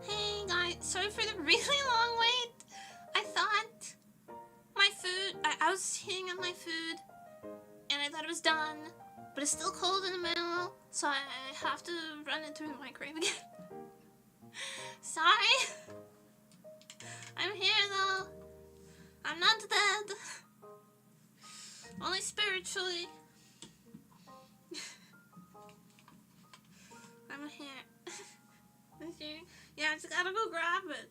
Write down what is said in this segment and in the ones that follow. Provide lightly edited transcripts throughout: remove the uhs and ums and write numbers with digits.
Hey guys, sorry for the really long wait. I thought my food, I was heating up my food and I thought it was done, but it's still cold in the middle, so I have to run it through the microwave again. Sorry. I'm here though. I'm not dead. Only spiritually. I'm here. Yeah, I just gotta go grab it.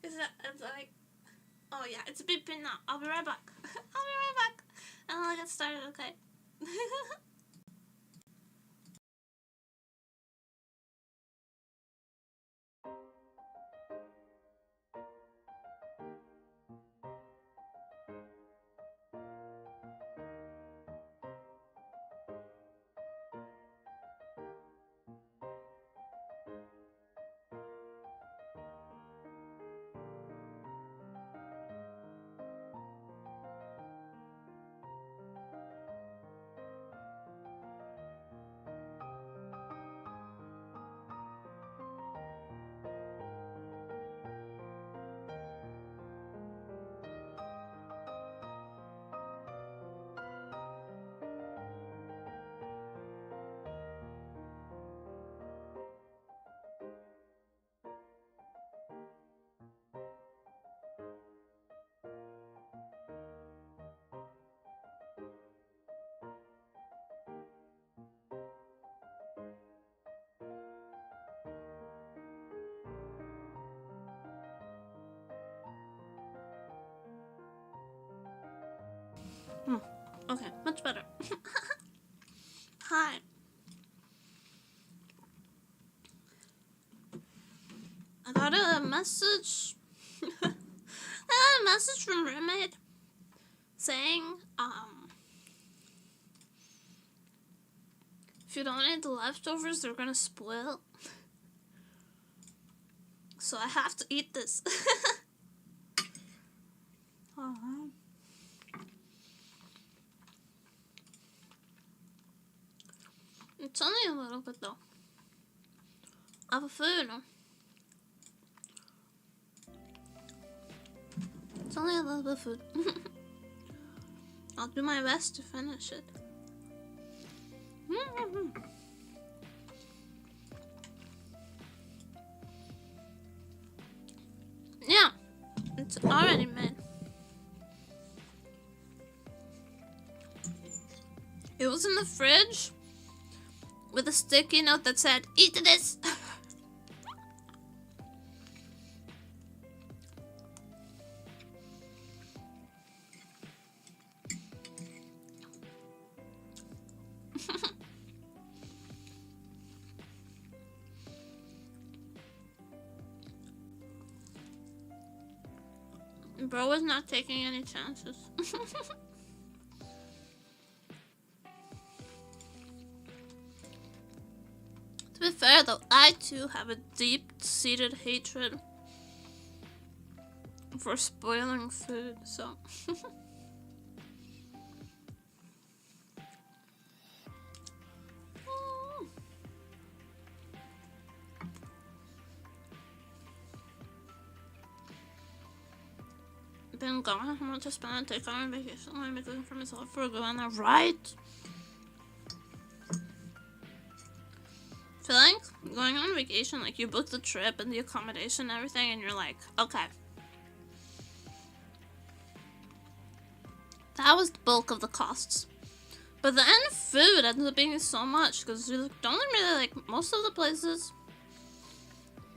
It's like, oh yeah, it's beeping now. I'll be right back. I'll be right back. And I'll get started, okay? Okay, much better. Hi. I got a message. I got a message from roommate saying, if you don't eat the leftovers, they're gonna spoil. So I have to eat this. It's only a little bit though. Of a food. It's only a little bit of food. I'll do my best to finish it. Yeah, it's already made. It was in the fridge with a sticky note that said, "Eat this." Bro was not taking any chances. To be fair though, I too have a deep-seated hatred for spoiling food, so... been going home to spend a take on vacation. I'm looking for myself for going there, right? I feel like going on vacation, like you book the trip and the accommodation and everything, and you're like, okay. That was the bulk of the costs. But then food ends up being so much because you don't really like most of the places.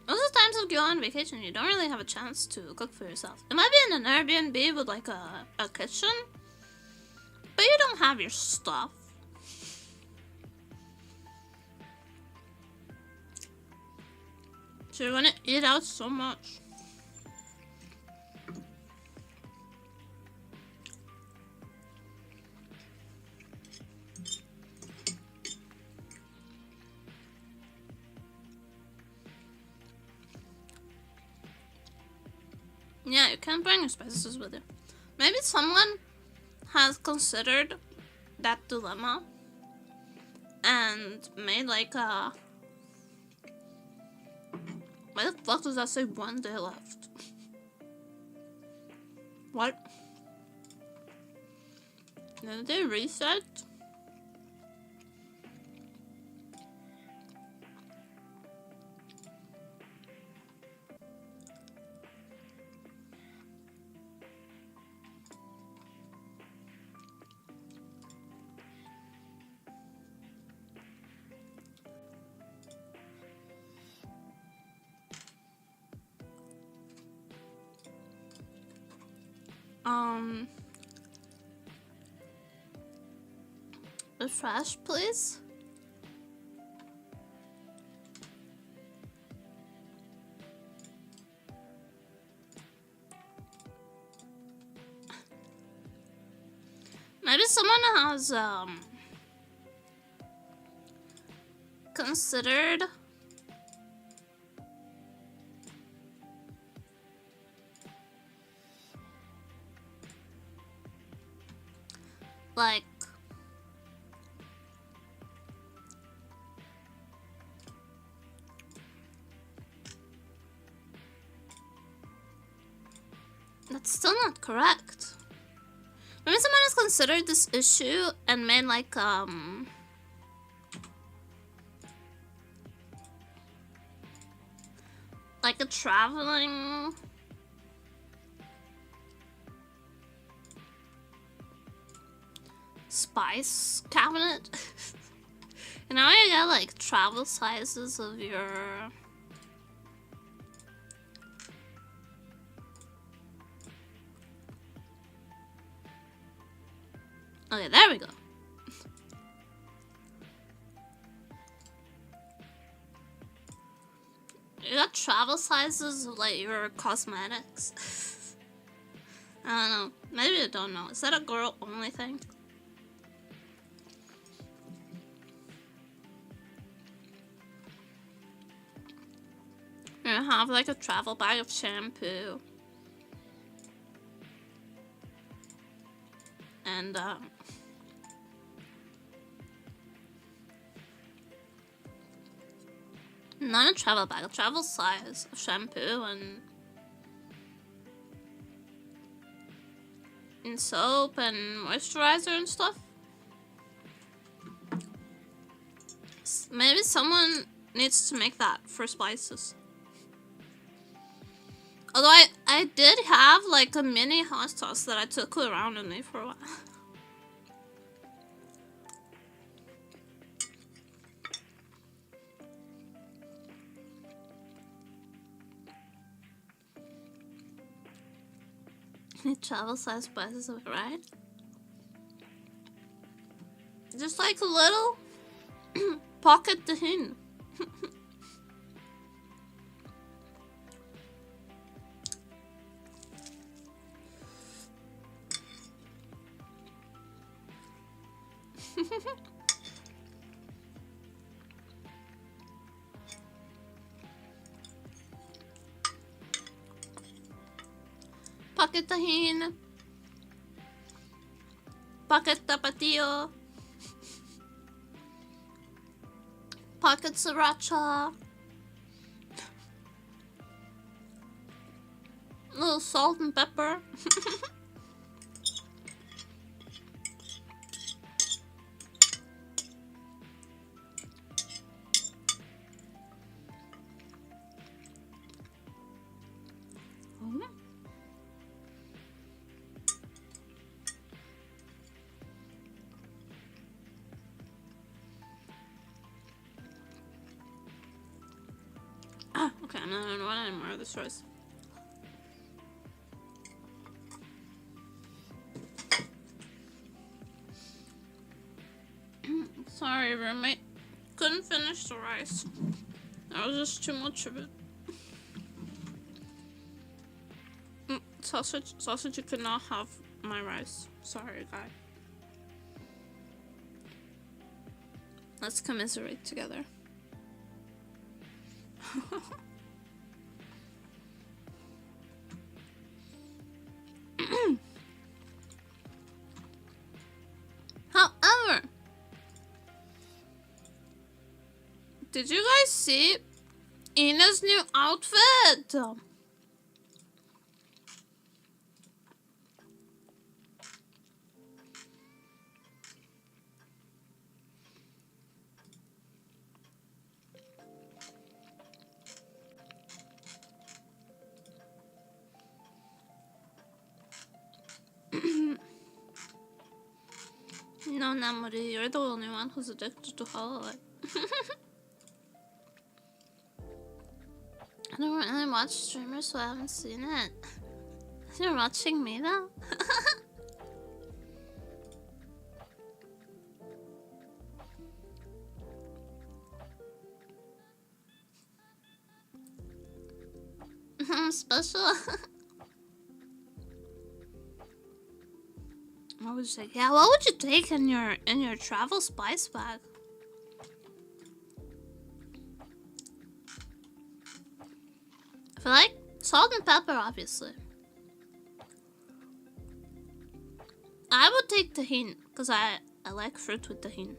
Most of the times if you go on vacation, you don't really have a chance to cook for yourself. It might be in an Airbnb with like a kitchen, but you don't have your stuff. So you're gonna eat out so much. Yeah, you can't bring your spices with you. Maybe someone has considered that dilemma and made like a... Why the fuck does that say 1 day left? What? Did they reset? Refresh, please. Maybe someone has considered like that's still not correct. Maybe someone has considered this issue and made like a traveling spice cabinet. You know, you got like travel sizes of your okay, there we go. You got travel sizes of like your cosmetics. I don't know. Maybe you don't know. Is that a girl only thing? You have like a travel bag of shampoo. And not a travel bag, a travel size of shampoo and soap and moisturizer and stuff. Maybe someone needs to make that for spices. Although I did have like a mini hot sauce that I took around with me for a while. Travel size spices, right? Just like a little pocket tahini. Pocket tahin, pocket tapatio, pocket sriracha. little salt and pepper. Okay, I'm not gonna want any more of this rice. Sorry, roommate. Couldn't finish the rice. That was just too much of it. Sausage, you could not have my rice. Sorry, guy. Let's commiserate together. However, did you guys see Ina's new outfit? No, Nemuri, you're the only one who's addicted to hololive. I don't really watch streamers, so I haven't seen it. You're watching me though? Special. I was like, yeah, what would you take in your travel spice bag? I feel like salt and pepper, obviously. I would take tahini, because I like fruit with tahini.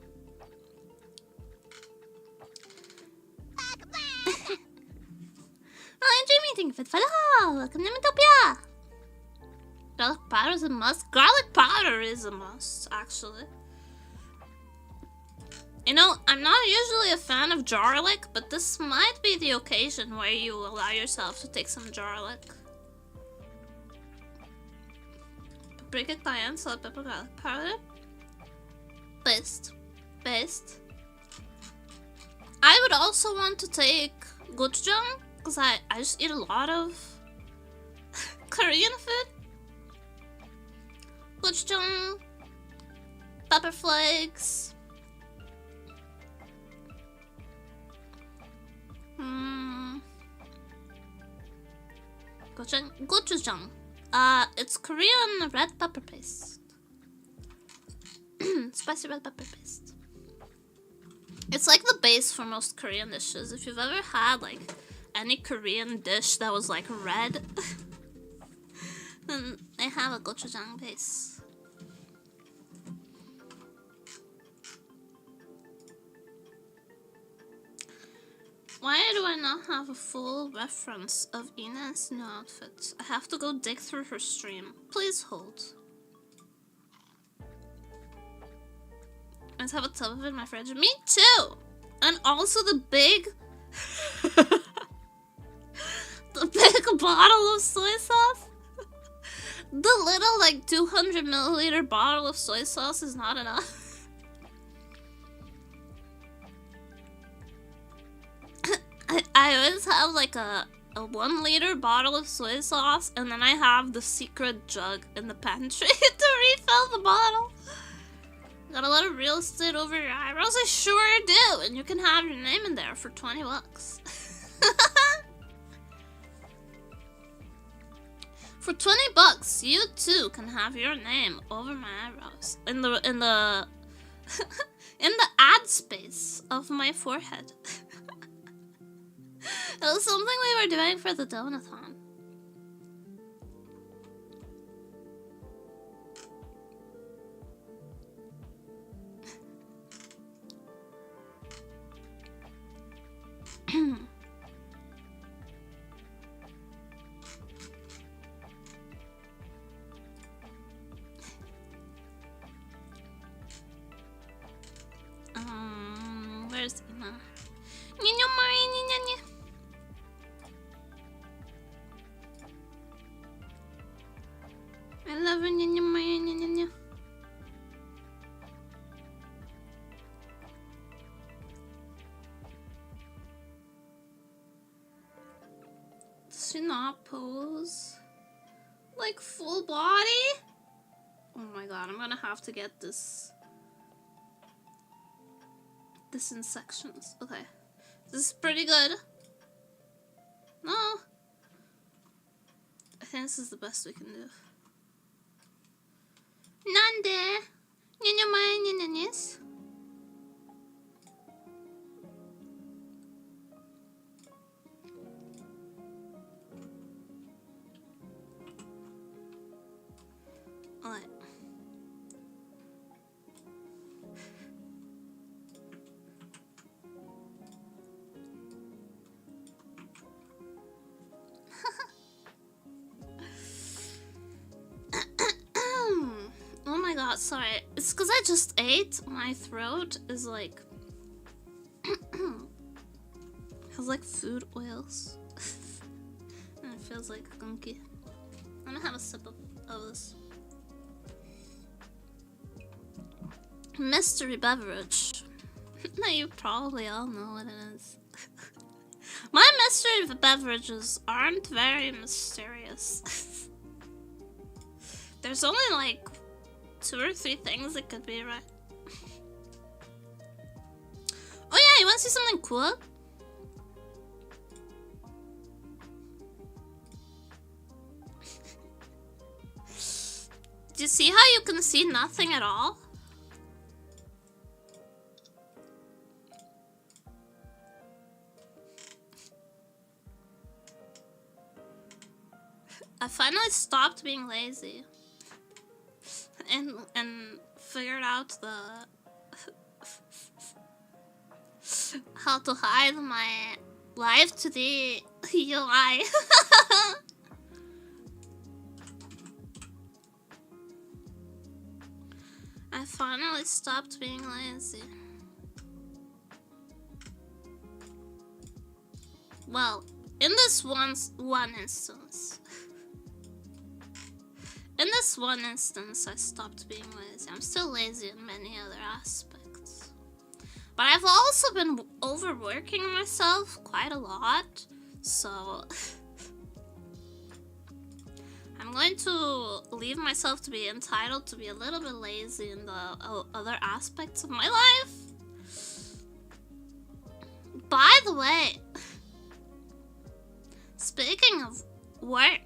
Oh, Jamie, thank you for the follow. Welcome to Utopia. Garlic powder is a must. Garlic powder is a must, actually. You know, I'm not usually a fan of garlic, but this might be the occasion where you allow yourself to take some garlic. Paprika, cayenne, salt, pepper, garlic powder. Best. I would also want to take gochujang, because I just eat a lot of Korean food. Gochujang, pepper flakes. Gochujang. It's Korean red pepper paste. Spicy red pepper paste. It's like the base for most Korean dishes. If you've ever had like any Korean dish that was like red, then they have a gochujang base. Why do I not have a full reference of Ina's new outfit? I have to go dig through her stream. Please hold. I have a tub of it in my fridge. Me too! And also the big... the big bottle of soy sauce. The little like 200 milliliter bottle of soy sauce is not enough. I always have like a 1 liter bottle of soy sauce, and then I have the secret jug in the pantry to refill the bottle. Got a lot of real estate over your eyebrows? I sure do, and you can have your name in there for 20 bucks. For 20 bucks, you too can have your name over my eyebrows in the in the ad space of my forehead. It was something we were doing for the donathon. I love it. Does she not pose like full body? Oh my god, I'm gonna have to get this in sections. Okay, this is pretty good. No, I think this is the best we can do. Nande, Alright. Oh my god, sorry. It's because I just ate. My throat is like has like food oils. And it feels like gunky. I'm gonna have a sip of this mystery beverage. Now you probably all know what it is. My mystery beverages aren't very mysterious. There's only like 2 or 3 things it could be, right? Oh yeah, you wanna see something cool? Do you see how you can see nothing at all? I finally stopped being lazy and figured out the how to hide my life to the UI. I finally stopped being lazy. Well, in this one instance. In this one instance, I stopped being lazy. I'm still lazy in many other aspects. But I've also been overworking myself quite a lot. So I'm going to leave myself to be entitled to be a little bit lazy in the other aspects of my life. By the way, speaking of work,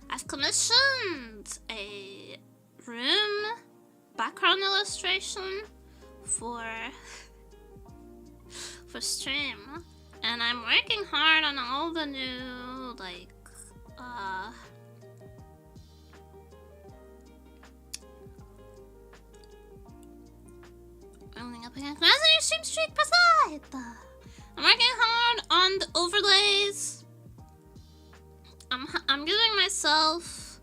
I've commissioned a room background illustration for stream, and I'm working hard on all the new like rolling up against Resident Stream Street Preside. I'm working hard on the overlays. I'm giving myself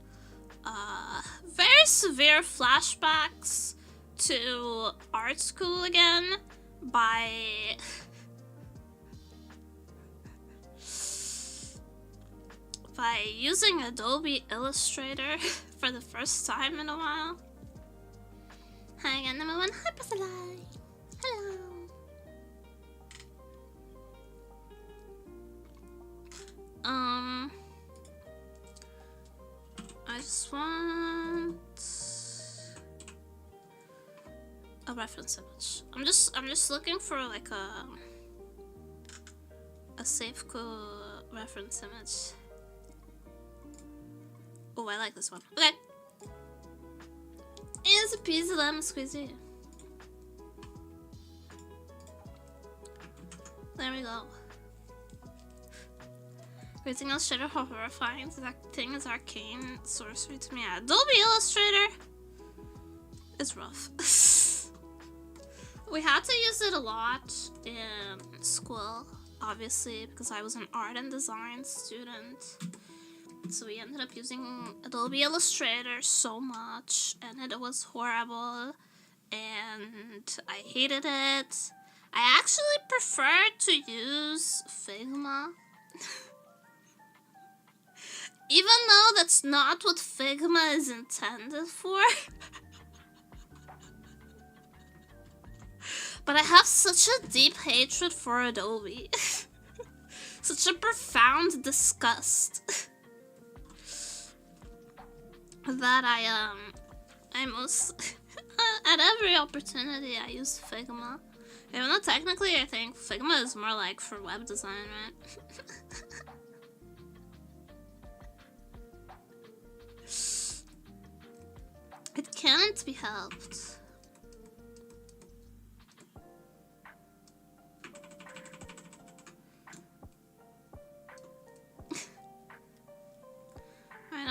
very severe flashbacks to art school again by using Adobe Illustrator for the first time in a while. Hi again, number 1. Hi, Priscilla. Hello. I just want a reference image. I'm just looking for like a seifuku reference image. Oh, I like this one. Okay. It's a piece of lemon squeezy. There we go. Rating Illustrator, how horrifying that thing is arcane sorcery to me. Adobe Illustrator is rough. We had to use it a lot in school, obviously, because I was an art and design student. So we ended up using Adobe Illustrator so much, and it was horrible, and I hated it. I actually prefer to use Figma. Even though that's not what Figma is intended for. But I have such a deep hatred for Adobe. Such a profound disgust. That I most at every opportunity I use Figma. Even though technically I think Figma is more like for web design, right? It can't be helped. I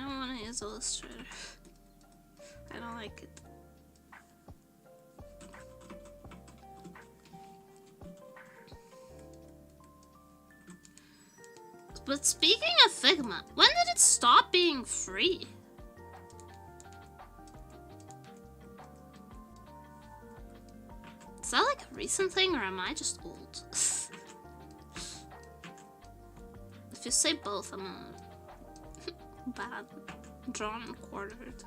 don't wanna use Illustrator. I don't like it. But speaking of Figma, when did it stop being free? Is that like a recent thing or am I just old? If you say both, I'm bad. Drawn and quartered.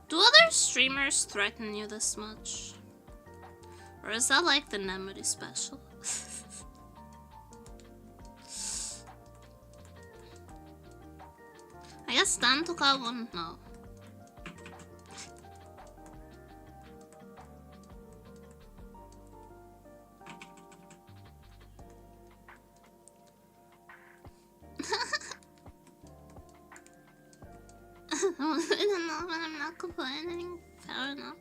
Do other streamers threaten you this much? Or is that like the nemuri special? I guess Dan toka wouldn't know. I don't know, but I'm not complaining. Fair enough.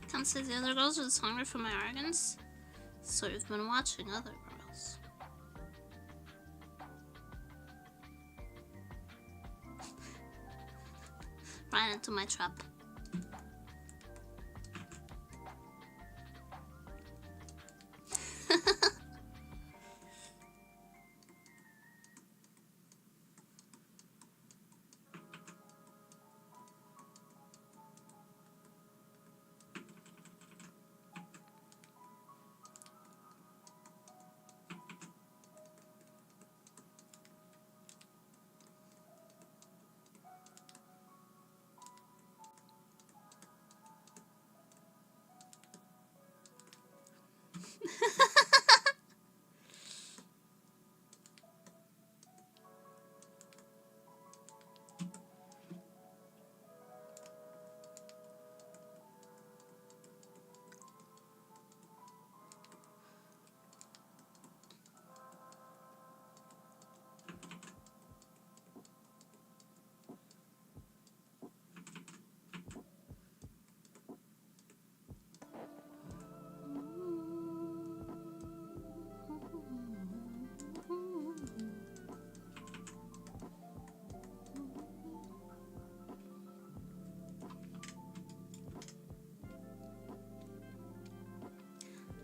Can't say the other girls are just hungry for my organs, so you've been watching other girls. Right into my trap.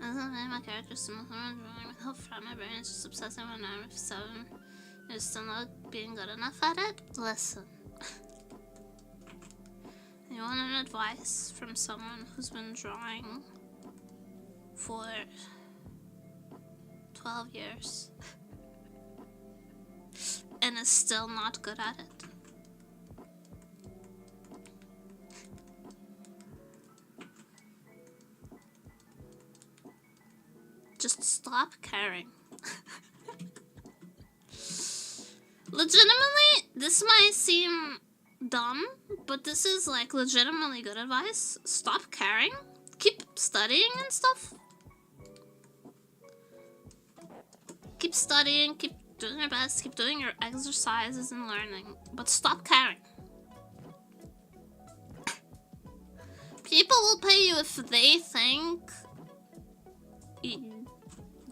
I made my character smooth and drawing with help from my brain. It's just obsessing when I'm 7. It's still not being good enough at it? Listen. You want an advice from someone who's been drawing for 12 years and is still not good at it? Just stop caring. Legitimately, this might seem dumb, but this is like legitimately good advice. Stop caring. Keep studying and stuff. Keep studying, keep doing your best, keep doing your exercises and learning, but stop caring. People will pay you if they think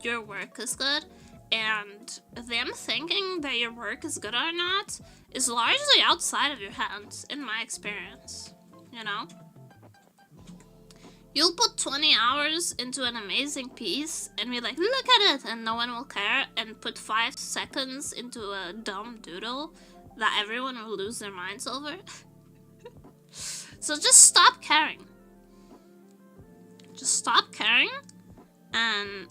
your work is good, and them thinking that your work is good or not is largely outside of your hands, in my experience, you know? You'll put 20 hours into an amazing piece and be like, look at it, and no one will care, and put 5 seconds into a dumb doodle that everyone will lose their minds over. So just stop caring. Just stop caring and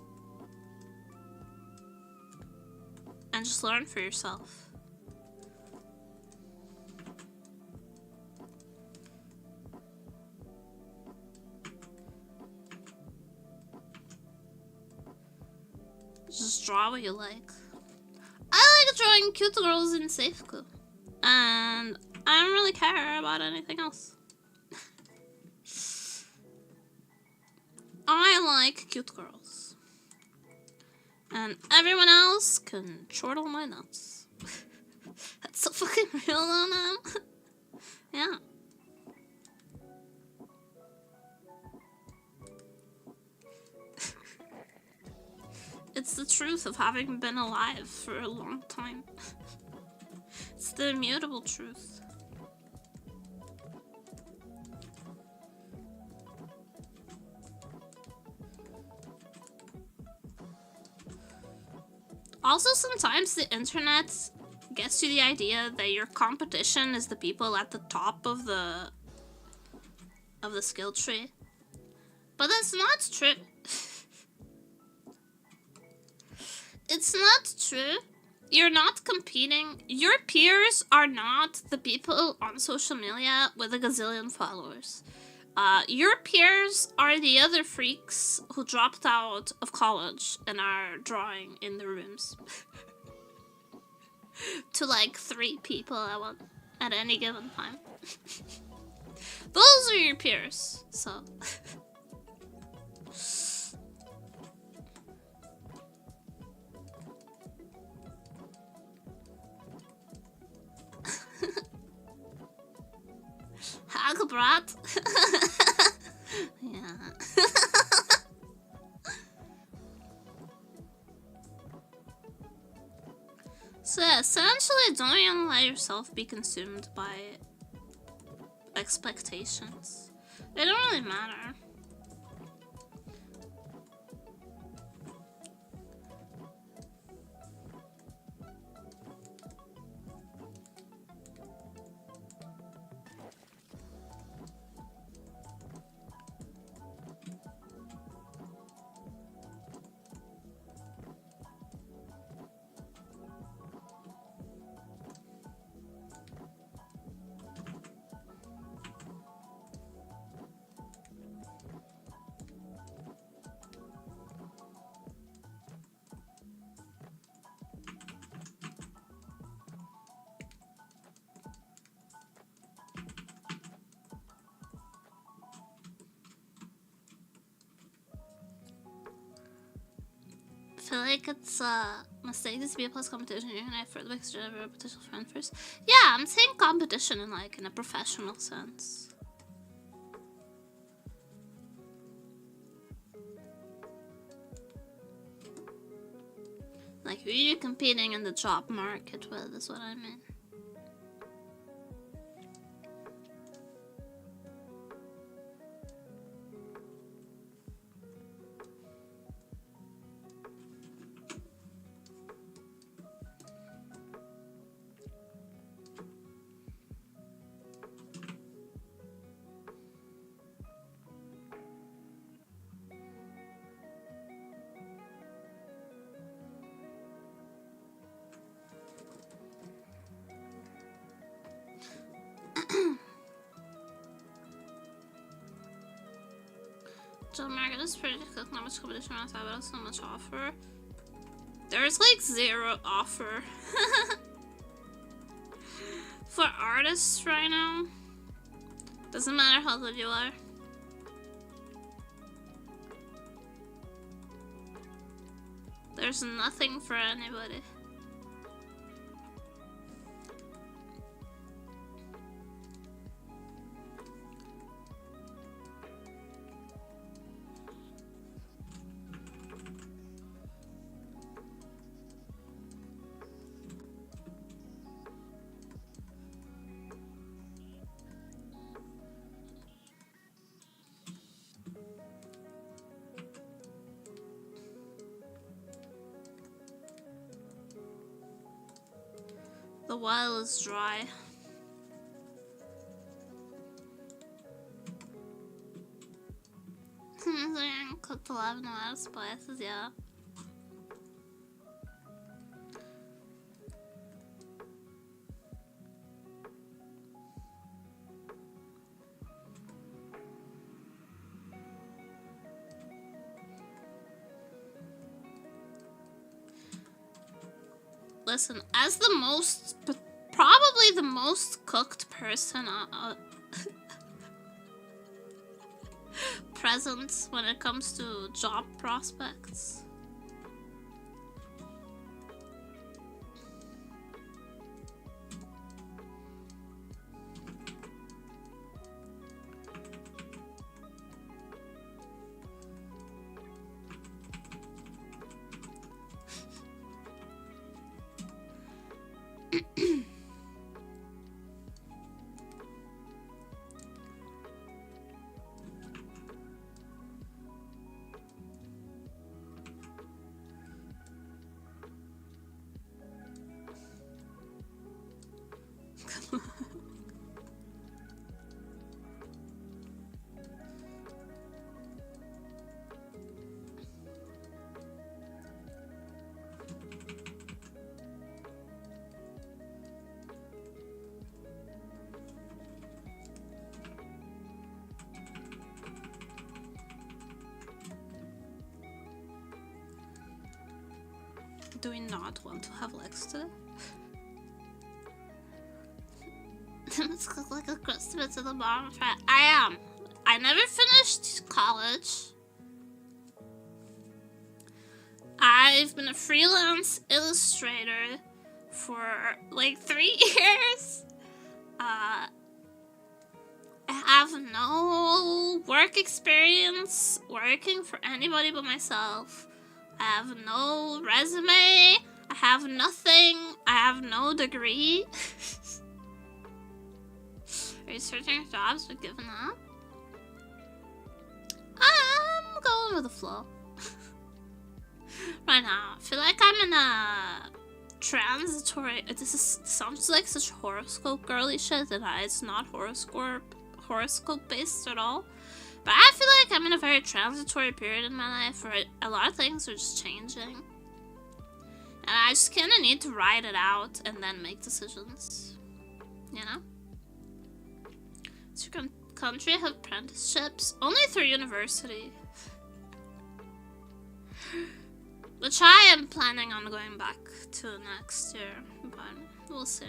just learn for yourself. Just draw what you like. I like drawing cute girls in seifuku, and I don't really care about anything else. I like cute girls. And everyone else can chortle my nuts. That's so fucking real though, man. Yeah. It's the truth of having been alive for a long time. It's the immutable truth. Also, sometimes the internet gets you the idea that your competition is the people at the top of the skill tree. But that's not true. It's not true. You're not competing. Your peers are not the people on social media with a gazillion followers. Your peers are the other freaks who dropped out of college and are drawing in the rooms. To like 3 people at any given time. Those are your peers, so... Hagelbrat. Yeah. So yeah, essentially, don't even let yourself be consumed by expectations. They don't really matter. I feel like it's a mistake to be a plus competition. You're gonna for the next potential friend first. Yeah, I'm saying competition in like in a professional sense. Like who you're competing in the job market with is what I mean. Joe Market is pretty cook, not much competition on but also not much offer. There's like 0 offer for artists right now. Doesn't matter how good you are. There's nothing for anybody. The well is dry. I cooked 11 out of spices, yeah. Listen, as the most, probably the most cooked person present when it comes to job prospects. Do we not want to have legs today? Let's cook like a crust bit to the bottom. I am. I never finished college. I've been a freelance illustrator for like 3 years. I have no work experience working for anybody but myself. I have no resume. I have nothing. I have no degree. Are you searching for jobs but giving up? I'm going with the flow. Right now, I feel like I'm in a transitory. This sounds like such horoscope girly shit, and it's not horoscope based at all. But I feel like I'm in a very transitory period in my life where a lot of things are just changing. And I just kind of need to ride it out and then make decisions. You know? Does your country have apprenticeships? Only through university. Which I am planning on going back to next year. But we'll see.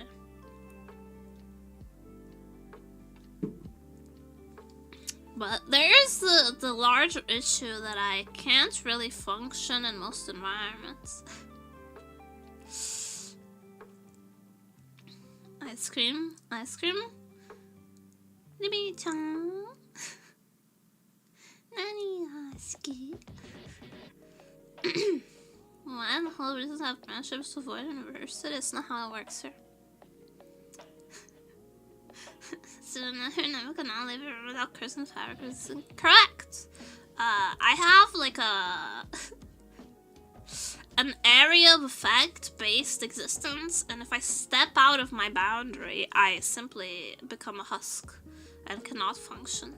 But there's the larger issue that I can't really function in most environments. Ice cream, ice cream. Ribi-chan. Nani ga suki? When whole reasons have friendships to avoid university, it's not how it works here. So who never cannot live without Christmas fireworks. Correct. I have like an area of effect based existence, and if I step out of my boundary, I simply become a husk and cannot function.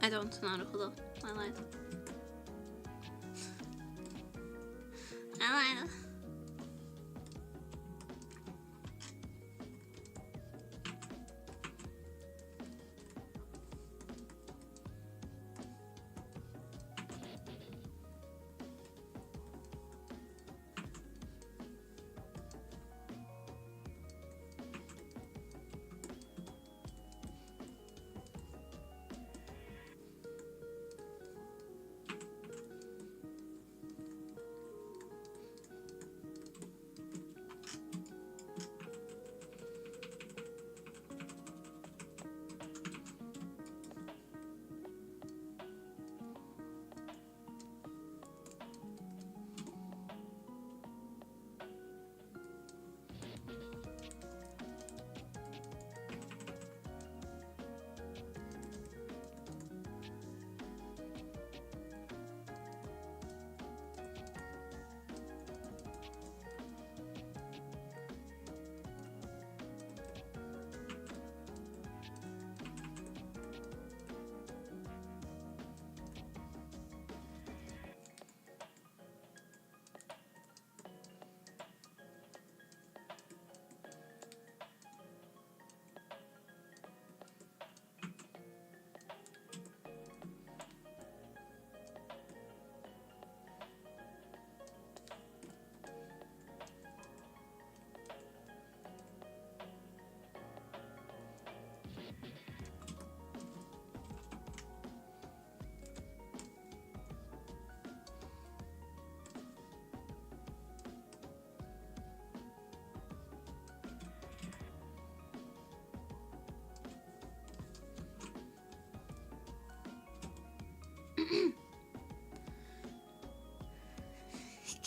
I don't. なるほど。I lied. I lied.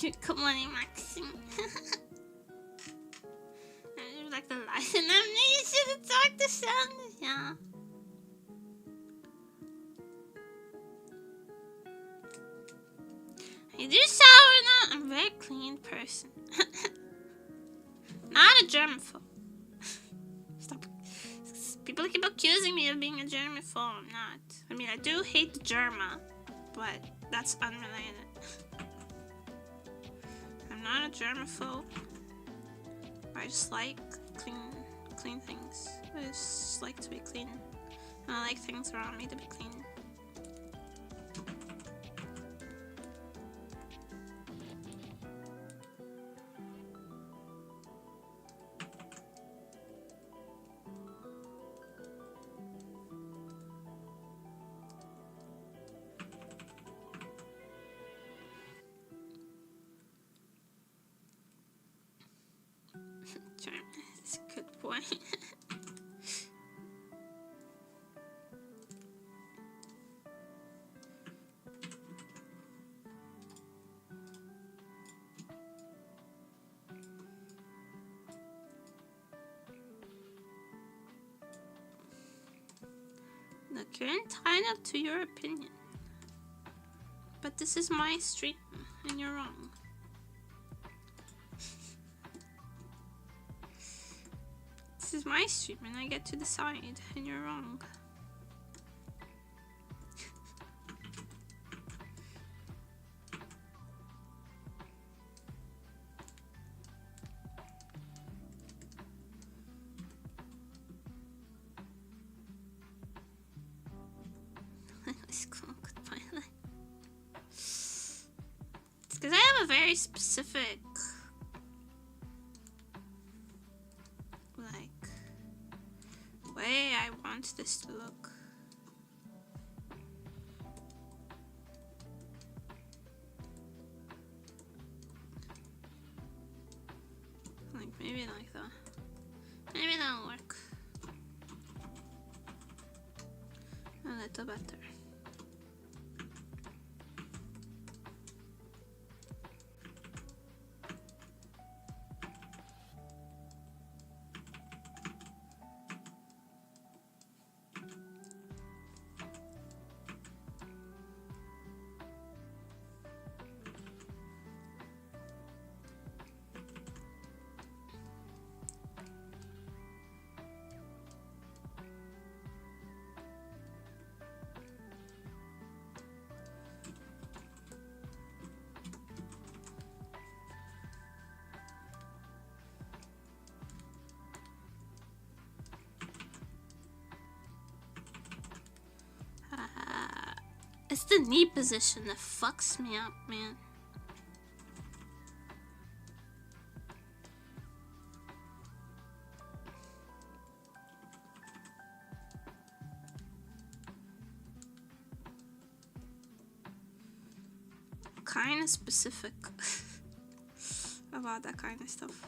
Good morning, Maxim. I like the light and you should have talked to Shannon. Yeah. I do shower now. I'm a very clean person. Not a germaphobe. Stop. People keep accusing me of being a germaphobe. I'm not. I mean, I do hate the germa, but that's unrelated. I'm not a germaphobe. I just like clean things. I just like to be clean. And I like things around me to be clean. That's a good boy. Look, you're entitled to your opinion. But this is my stream, and you're wrong. This is my stream, and I get to decide, and you're wrong. Because I have a very specific, like, way I want this to look. Like, maybe like that. Maybe that'll work. A little better. It's the knee position that fucks me up, man. Kind of specific about that kind of stuff.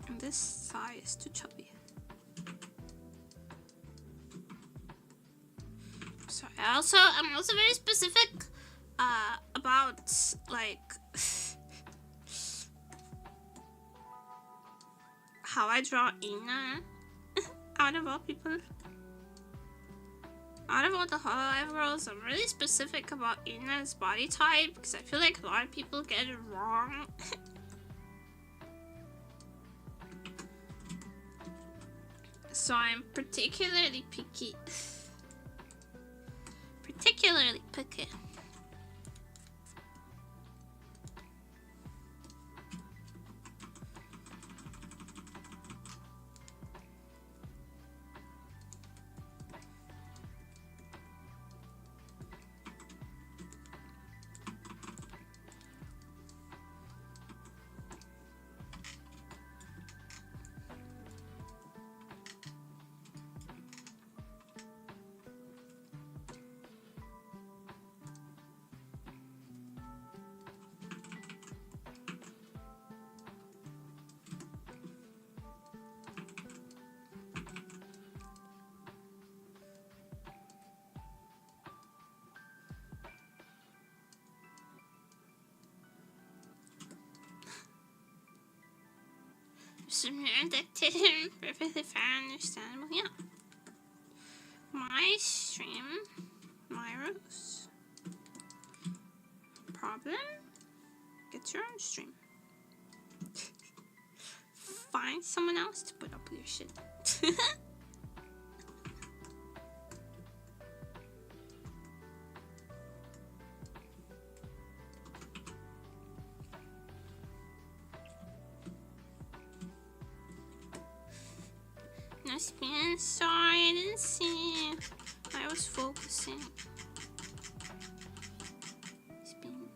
And this thigh is too chubby. Sorry. I'm also very specific about like how I draw Ina out of all people. Out of all the hololive girls, I'm really specific about Ina's body type because I feel like a lot of people get it wrong. So I'm particularly picky. Particularly picky. Addicted, perfectly fair, understandable, yeah. My stream, my rules. Problem? Get your own stream. Find someone else to put up with your shit. No spin, sorry, I didn't see. I was focusing. Spin.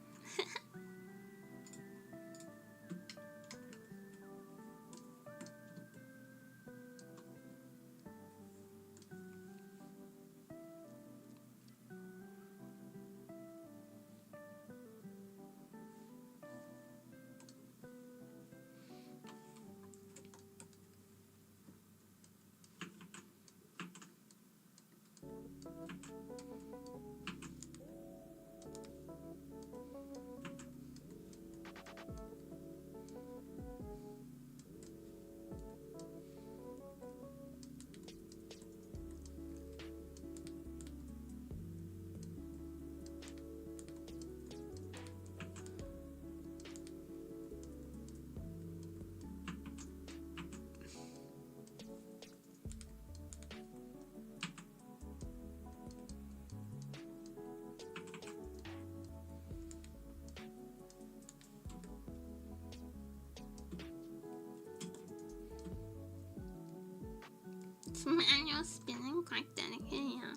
Manual spinning, quite delicate, yeah.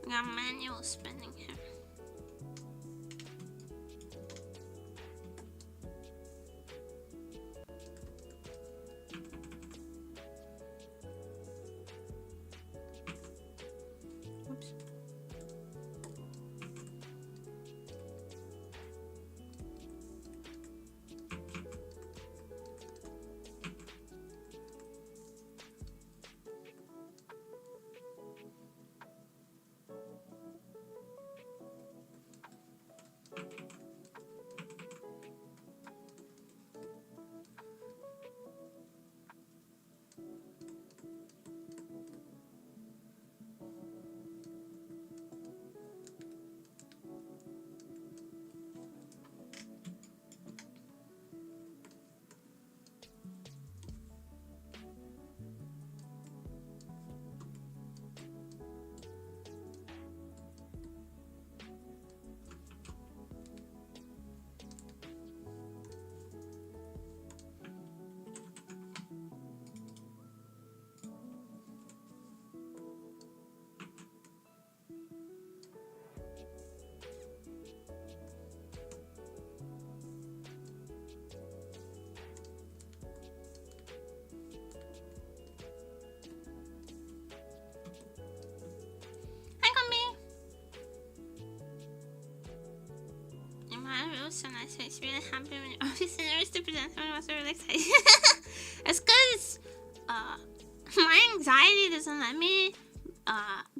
We got manual spinning here. Oops. it was so nice. It's really happy when you always nervous to present. I was really excited. It's because my anxiety doesn't let me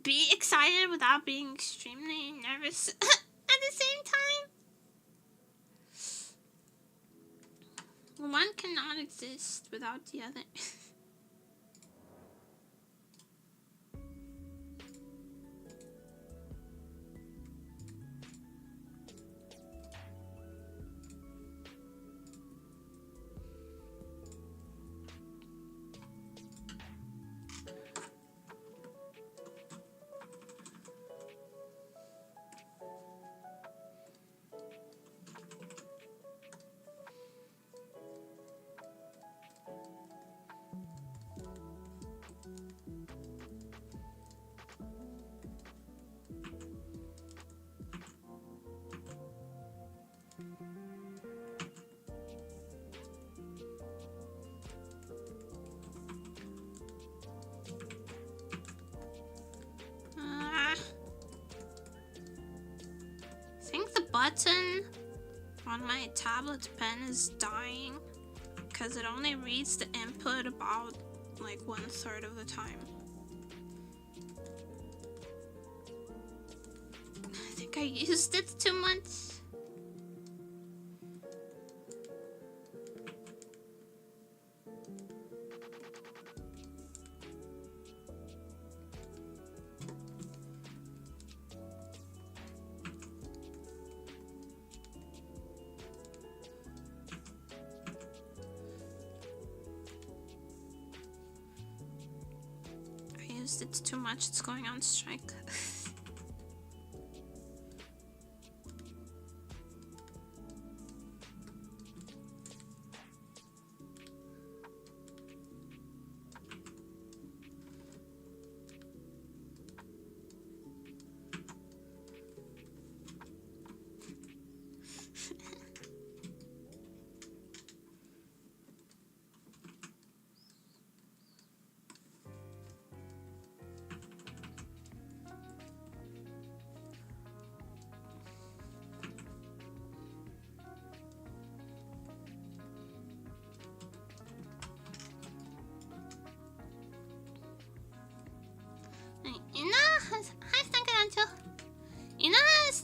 be excited without being extremely nervous at the same time. One cannot exist without the other. Button on my tablet pen is dying because it only reads the input about like 1/3 of the time. I think I used it too much. It's too much, it's going on strike.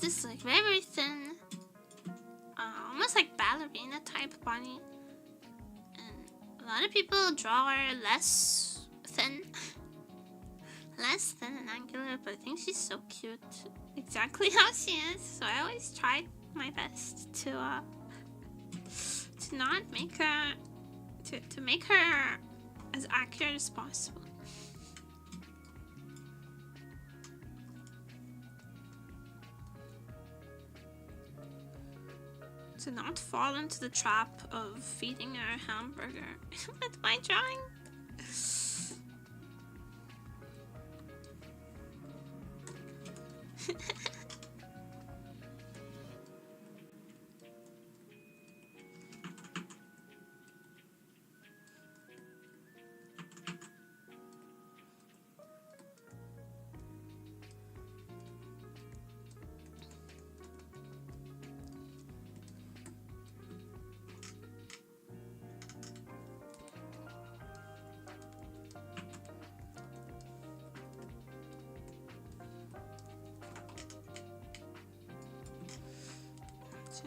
This like very thin, almost like ballerina type body, and a lot of people draw her less thin and angular, but I think she's so cute, exactly how she is. So I always try my best to not make her to make her as accurate as possible. To not fall into the trap of feeding her a hamburger with my drawing.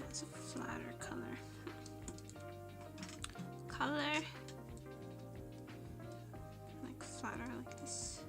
It's a flatter color, like flatter like this.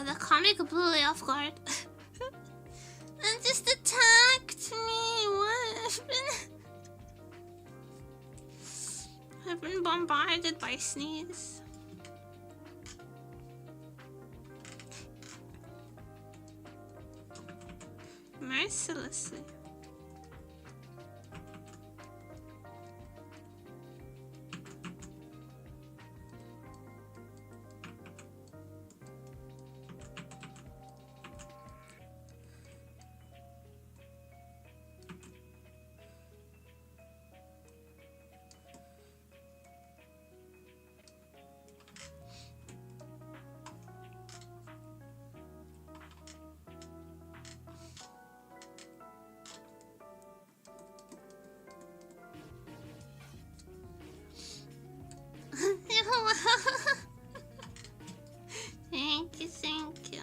that caught me completely off guard. And just attacked me. What? I've been bombarded by sneeze. Mercilessly. Thank you, thank you.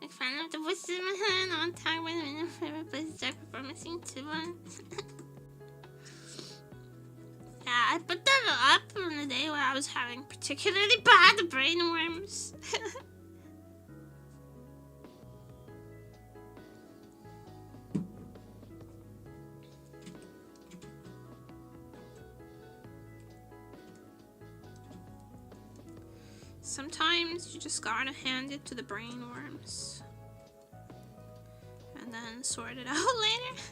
I found out the voices in my head on time with my favorite places I prefer missing to one. Yeah, I put that up on the day where I was having particularly bad brain worms. Sometimes you just gotta hand it to the brain worms and then sort it out later.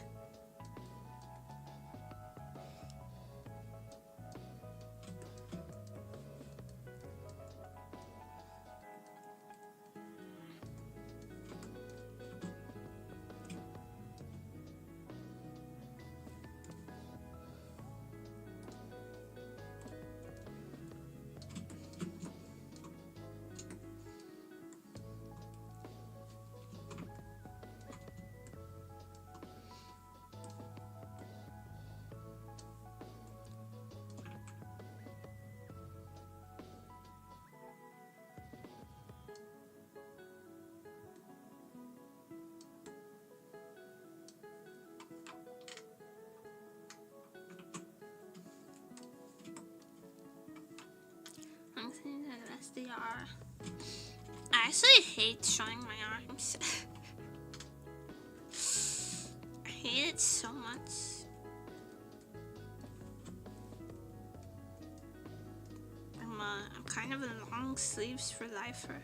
The rest they are. I actually hate showing my arms. I hate it so much. I'm kind of in long sleeves for lifer.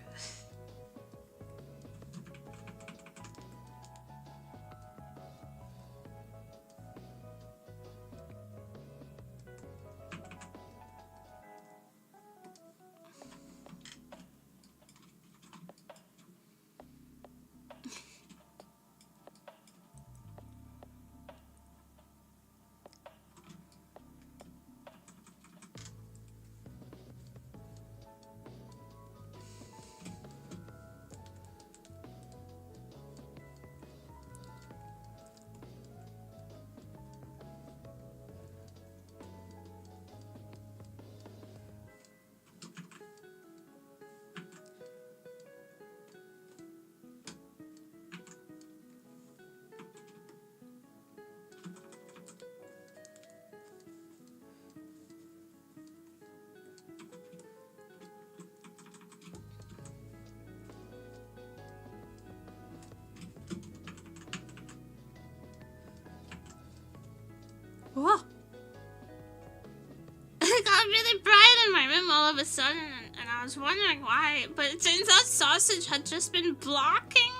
really bright in my room all of a sudden, and I was wondering why, but it turns out Sausage had just been blocking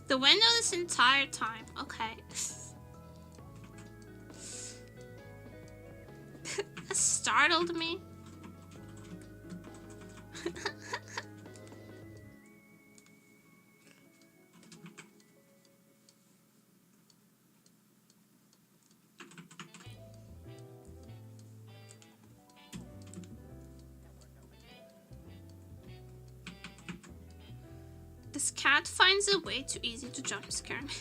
the window this entire time. Okay. That startled me. This cat finds it way too easy to jump scare me.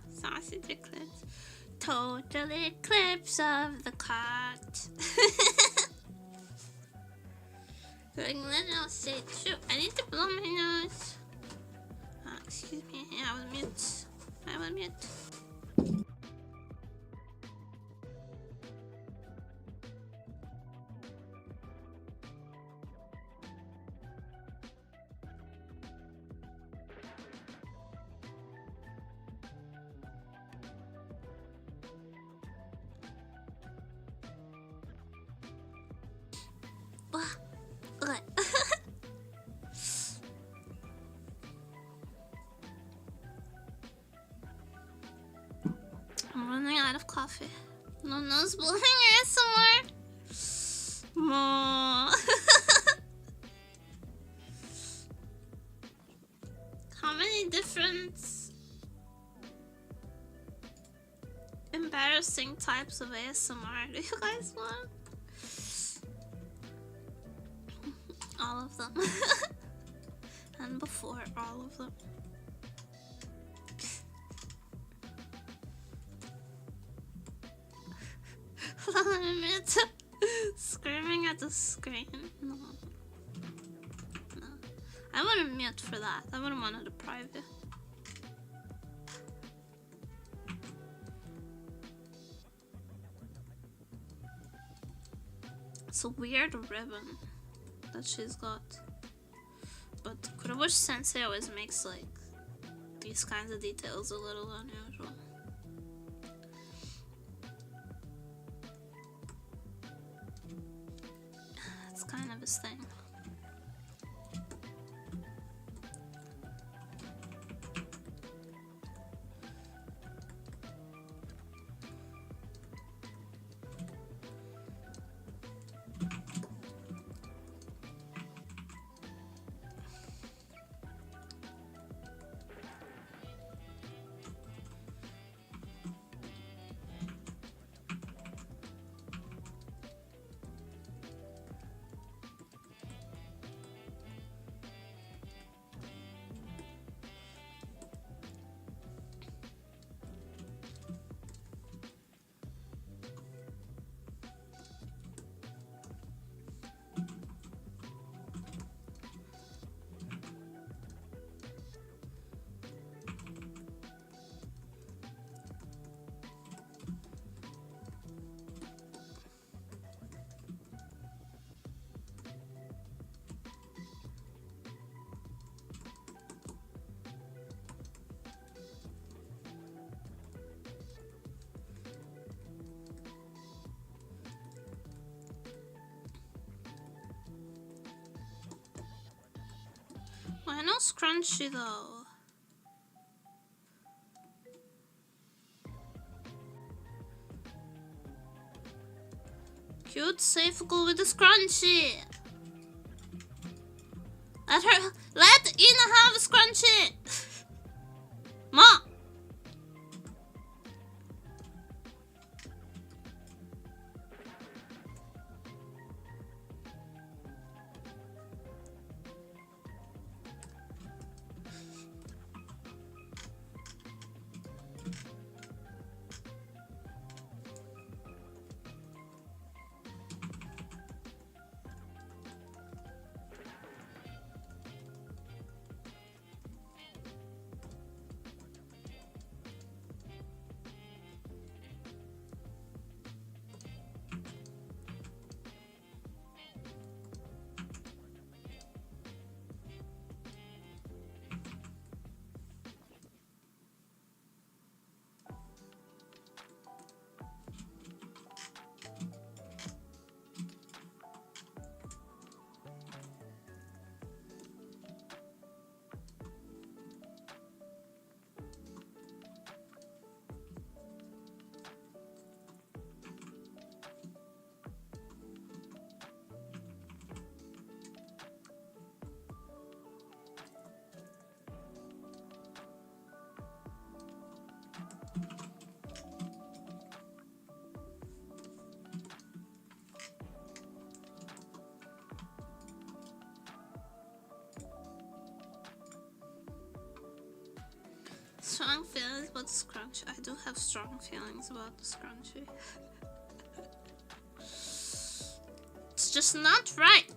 Sausage eclipse. Total eclipse of the cat. Going little shit. Shoot, I need to blow my nose. Excuse me. I will mute. I will mute. Okay. I'm running out of coffee. No nose blowing ASMR. More. How many different embarrassing types of ASMR do you guys want? All of them. And before all of them. Screaming at the screen. No. No. I wouldn't mute for that. I wouldn't want to deprive you. It's a weird ribbon that she's got, but Kurobushi Sensei always makes like these kinds of details a little unusual. It's kind of his thing. Why no scrunchy though? Cute seifuku with a scrunchie. Let Ina have a scrunchie. Ma. Strong feelings about the scrunchie. I do have strong feelings about the scrunchie. It's just not right.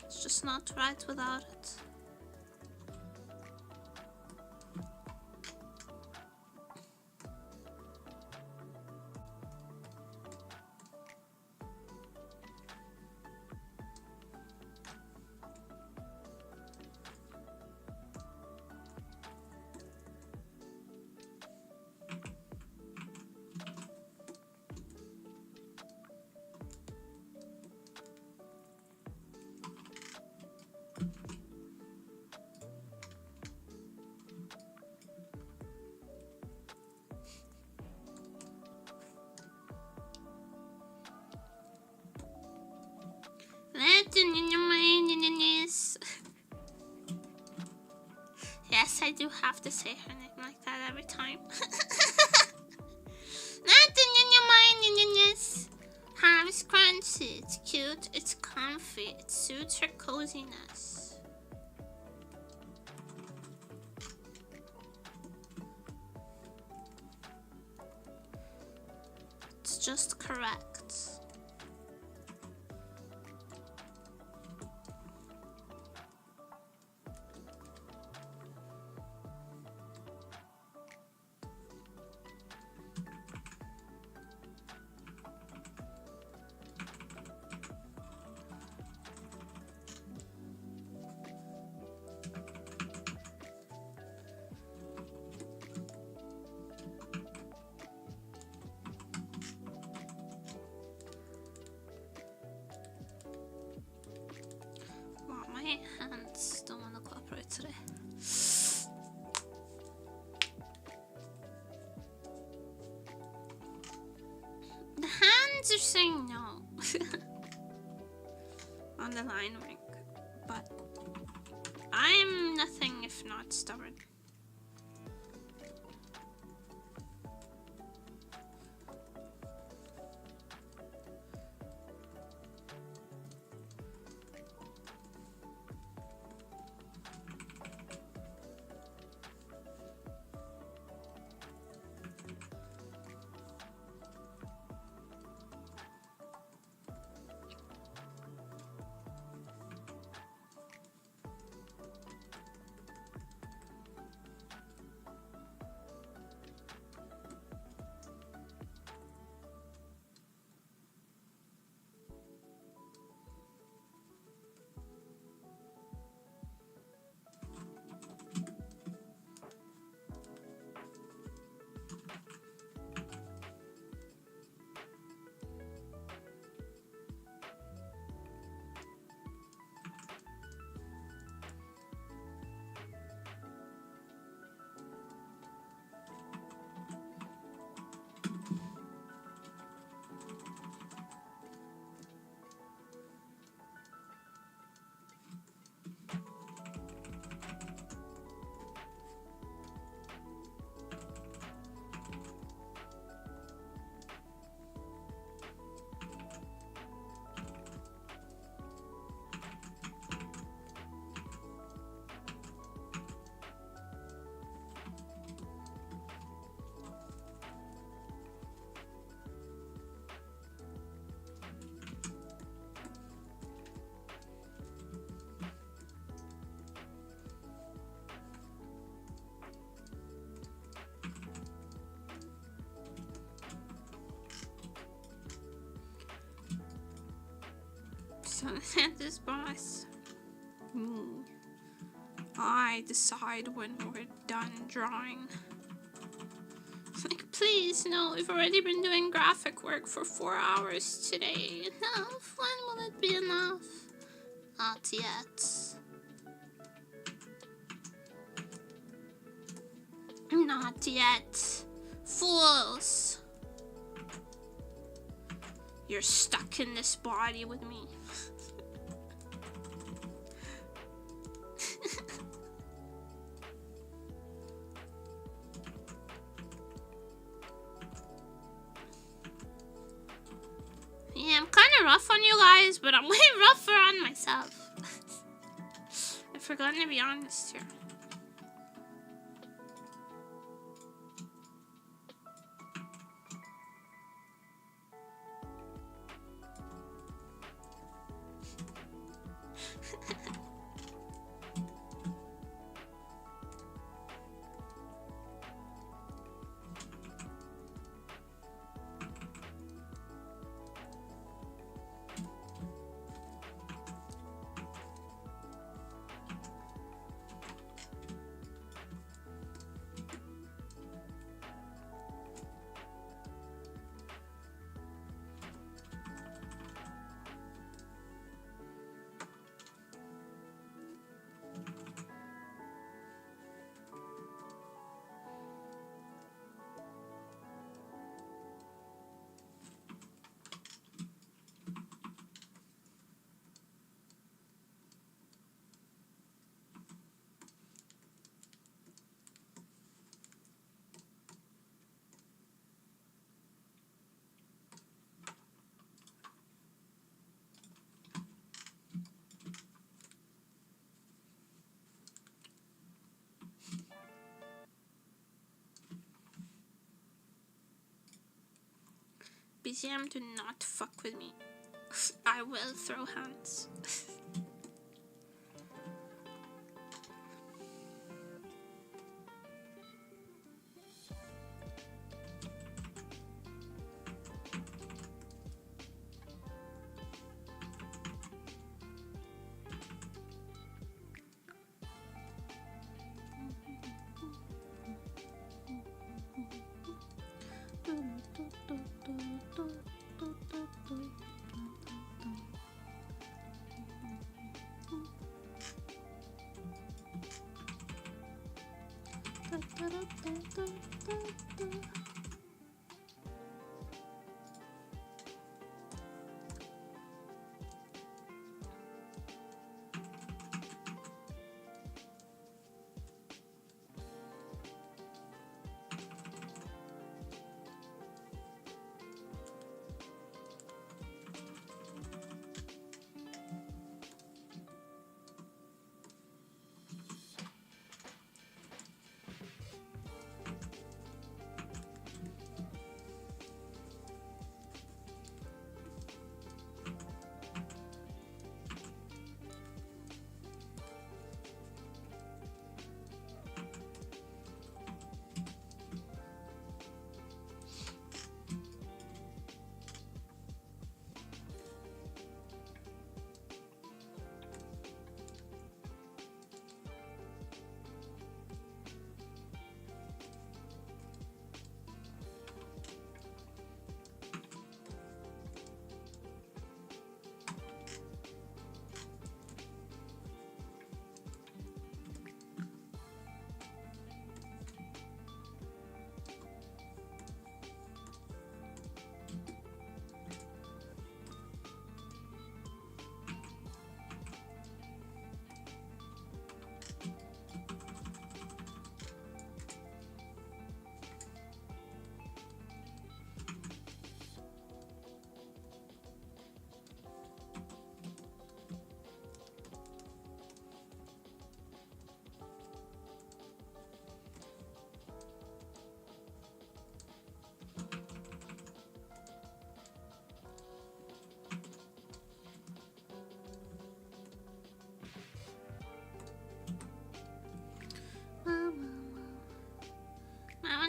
It's just not right without it. Yes, I do have to say her name like that every time. Have a scrunchie. It's cute, it's comfy, it suits her coziness. It's just correct. My hands don't want to cooperate today. The hands are saying no on the line ring, but I'm nothing if not stubborn. Santa's boss. Me. I decide when we're done drawing. Like, please, no, we've already been doing graphic work for 4 hours today. Enough? When will it be enough? Not yet. Not yet. Fools! You're stuck in this body with me. Yeah, I'm kind of rough on you guys, but I'm way rougher on myself. I've forgotten to be honest here. BGM, do not fuck with me. I will throw hands.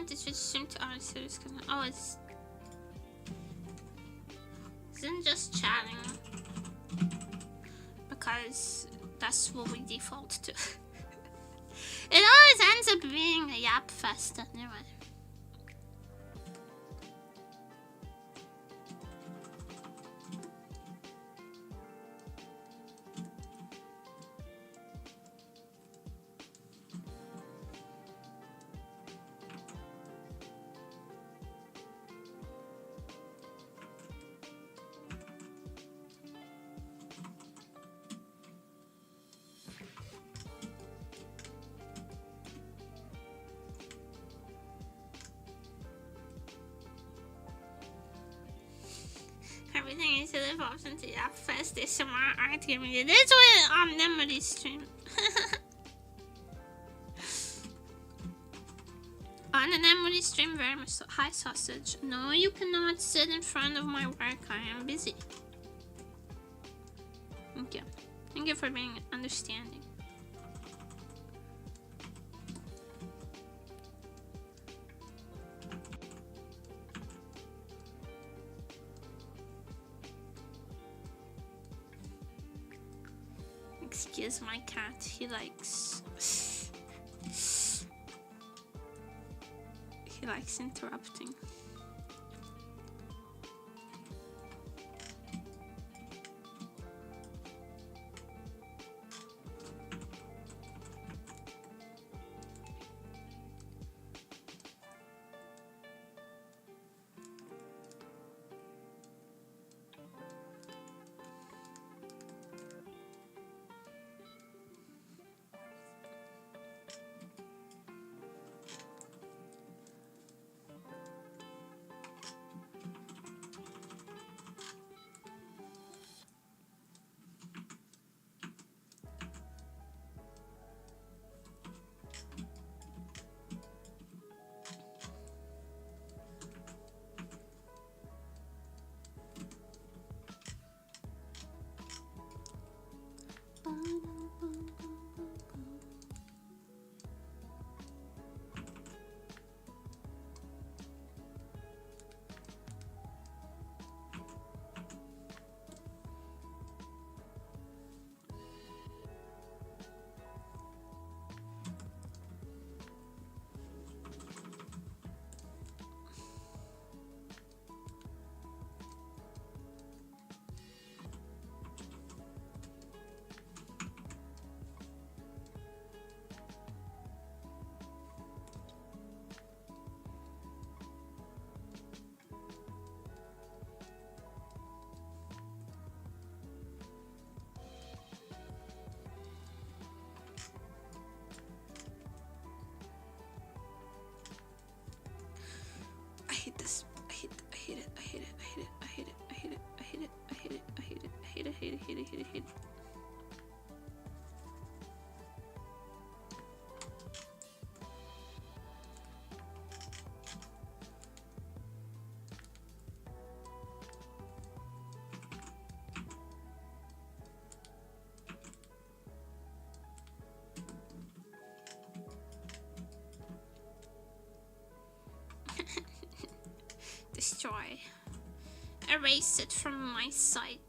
To switch stream to our series because isn't just chatting. because that's what we default to. It always ends up being a yap fest anyway. Everything easily evolves into Yap Fest is some art community. That's what nemuri stream. On the nemuri stream, very much so. Hi, sausage. No, you cannot sit in front of my work. I am busy. Thank you. Thank you for being understanding. Excuse my cat, he likes interrupting. I hate it. Destroy. Erase it from my sight.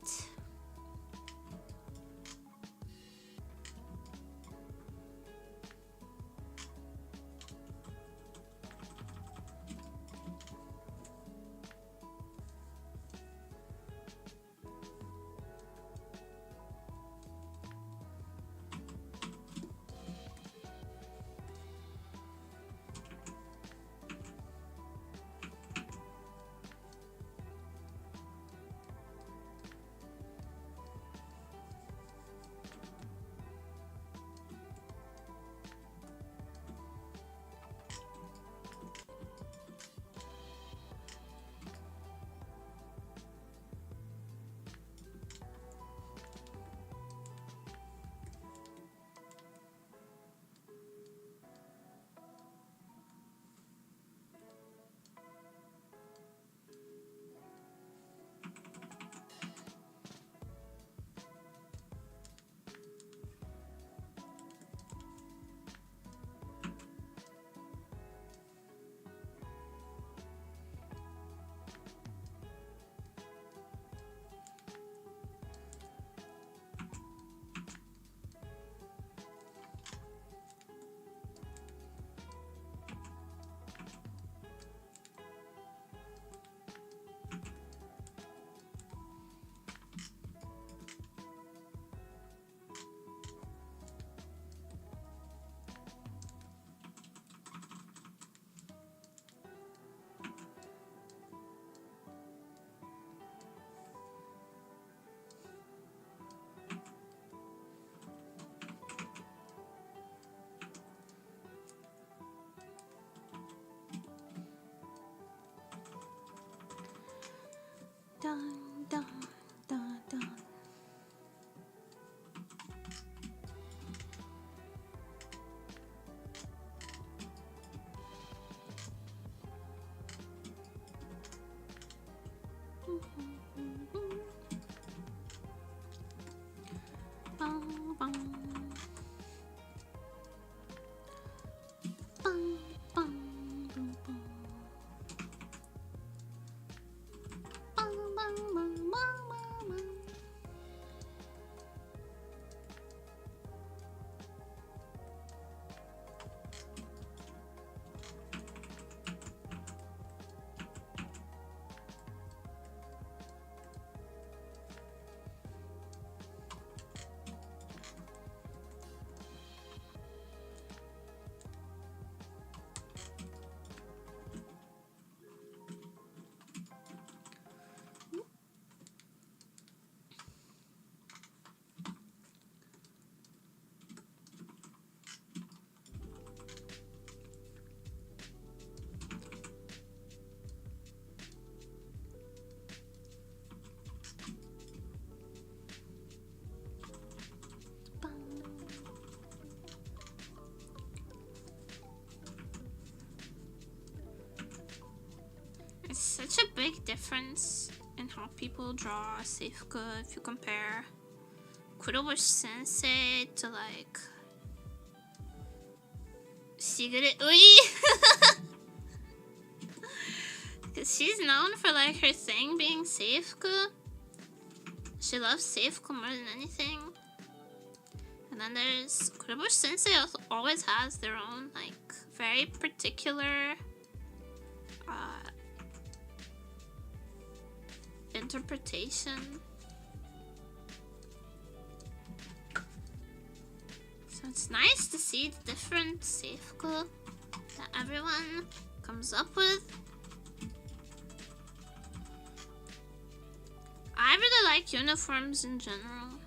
dun, dun, dun, dun. Bum, bum. Bum, bum, bum, bum. Bum, bum, bum, bum, bum, bum. It's such a big difference in how people draw seifuku if you compare Kurobo Sensei to like Shigure Ui. Because she's known for like her thing being seifuku. She loves seifuku more than anything. And then there's Kurobo Sensei also always has their own like very particular interpretation. So it's nice to see the different seifuku that everyone comes up with. I really like uniforms in general.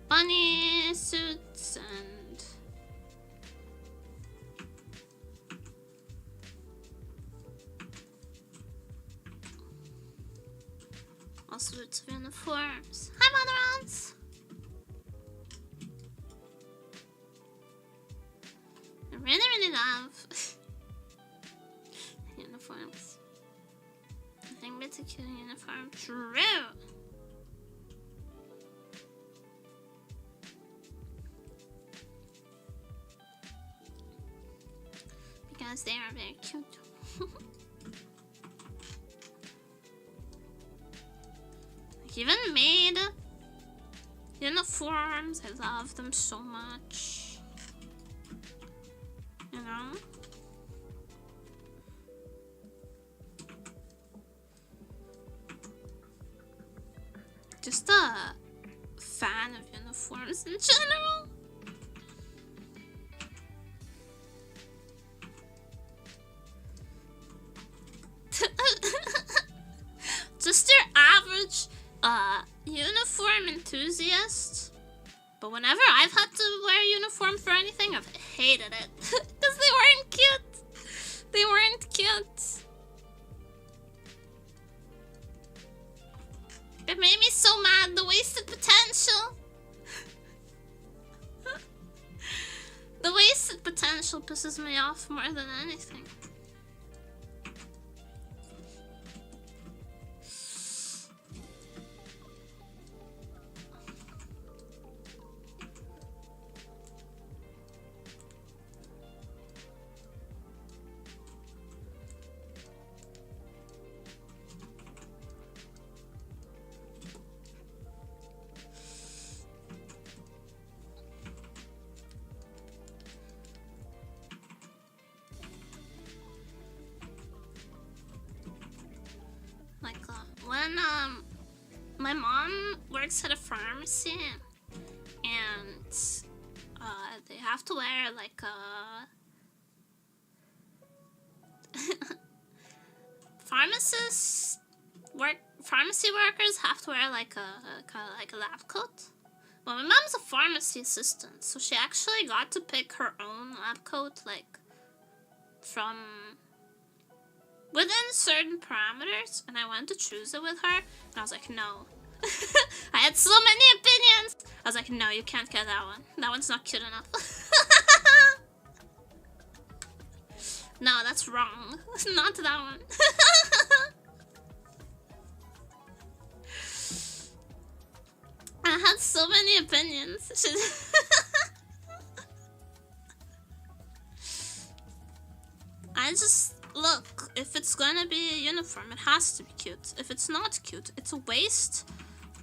Bunny suits and all sorts of uniforms. Hi, Motherons! I really love uniforms. Nothing but a cute uniform. True! Because they are very cute. Like even made uniforms, I love them so much. You know? Just a fan of uniforms in general. Just your average uniform enthusiast. But whenever I've had to wear a uniform for anything, I've hated it. Because they weren't cute. They weren't cute. It made me so mad. The wasted potential. The wasted potential pisses me off more than anything. When my mom works at a pharmacy and they have to wear like pharmacy workers have to wear like a kind of like a lab coat. Well, my mom's a pharmacy assistant, so she actually got to pick her own lab coat, like from within certain parameters, and I went to choose it with her, and I was like, no. I had so many opinions. I was like, no, you can't get that one. That one's not cute enough. No, that's wrong. Not that one. I had so many opinions. I just, look, if it's gonna be a uniform, it has to be cute. If it's not cute, it's a waste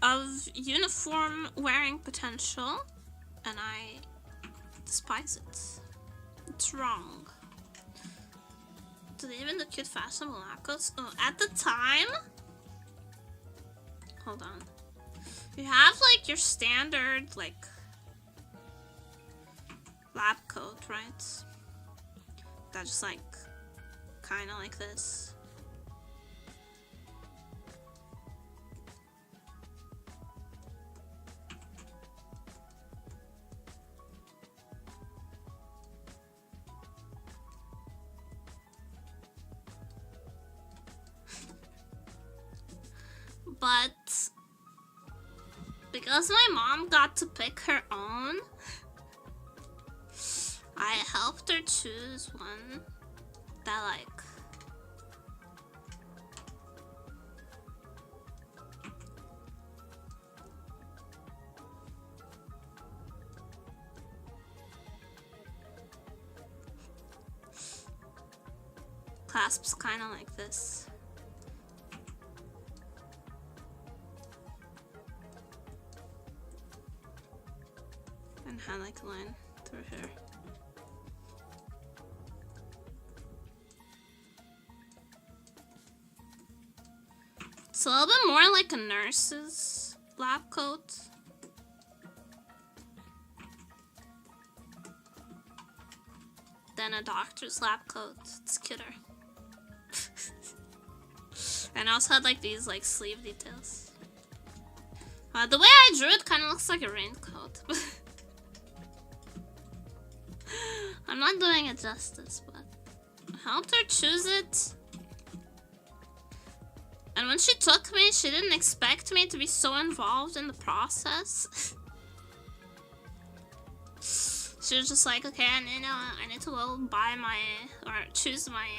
of uniform wearing potential, and I despise it. It's wrong. Do they even do cute fashionable lab coats? Oh, at the time? Hold on. You have like your standard like lab coat, right? That's just like kind of like this. But because my mom got to pick her own, I helped her choose one that like clasps kind of like this. And had like a line through here. It's a little bit more like a nurse's lab coat. Than a doctor's lab coat. It's cuter. And I also had like these like sleeve details. The way I drew it kind of looks like a raincoat. I'm not doing it justice, but I helped her choose it. And when she took me, she didn't expect me to be so involved in the process. She was just like, okay, I need to go buy my, or choose my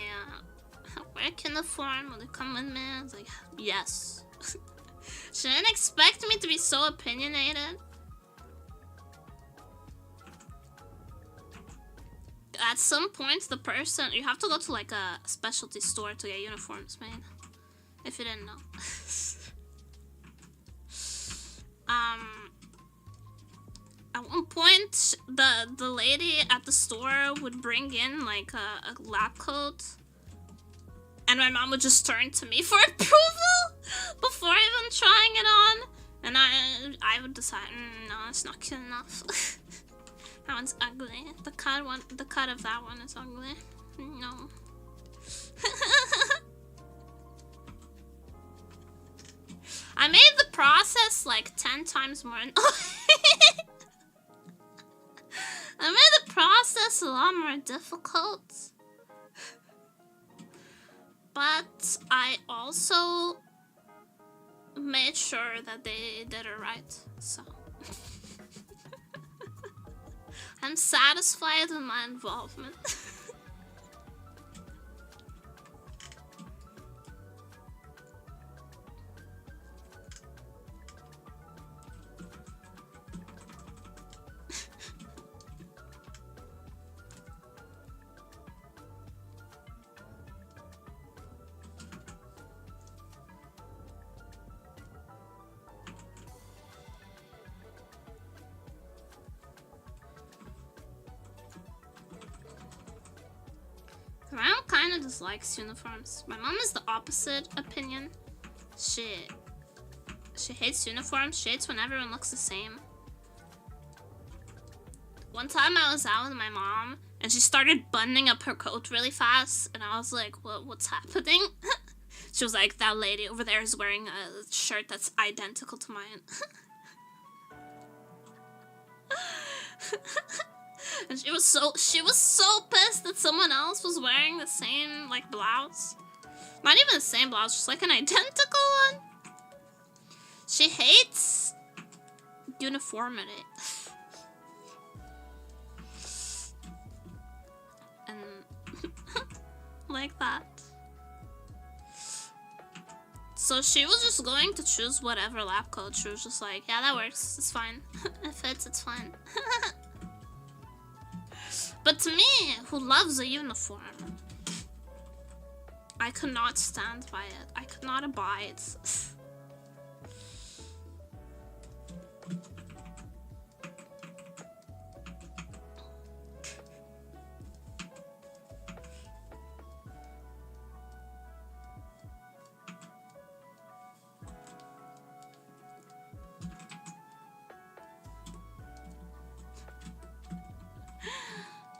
work uniform. Will you come with me? I was like, yes. She didn't expect me to be so opinionated. At some point, the person, you have to go to like a specialty store to get uniforms made. If you didn't know. At one point, the lady at the store would bring in like a lab coat, and my mom would just turn to me for approval before even trying it on, and I would decide, no, it's not cute enough. That one's ugly. The cut of that one is ugly. No. I made the process like 10 times more. I made the process a lot more difficult. But I also made sure that they did it right. So I'm satisfied with my involvement. My mom kind of dislikes uniforms. My mom is the opposite opinion. She hates uniforms. She hates when everyone looks the same. One time I was out with my mom and she started buttoning up her coat really fast, and I was like, what's happening? She was like, that lady over there is wearing a shirt that's identical to mine. And she was so pissed that someone else was wearing the same like blouse. Not even the same blouse, just like an identical one. She hates uniformity. And like that. So she was just going to choose whatever lab coat. She was just like, yeah, that works, it's fine. It fits, it's fine. But to me, who loves a uniform, I could not stand by it. I could not abide.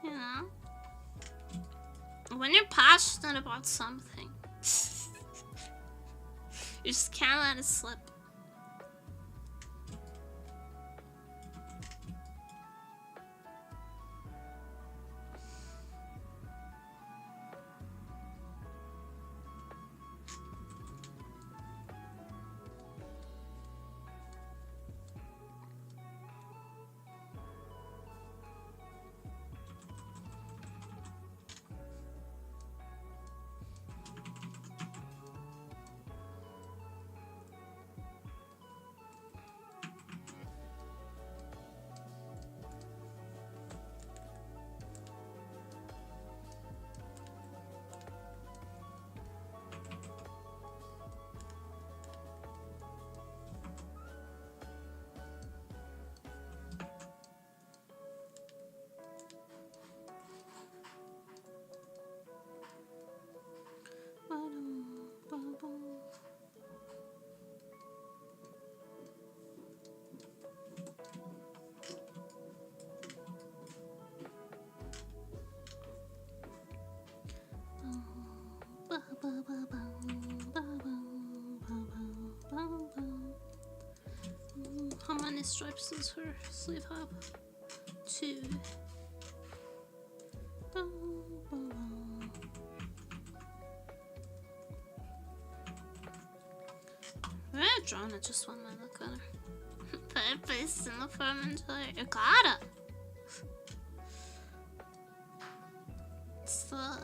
You know? When you're passionate about something, you just can't let it slip. How many stripes does her sleeve have? 2. Very drawn at just one minute color. Purpose in the fermenter. You gotta. It's the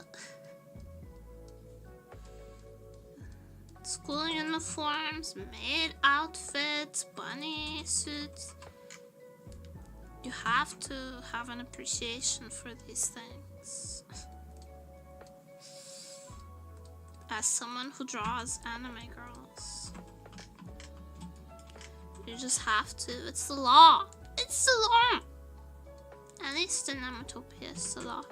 school uniforms, maid outfits, bunny suits. You have to have an appreciation for these things. As someone who draws anime girls, you just have to. It's the law. It's the law. At least in Nematopia, it's the law.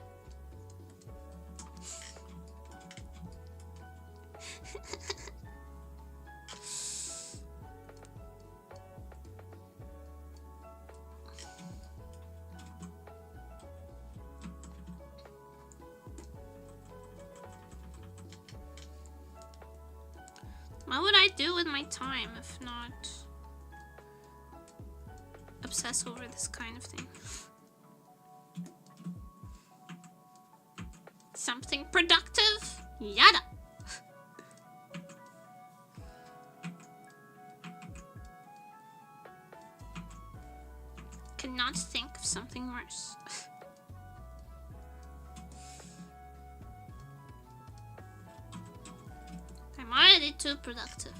What would I do with my time if not obsess over this kind of thing? Something productive? Yada! Cannot think of something worse. I'm already too productive.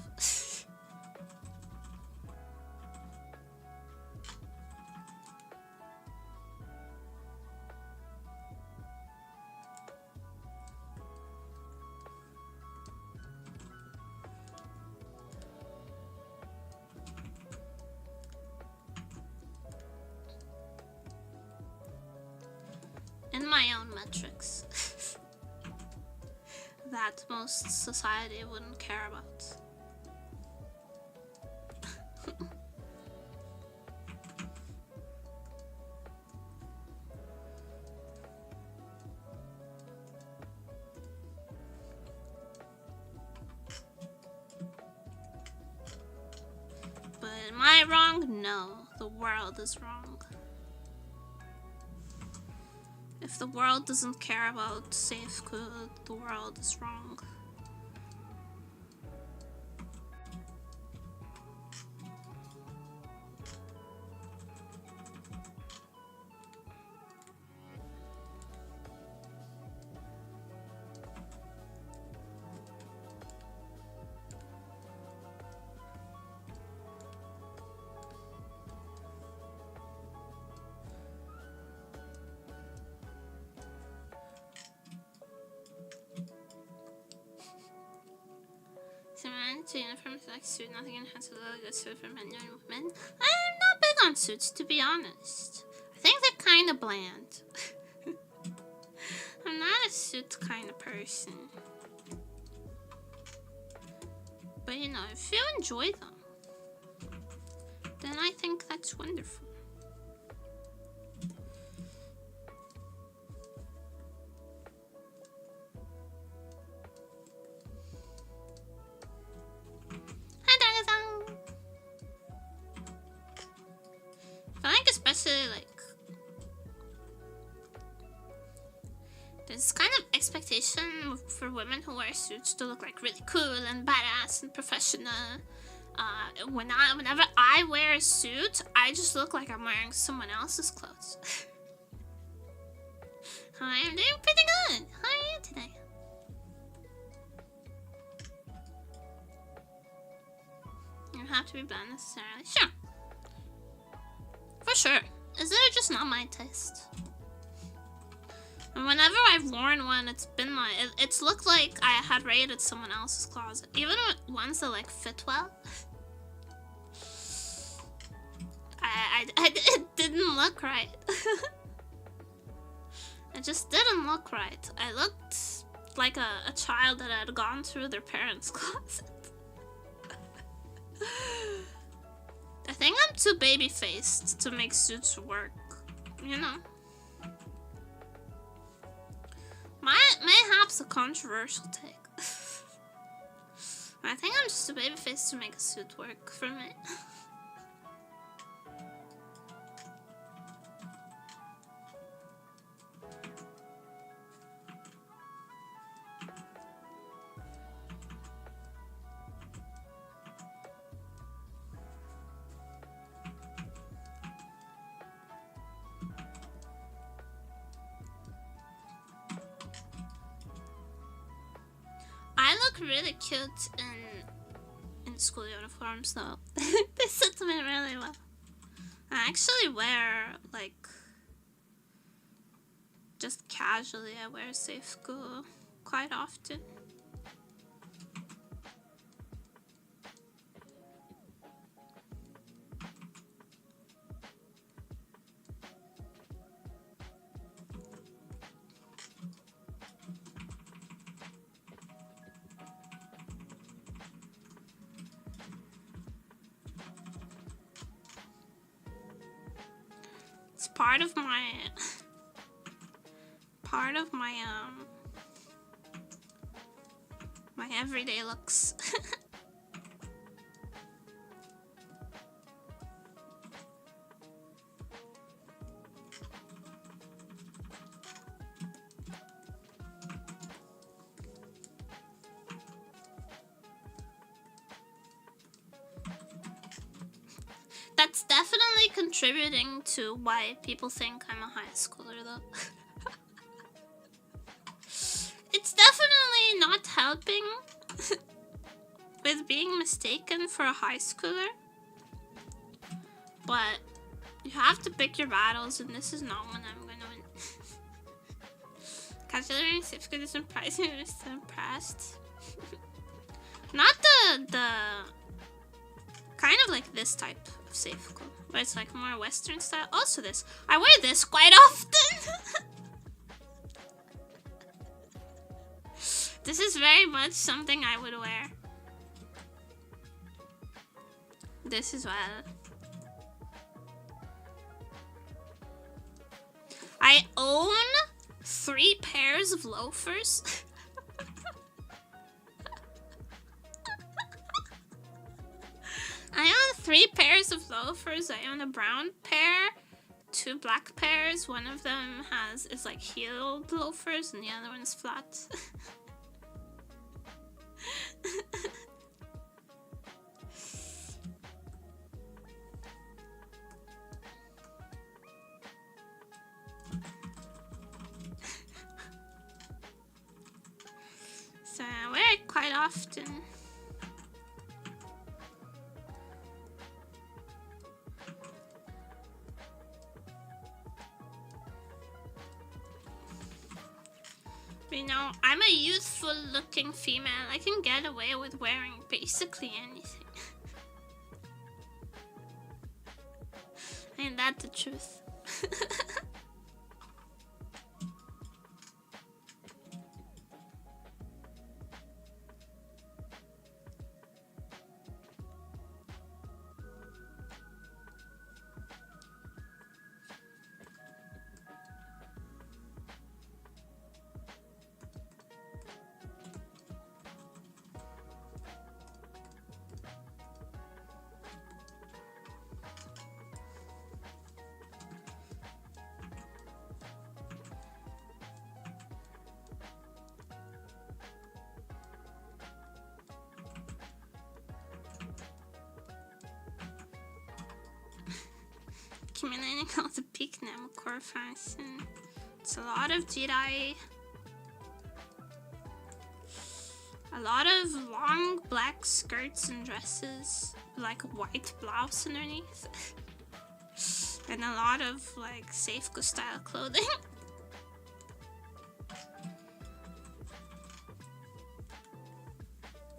In my own metrics. That most society wouldn't care about. Am I wrong? No, the world is wrong. If the world doesn't care about seifuku, the world is wrong. Uniforms like suit, nothing enhances a good suit for men and women. I'm not big on suits, to be honest. I think they're kind of bland. I'm not a suit kind of person. But you know, if you enjoy them, then I think that's wonderful. Like, there's kind of expectation for women who wear suits to look like really cool and badass and professional. Whenever I wear a suit, I just look like I'm wearing someone else's clothes. Hi, I'm doing pretty good. How are you today? You don't have to be blonde necessarily. Sure. For sure. Is it just not my taste? And whenever I've worn one, it's been like, it's looked like I had raided someone else's closet. Even ones that like fit well. It didn't look right. It just didn't look right. I looked like a child that had gone through their parents' closet. I think I'm too baby-faced to make suits work, you know. Mayhaps a controversial take. I think I'm just too baby-faced to make a suit work for me. Really cute in school uniforms though. They sit me really well. I actually wear, like, just casually, I wear seifuku quite often. My everyday looks. That's definitely contributing to why people think I'm a high schooler though. It's definitely not helping with being mistaken for a high schooler. But you have to pick your battles, and this is not one I'm gonna win. Considering seifuku is surprising, I'm still impressed. Not the kind of like this type of seifuku, where it's like more Western style. Also this. I wear this quite often. This is very much something I would wear. This as well. I own 3 pairs of loafers. I own 3 pairs of loafers. I own a brown pair, 2 black pairs. One of them is like heeled loafers, and the other one is flat. So I wear it quite often. You know, I'm a youthful looking female. I can get away with wearing basically anything. Ain't that the truth? Accumulating all the peak Nemocore fashion. It's a lot of Jedi. A lot of long black skirts and dresses, like a white blouse underneath. And a lot of like seifuku style clothing.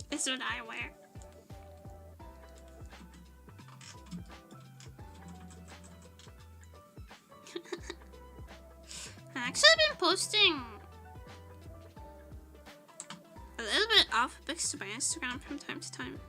Is what I wear. I've actually been posting a little bit of pics to my Instagram from time to time.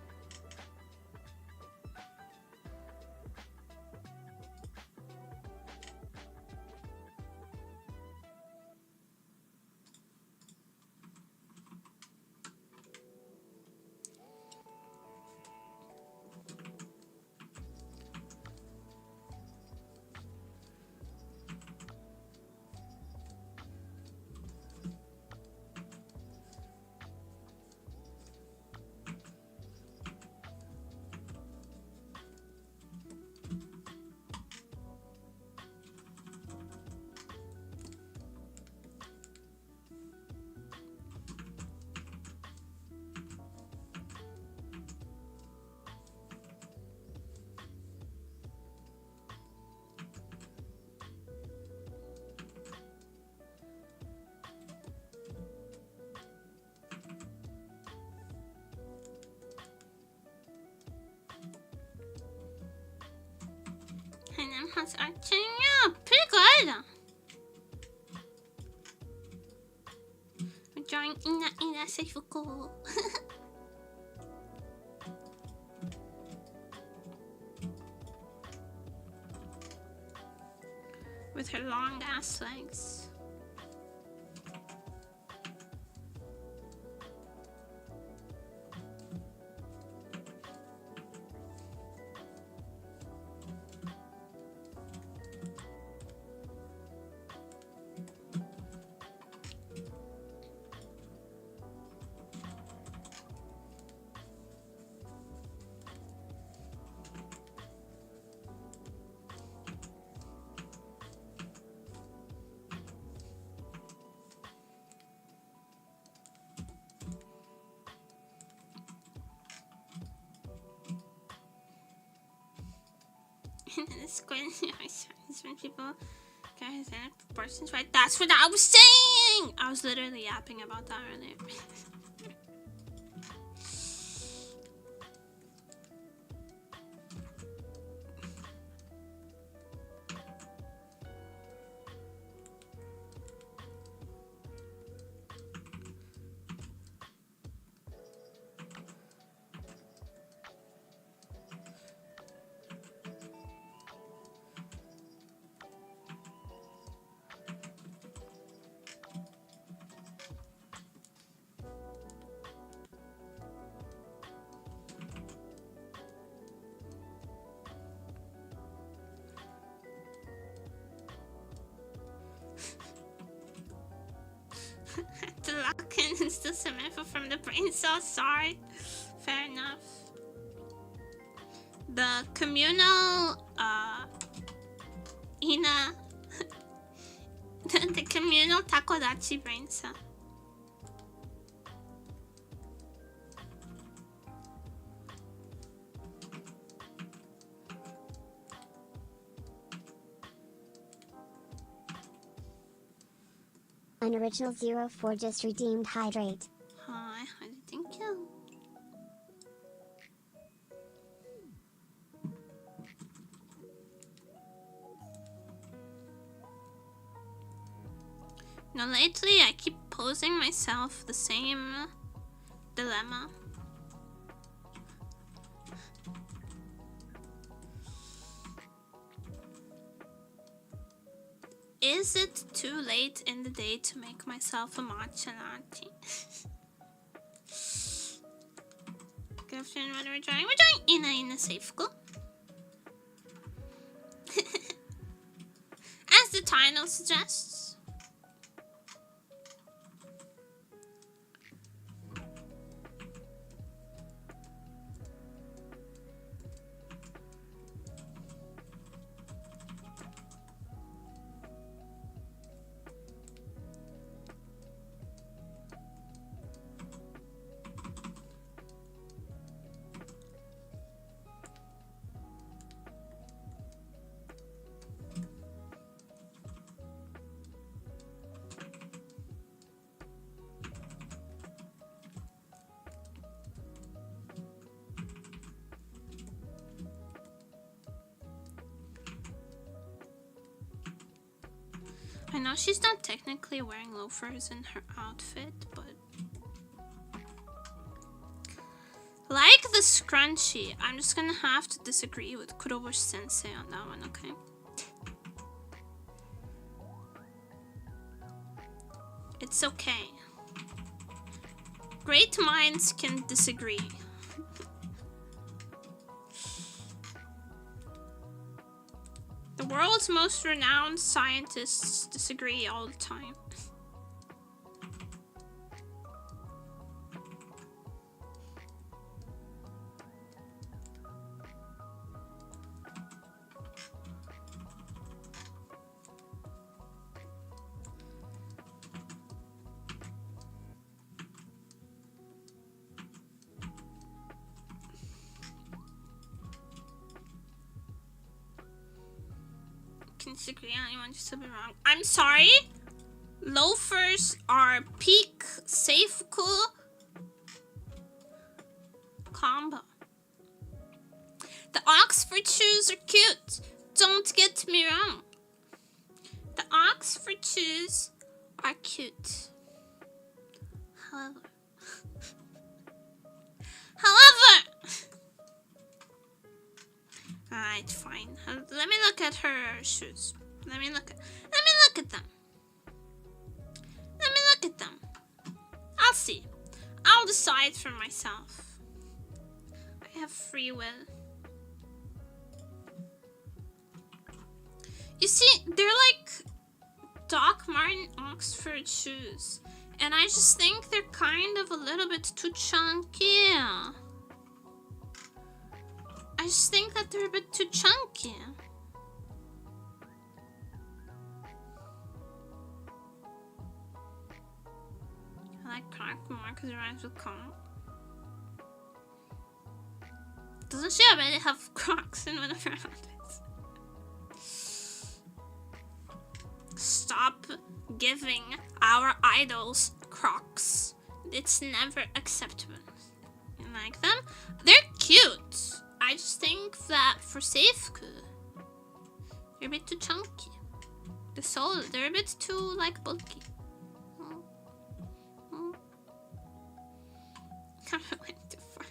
And then how's arching? Yeah, pretty good. We're drawing Ina seifuku. With her long ass legs. And then the squid is when people get his proportions right. That's what I was saying! I was literally yapping about that earlier. lock in and steal some info from the brain cell. Sorry. Fair enough. The communal, Ina. The communal Takodachi brain cell. An original 04 just redeemed hydrate. Hi, thank you. Now lately I keep posing myself the same dilemma. Is it too late in the day to make myself a matcha latte? Good afternoon, what are we trying? We're trying Ina seifuku. As the title suggests. I know she's not technically wearing loafers in her outfit, but like the scrunchie, I'm just gonna have to disagree with Kurobushi sensei on that one, okay? It's okay. Great minds can disagree. The world's most renowned scientists disagree all the time. Disagree on anyone, just to be wrong. I'm sorry. Loafers are peak seifuku combo. The Oxford shoes are cute. Don't get me wrong. The Oxford shoes are cute. However. Alright, fine. Let me look at her shoes. Let me look at them. Let me look at them. I'll see. I'll decide for myself. I have free will. You see, they're like Doc Marten Oxford shoes. And I just think they're kind of a little bit too chunky. I just think that they're a bit too chunky. I like Croc more because it rhymes with Con. Doesn't she already have Crocs in one of her outfits? Stop giving our idols Crocs. It's never acceptable. You like them? They're cute. I just think that for seifuku, they're a bit too chunky. The sole, they're a bit too like bulky. Kind of went too far.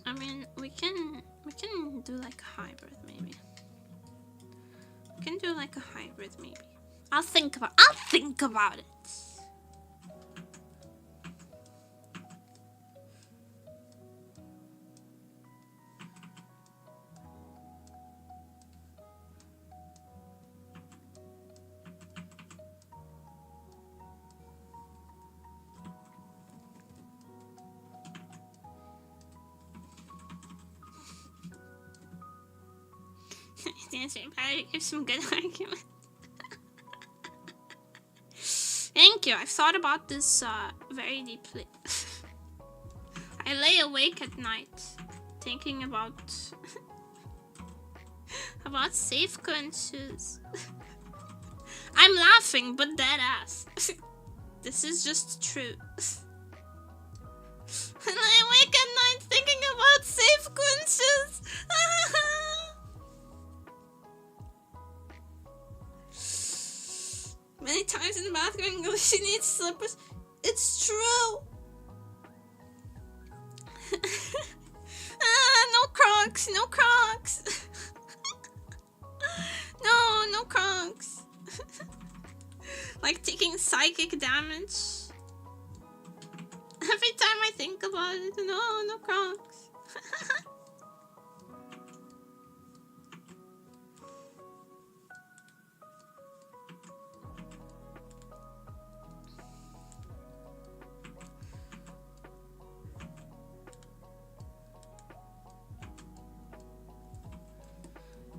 I mean, we can do like a hybrid maybe. We can do like a hybrid maybe. I'll think about it. Dance me better. Give some good argument. Thank you. I've thought about this very deeply. I lay awake at night thinking about about seifuku and shoes. I'm laughing, but dead ass. This is just true. And I wake at night thinking about seifuku and shoes. Many times in the bathroom, she needs slippers. It's true. No Crocs, no Crocs. No Crocs. Like taking psychic damage. Every time I think about it, no Crocs.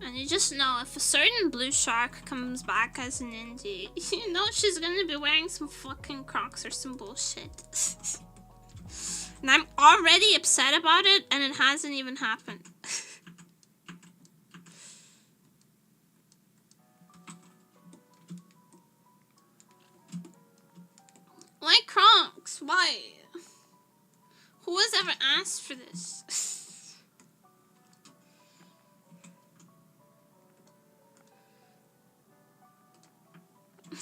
And you just know if a certain blue shark comes back as an indie, you know she's gonna be wearing some fucking Crocs or some bullshit. And I'm already upset about it, and it hasn't even happened. Why Crocs? Why? Who has ever asked for this?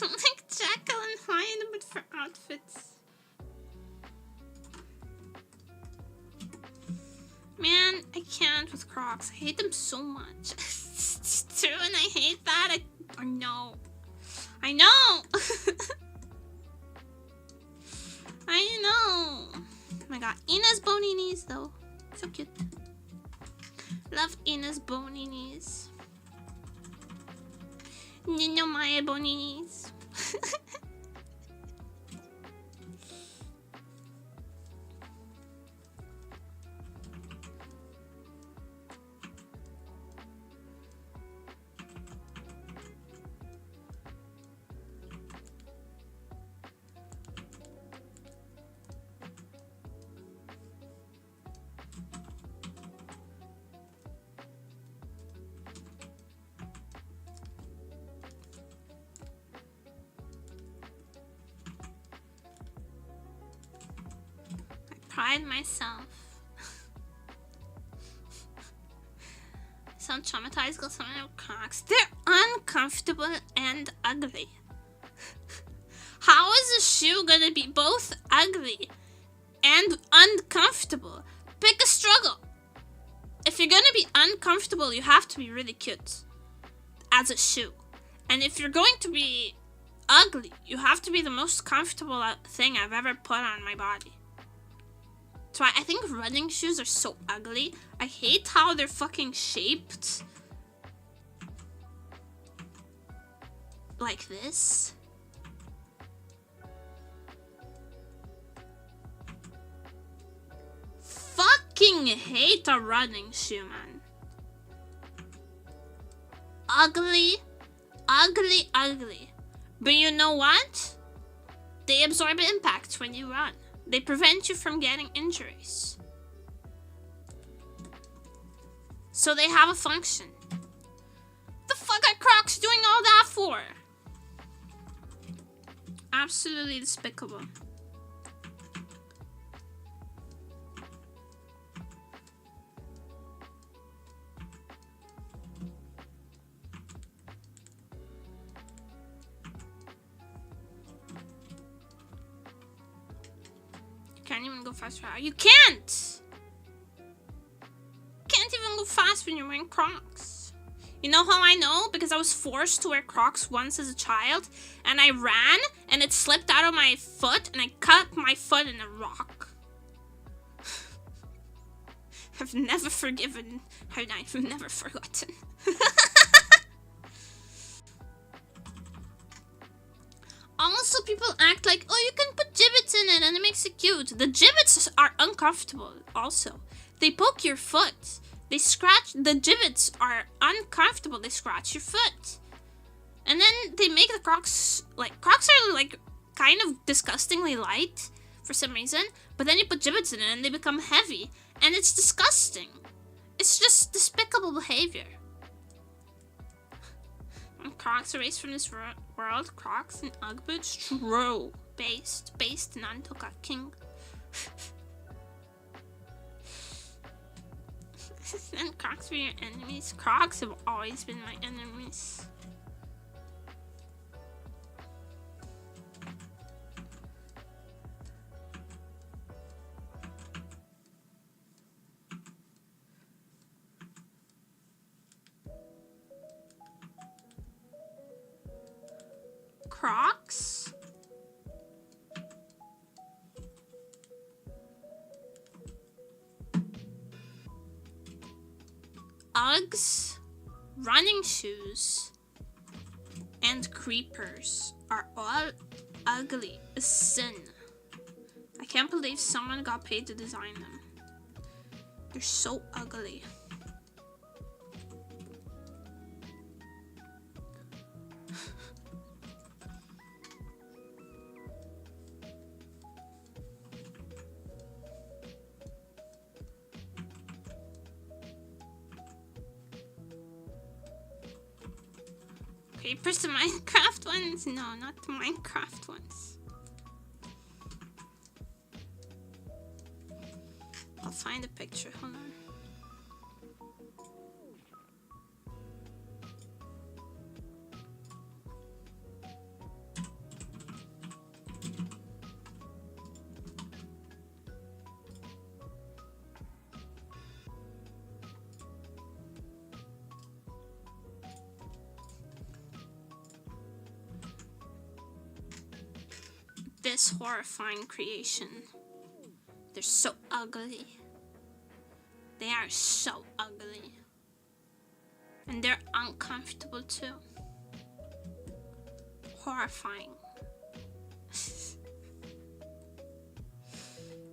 Like Jekyll and Hyde, but for outfits. Man, I can't with Crocs. I hate them so much. It's true, and I hate that. I know. I know. I know. Oh my god, Ina's bony knees though. So cute. Love Ina's bony knees. Nino my bony knees. Pride myself. Sound traumatized because some of Crocs. They're uncomfortable and ugly. How is a shoe gonna be both ugly and uncomfortable? Pick a struggle. If you're gonna be uncomfortable, you have to be really cute as a shoe. And if you're going to be ugly, you have to be the most comfortable thing I've ever put on my body. That's why I think running shoes are so ugly. I hate how they're fucking shaped like this. Fucking hate a running shoe, man. Ugly, ugly, ugly. But you know what? They absorb impact when you run. They prevent you from getting injuries. So they have a function. The fuck are Crocs doing all that for? Absolutely despicable. Can't even go faster. You can't! Can't even go fast when you're wearing Crocs. You know how I know? Because I was forced to wear Crocs once as a child, and I ran, and it slipped out of my foot, and I cut my foot in a rock. I've never forgiven, I've never forgotten. Also, people act like, oh, you can put gibbets in it and it makes it cute. The gibbets are uncomfortable also. They poke your foot. They scratch, the gibbets are uncomfortable, they scratch your foot. And then they make the Crocs, like, Crocs are like kind of disgustingly light for some reason, but then you put gibbets in it and they become heavy, and it's disgusting. It's just despicable behavior. When Crocs erased from this world, Crocs and Ugg boots, true. Based Nantoka King. And Crocs were your enemies. Crocs have always been my enemies. Crocs? Uggs, running shoes, and creepers are all ugly as sin. I can't believe someone got paid to design them. They're so ugly. Creepers to Minecraft ones? No, not the Minecraft ones. I'll find a picture, hold on. This horrifying creation. They're so ugly. They are so ugly. And they're uncomfortable too. Horrifying.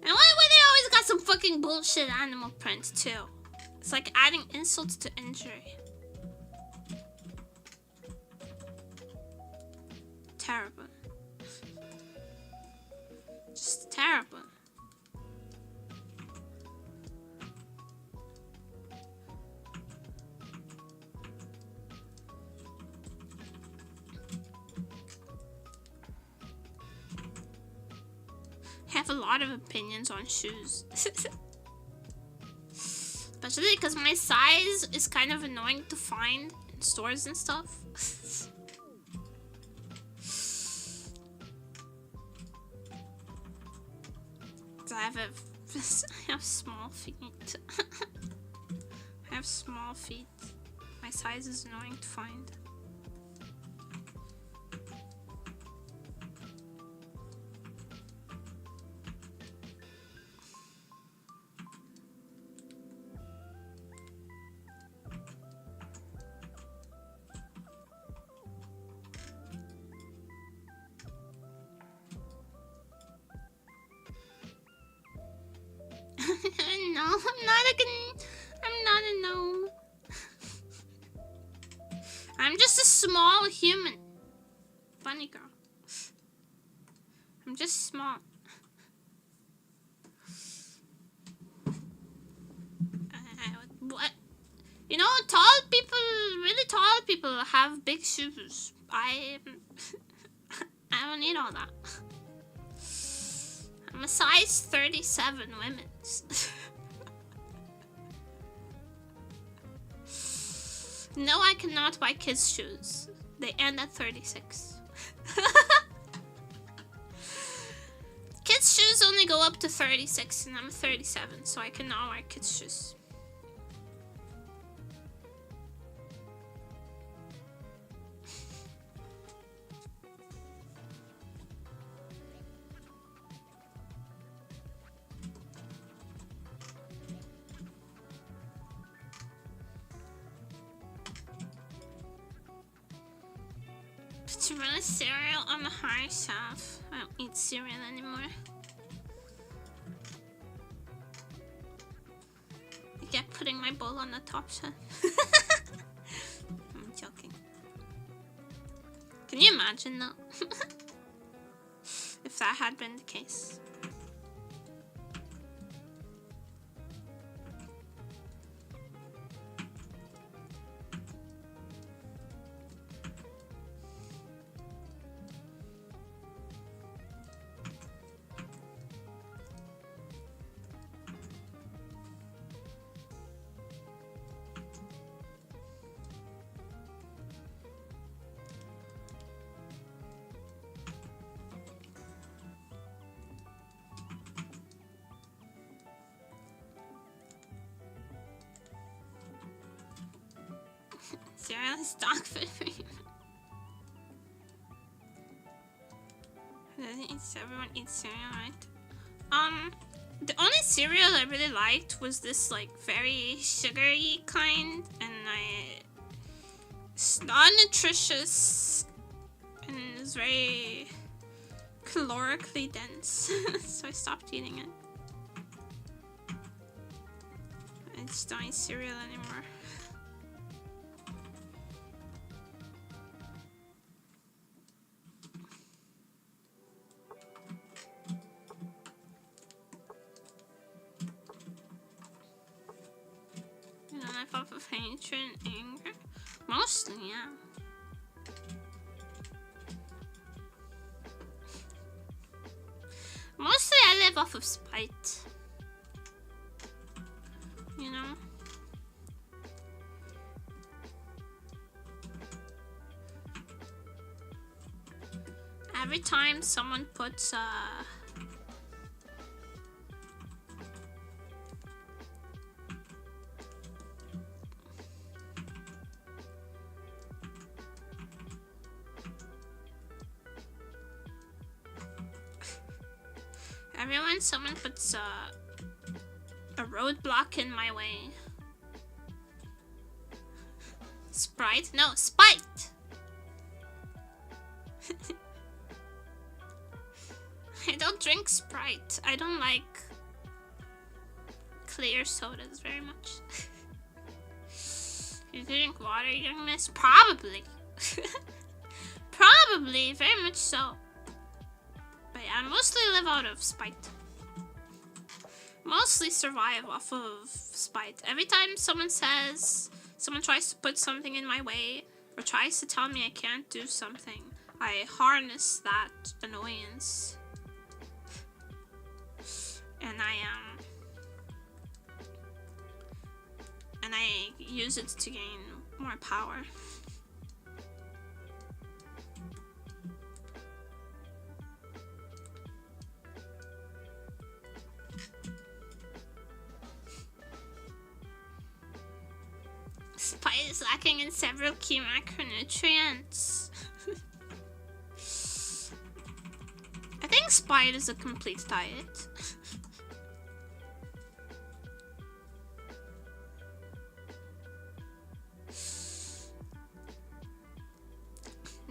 And why they always got some fucking bullshit animal print too? It's like adding insults to injury. Terrible. Just terrible. I have a lot of opinions on shoes. Especially because my size is kind of annoying to find in stores and stuff. I have small feet. I have small feet. My size is annoying to find. No, I'm not a gnome. I'm just a small human. Funny girl. I'm just small. What? You know, tall people, really tall people have big shoes. I don't need all that. I'm a size 37 women's. No, I cannot buy kids' shoes. They end at 36. Kids' shoes only go up to 36, and I'm 37, so I cannot wear kids' shoes. Put you run a cereal on the high shelf. I don't eat cereal anymore. I forget putting my bowl on the top shelf. I'm joking. Can you imagine though? If that had been the case. Cereal is dog food for you. Everyone eats cereal, right? The only cereal I really liked was this like very sugary kind, and it's not nutritious and it's very calorically dense, so I stopped eating it. I just don't eat cereal anymore. Off of hatred and anger? Mostly, yeah. Mostly I live off of spite. You know? Every time someone puts someone puts a roadblock in my way. Sprite? No, spite! I don't drink Sprite. I don't like clear sodas very much. You drink water, you're gonna miss? Probably. Probably, very much so. But yeah, I mostly live out of spite. Mostly survive off of spite. Every time someone tries to put something in my way or tries to tell me I can't do something, I harness that annoyance. And I use it to gain more power. Spite is lacking in several key macronutrients. I think spite is a complete diet.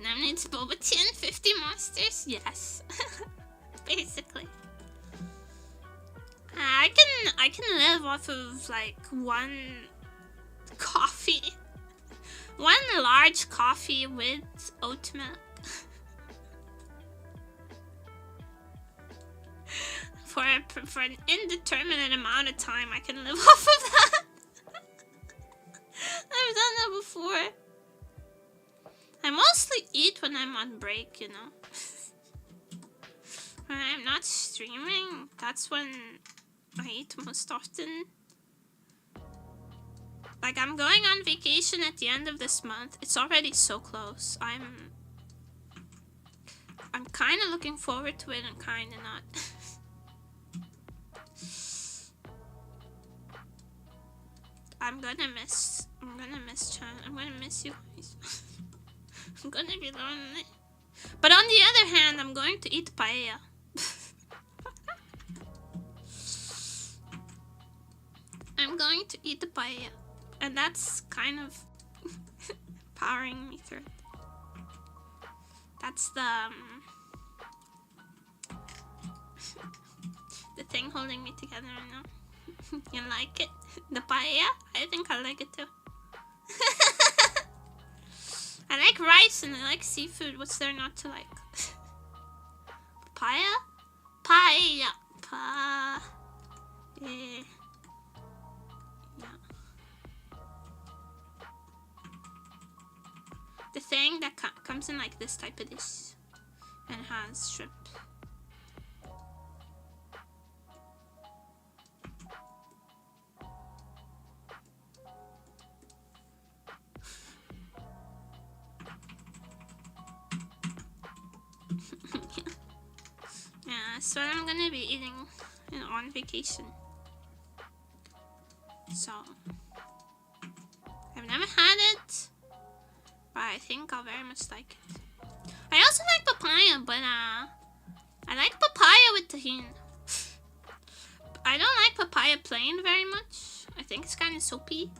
Now needs boba tea and 50 monsters? Yes. Basically. I can live off of like one coffee. One large coffee with oat milk. For an indeterminate amount of time, I can live off of that. I've done that before. I mostly eat when I'm on break, you know. When I'm not streaming, that's when I eat most often. Like, I'm going on vacation at the end of this month. It's already so close. I'm kind of looking forward to it and kind of not. I'm gonna miss Chan. I'm gonna miss you guys. I'm gonna be lonely. But on the other hand, I'm going to eat paella. I'm going to eat the paella. And that's kind of powering me through it. That's the thing holding me together right now. You like it? The paella? I think I like it too. I like rice and I like seafood. What's there not to like? Papaya? Paella. Yeah. The thing that comes in like this type of dish and has shrimp. Yeah, that's what I'm gonna be eating on vacation. So, I've never had it, but I think I'll very much like it. I also like papaya, but I like papaya with tahini. I don't like papaya plain very much. I think it's kind of soapy.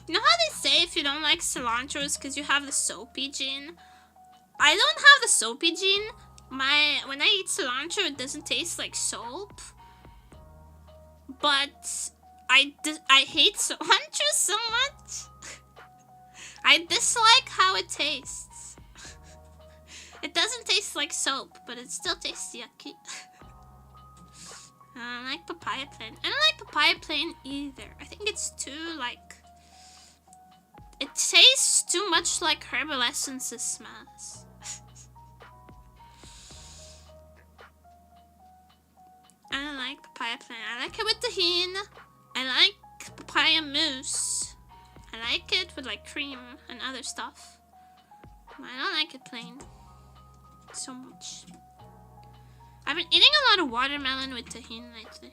You know how they say if you don't like cilantro it's because you have the soapy gene? I don't have the soapy gene. When I eat cilantro, it doesn't taste like soap. But I hate cilantro so much. I dislike how it tastes. It doesn't taste like soap, but it still tastes yucky. I don't like papaya plain. I don't like papaya plain either. I think it's too like... It tastes too much like herbal essences smells. I don't like papaya plain. I like it with tahini. I like papaya mousse. I like it with like cream and other stuff. I don't like it plain so much. I've been eating a lot of watermelon with tahini lately.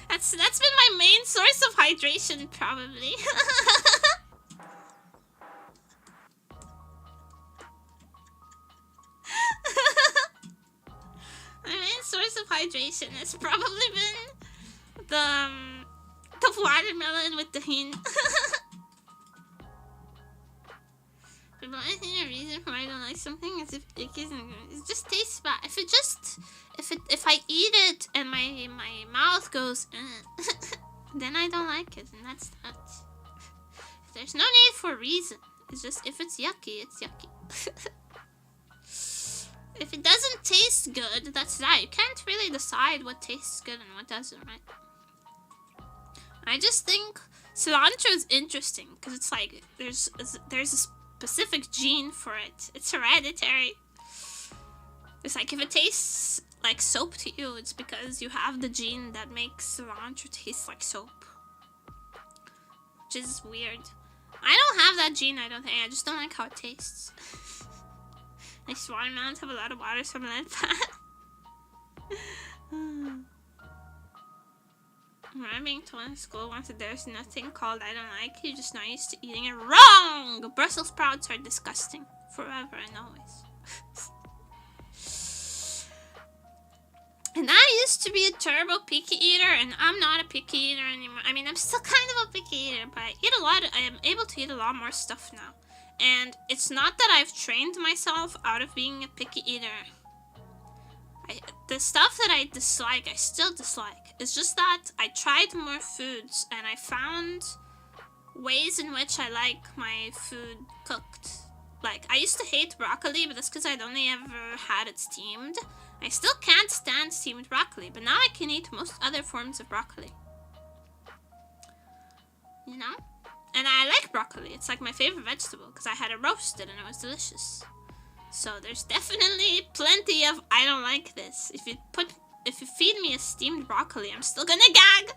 That's been my main source of hydration, probably. My main source of hydration has probably been the watermelon with tahini. But I think the reason why I don't like something is if it just tastes bad. If I eat it and my mouth goes, then I don't like it, and that's that. There's no need for a reason. It's just if it's yucky, it's yucky. If it doesn't taste good, that's that. You can't really decide what tastes good and what doesn't, right? I just think cilantro is interesting because it's like there's a specific gene for it. It's hereditary. It's like if it tastes like soap to you, it's because you have the gene that makes cilantro taste like soap. Which is weird. I don't have that gene, I don't think. I just don't like how it tastes. These watermelons have a lot of water, so I'm gonna let that. I'm being told in school once that there's nothing called I don't like. You're just not used to eating it. Wrong! Brussels sprouts are disgusting. Forever and always. And I used to be a turbo picky eater, and I'm not a picky eater anymore. I mean, I'm still kind of a picky eater, but I am able to eat a lot more stuff now. And it's not that I've trained myself out of being a picky eater. The stuff that I dislike, I still dislike. It's just that I tried more foods, and I found ways in which I like my food cooked. Like, I used to hate broccoli, but that's because I'd only ever had it steamed. I still can't stand steamed broccoli, but now I can eat most other forms of broccoli. You know? And I like broccoli. It's like my favorite vegetable because I had it roasted and it was delicious. So there's definitely plenty of I don't like this. If you feed me a steamed broccoli, I'm still gonna gag.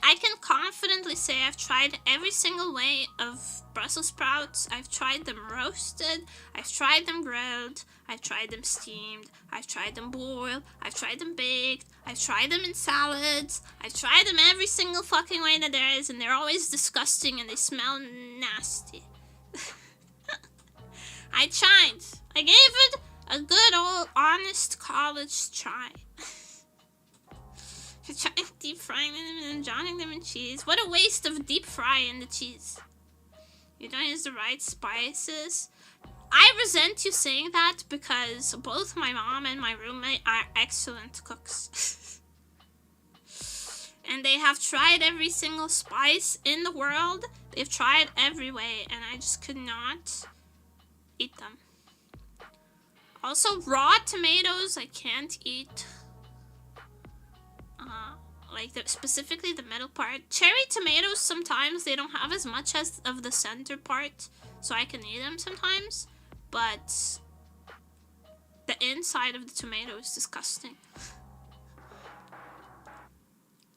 I can confidently say I've tried every single way of Brussels sprouts. I've tried them roasted, I've tried them grilled, I've tried them steamed, I've tried them boiled, I've tried them baked, I've tried them in salads, I've tried them every single fucking way that there is, and they're always disgusting and they smell nasty. I tried. I gave it a good old honest college try. If you're trying deep frying them and drowning them in cheese. What a waste of deep frying the cheese. You don't use the right spices. I resent you saying that because both my mom and my roommate are excellent cooks. And they have tried every single spice in the world. They've tried every way, and I just could not eat them. Also, raw tomatoes I can't eat. Like specifically the middle part. Cherry tomatoes, sometimes they don't have as much as of the center part, so I can eat them sometimes. But the inside of the tomato is disgusting.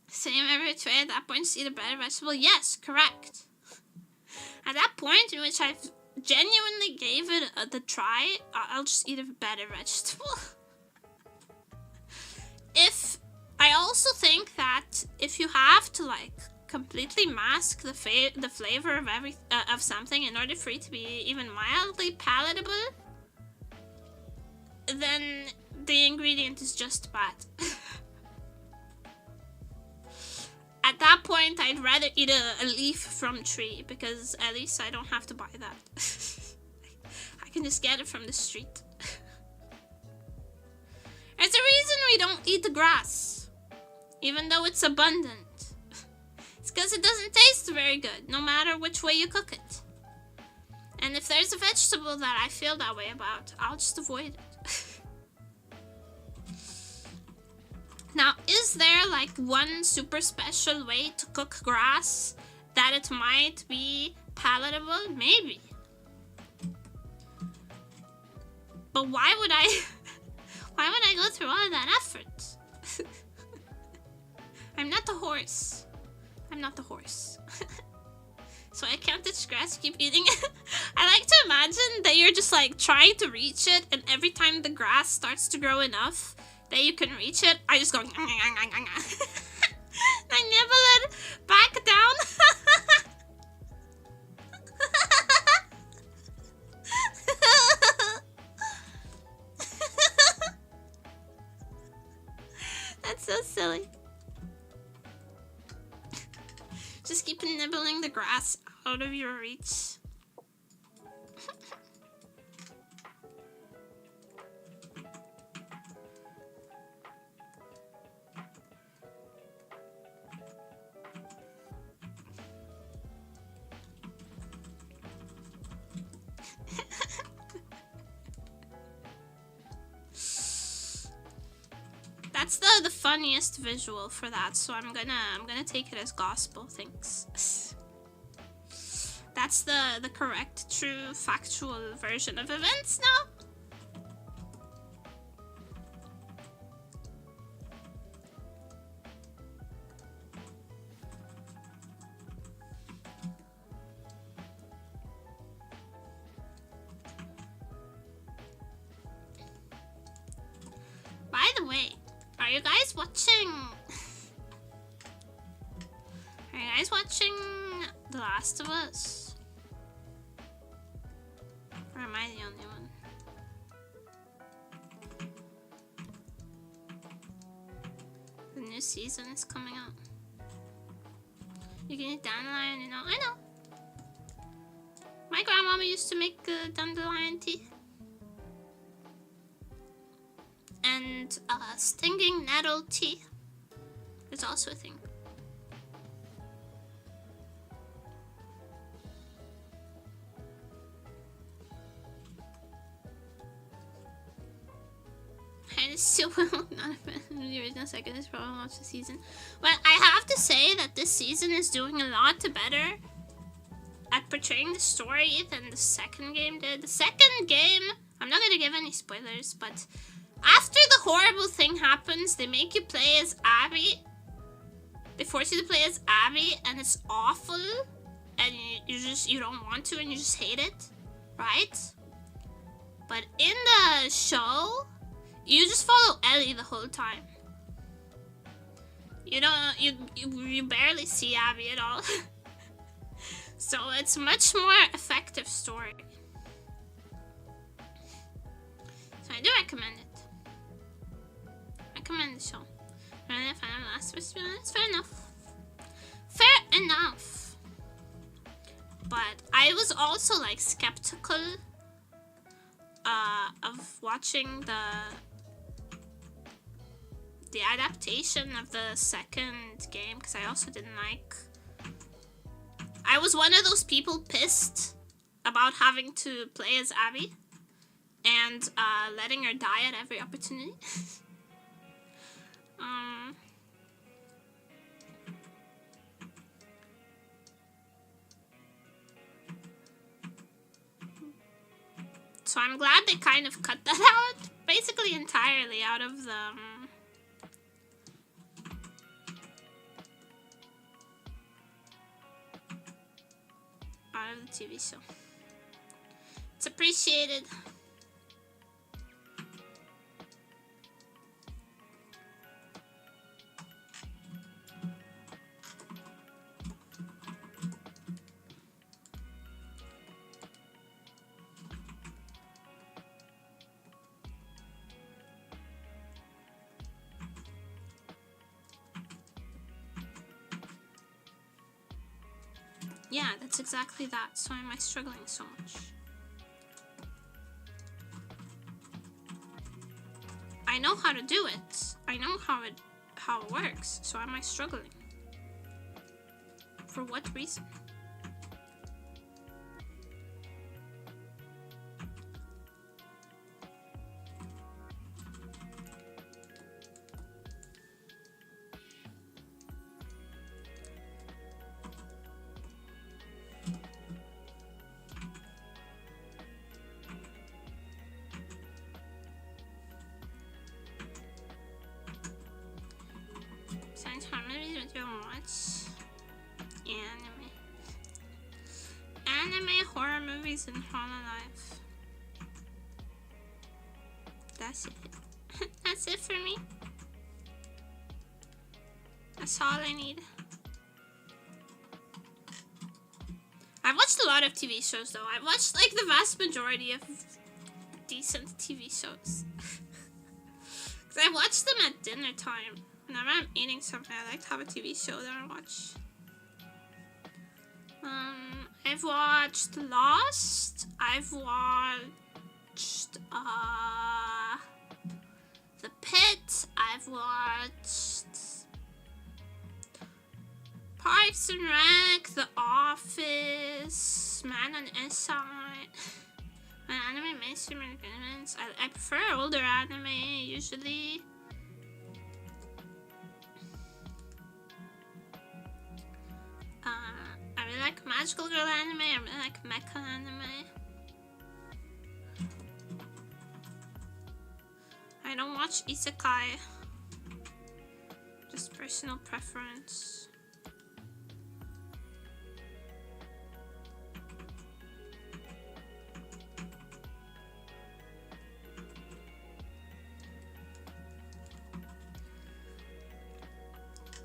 Same every tray. At that point, just eat a better vegetable. Yes, correct. At that point in which I've genuinely gave it the try, I'll just eat a better vegetable. I also think that if you have to like completely mask the flavor of of something in order for it to be even mildly palatable, then the ingredient is just bad. At that point, I'd rather eat a leaf from tree, because at least I don't have to buy that. I can just get it from the street. There's a reason we don't eat the grass, even though it's abundant. It's because it doesn't taste very good, no matter which way you cook it. And if there's a vegetable that I feel that way about, I'll just avoid it. Now, is there like one super special way to cook grass that it might be palatable? Maybe. But why would I go through all of that effort? I'm not the horse. I'm not the horse. So I can't touch grass, keep eating it. I like to imagine that you're just like trying to reach it, and every time the grass starts to grow enough that you can reach it, I just go I nibble it back down. That's so silly. Just keep nibbling the grass out of your reach. That's the funniest visual for that, so I'm gonna take it as gospel. Thanks. That's the correct, true, factual version of events now. By the way, are you guys watching? Are you guys watching The Last of Us? Or am I the only one? The new season is coming out. You can eat dandelion, you know. I know. My grandmama used to make dandelion tea. And stinging nettle tea is also a thing. I still will not offend the original second is probably watch the season. Well, I have to say that this season is doing a lot better at portraying the story than the second game did. The second game, I'm not gonna give any spoilers, but after the horrible thing happens, they make you play as Abby. They force you to play as Abby, and it's awful. And you don't want to, and you just hate it, right? But in the show, you just follow Ellie the whole time. You barely see Abby at all. So it's a much more effective story. So I do recommend it. Recommend the show. Fair enough. Fair enough. But I was also like skeptical of watching the adaptation of the second game, because I also didn't like. I was one of those people pissed about having to play as Abby and letting her die at every opportunity. So I'm glad they kind of cut that out, basically entirely out of the TV show. It's appreciated. Yeah, that's exactly that. So why am I struggling so much? I know how to do it. I know how it works. So why am I struggling? For what reason? Anime, horror movies, and hololive. That's it. That's it for me. That's all I need. I've watched a lot of TV shows though. I've watched like the vast majority of decent TV shows. Cause I watch them at dinner time. Whenever I'm eating something, I like to have a TV show that I watch. I've watched Lost. I've watched The Pit. I've watched Parks and Rec, The Office, Man on Inside. My anime mainstream recommends. I prefer older anime usually. I really like magical girl anime. I really like mecha anime. I don't watch isekai. Just personal preference.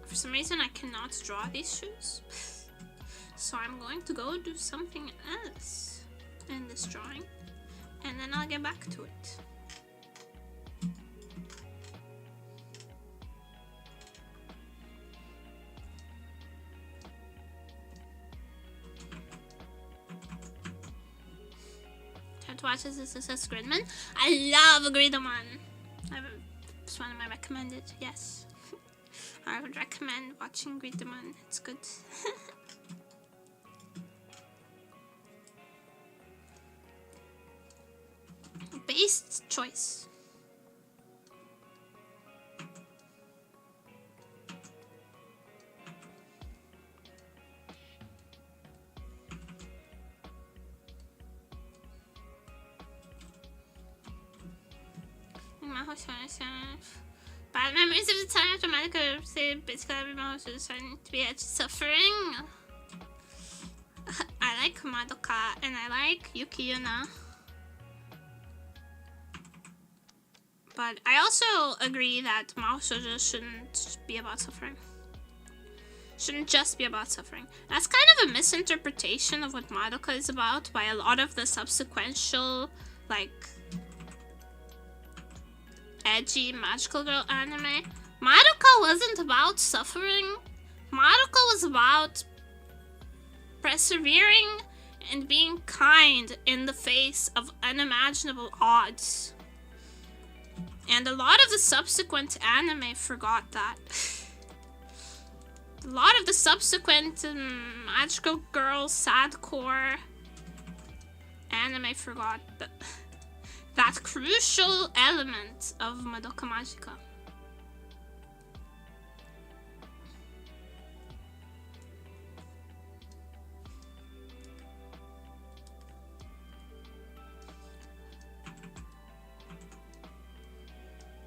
For some reason I cannot draw these shoes. So I'm going to go do something else in this drawing, and then I'll get back to it. Time to watch this is Gridman. I love Gridman. It's one of my recommended, yes. I would recommend watching Gridman. It's good. Based choice. Bad memories of the time after medical say basically everyone was deciding to be edge suffering. I like Madoka and I like Yuki Yuna. But I also agree that Mahou Shoujo shouldn't be about suffering. Shouldn't just be about suffering. That's kind of a misinterpretation of what Madoka is about by a lot of the subsequential, like, edgy magical girl anime. Madoka wasn't about suffering. Madoka was about persevering and being kind in the face of unimaginable odds. And a lot of the subsequent anime forgot that. A lot of the subsequent magical girl sadcore anime forgot that crucial element of Madoka Magica.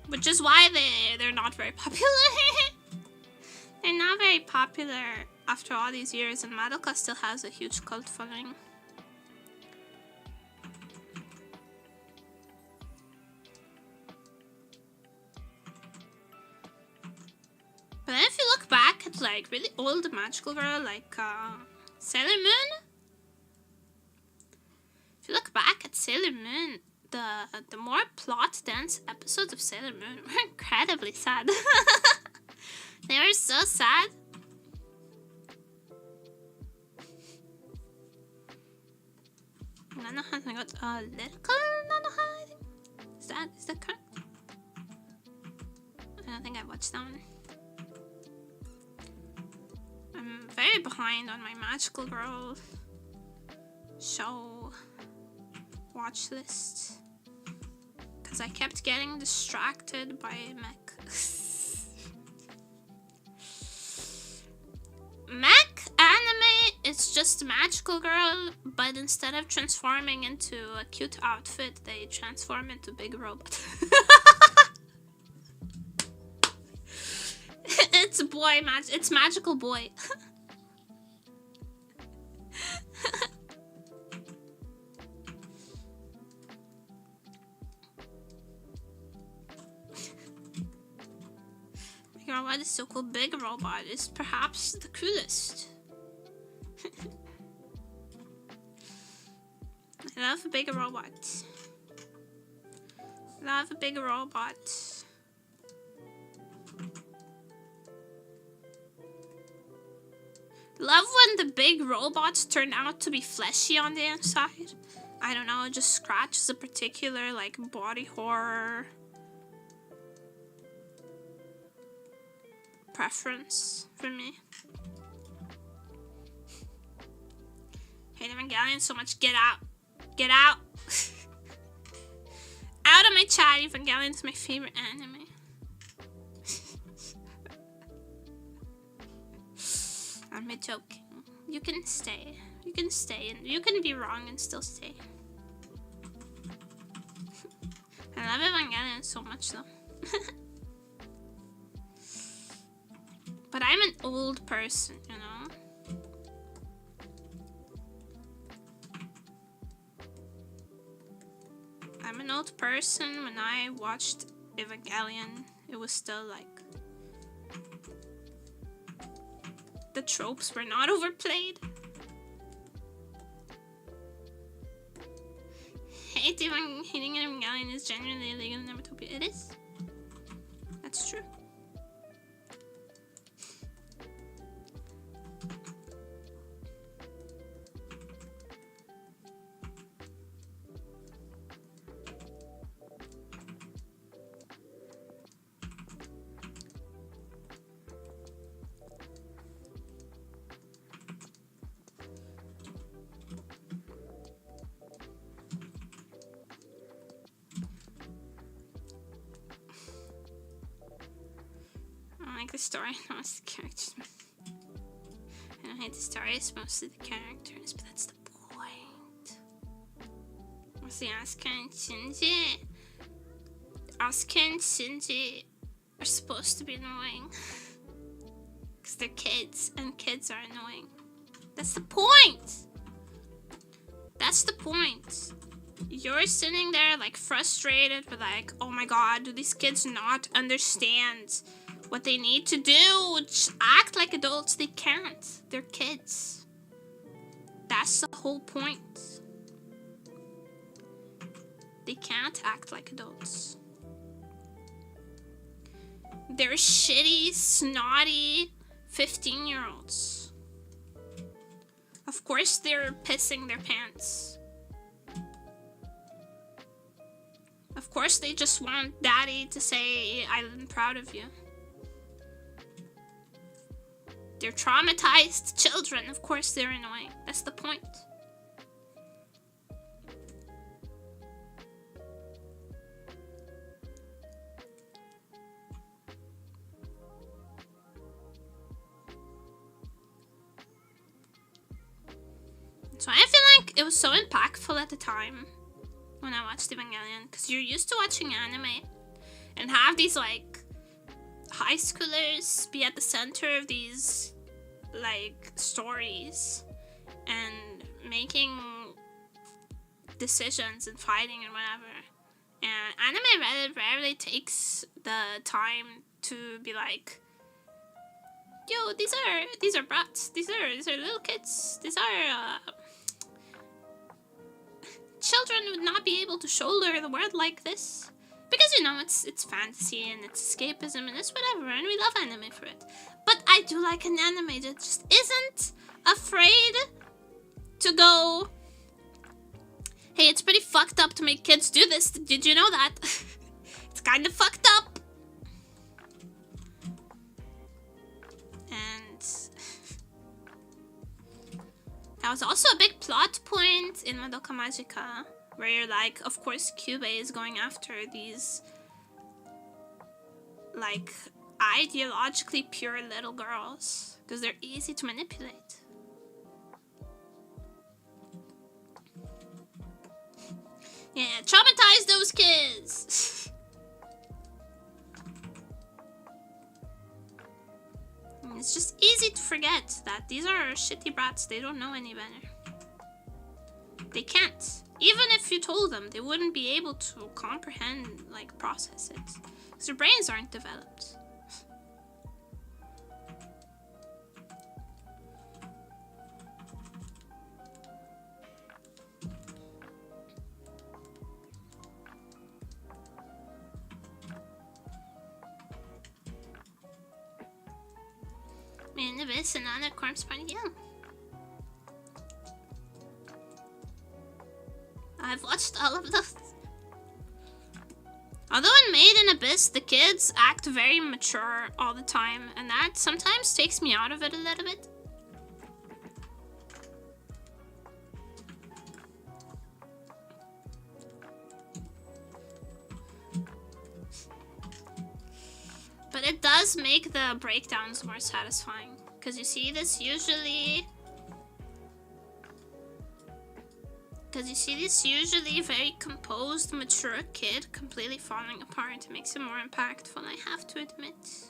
Which is why they're not very popular. They're not very popular after all these years, and Madoka still has a huge cult following. But then if you look back at like really old magical girl like Sailor Moon, if you look back at Sailor Moon, the more plot dense episodes of Sailor Moon were incredibly sad. They were so sad. Nanoha, I got lyrical Nanoha, I think. Is that correct? I don't think I watched that one. I'm very behind on my magical girl show watch list because I kept getting distracted by mech. Mech anime is just magical girl, but instead of transforming into a cute outfit, they transform into big robot. It's boy it's magical boy. Big robot is so cool. Big robot is perhaps the coolest. I love a big robot. Love a big robot. Love when the big robots turn out to be fleshy on the inside. I don't know, it just scratches a particular like body horror preference for me. Hate Evangelion so much. Get out. Get out. Out of my chat. Evangelion is my favorite anime. I'm joking. You can stay. You can stay. And you can be wrong and still stay. I love Evangelion so much though. But I'm an old person, you know? I'm an old person. When I watched Evangelion, it was still like... the tropes were not overplayed. Hating Evangelion is genuinely illegal in Nevertopia. It is. That's true. The story, not the characters. I don't hate the story, it's mostly the characters, but that's the point. Mostly Asuka and Shinji. Asuka and Shinji are supposed to be annoying. Because they're kids, and kids are annoying. That's the point! That's the point. You're sitting there like frustrated with like, oh my god, do these kids not understand what they need to do? Just act like adults. They can't. They're kids. That's the whole point. They can't act like adults. They're shitty, snotty 15-year-olds. Of course they're pissing their pants. Of course they just want daddy to say, I'm proud of you. They're traumatized children. Of course they're annoying. That's the point. So I feel like it was so impactful at the time when I watched Evangelion, because you're used to watching anime and have these like high schoolers be at the center of these like stories and making decisions and fighting and whatever. And anime rarely takes the time to be like, yo, these are brats, these are little kids, these are children would not be able to shoulder the world like this. Because, you know, it's fantasy and it's escapism and it's whatever, and we love anime for it. But I do like an anime that just isn't afraid to go, hey, it's pretty fucked up to make kids do this. Did you know that? It's kind of fucked up. And that was also a big plot point in Madoka Magica, where you're like, of course, Cube is going after these, like, ideologically pure little girls, because they're easy to manipulate. Yeah, traumatize those kids! It's just easy to forget that these are shitty brats, they don't know any better. They can't. Even if you told them, they wouldn't be able to comprehend, like, process it. Because their brains aren't developed. Man, the best and another corpse party, yeah. I've watched all of those. Although in Made in Abyss, the kids act very mature all the time, and that sometimes takes me out of it a little bit. But it does make the breakdowns more satisfying, because you see this usually very composed, mature kid completely falling apart. It makes it more impactful, I have to admit.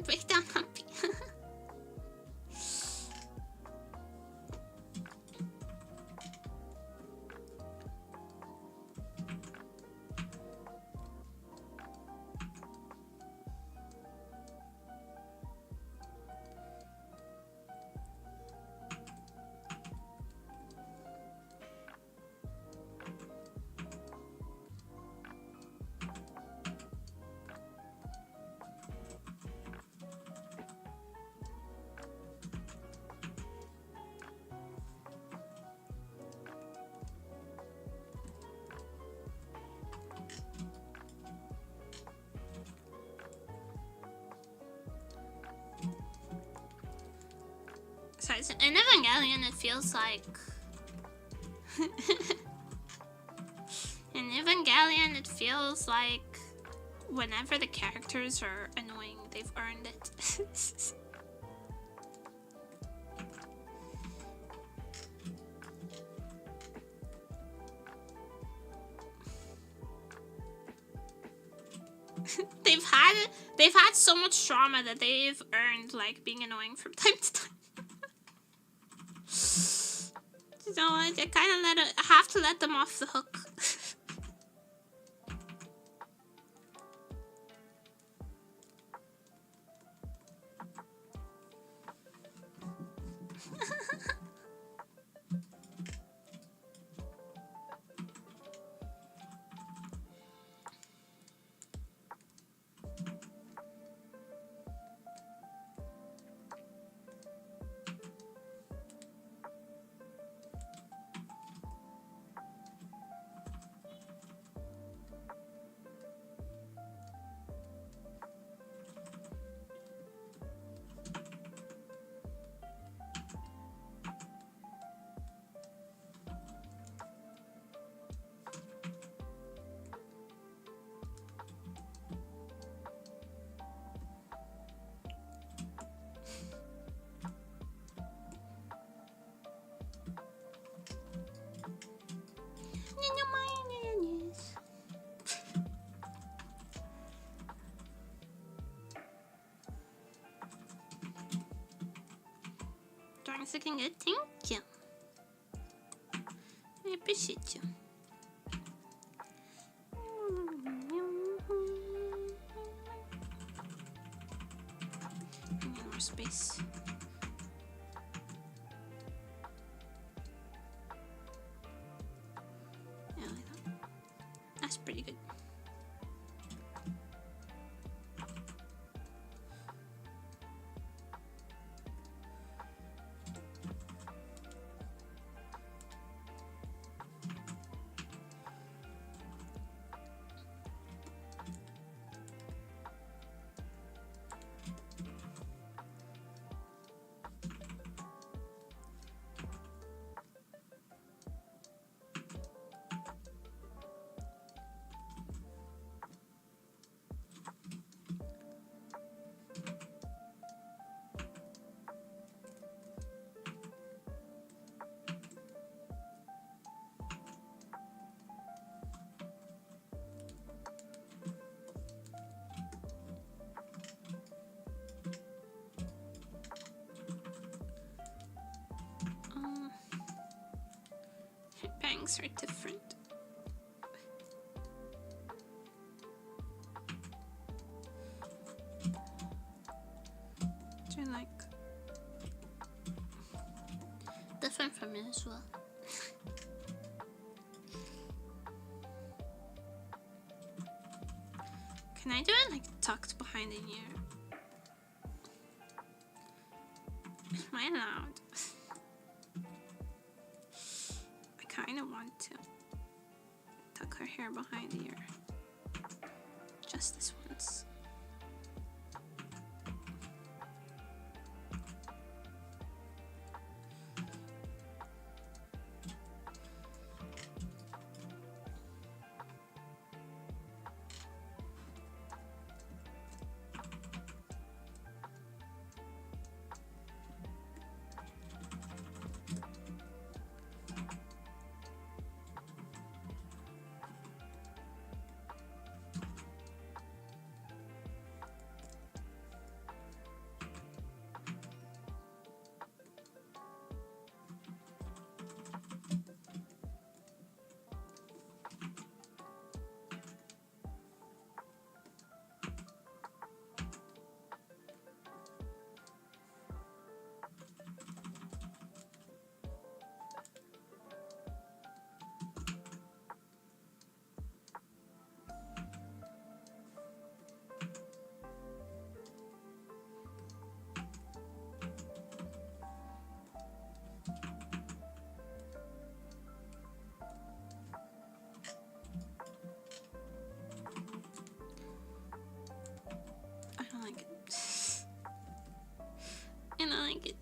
Breakdown, happy. So in Evangelion, it feels like whenever the characters are annoying, they've earned it. They've had so much trauma that they've earned like being annoying from time to time. So I kind of have to let them off the hook. That's looking good. Thank you. I appreciate you. I need more space. Yeah, like that. That's pretty good. Bangs are different. They're like different from me as well. Can I do it like tucked behind the ear? Am I allowed? I kind of want to tuck her hair behind the ear. Just this once. And I like it.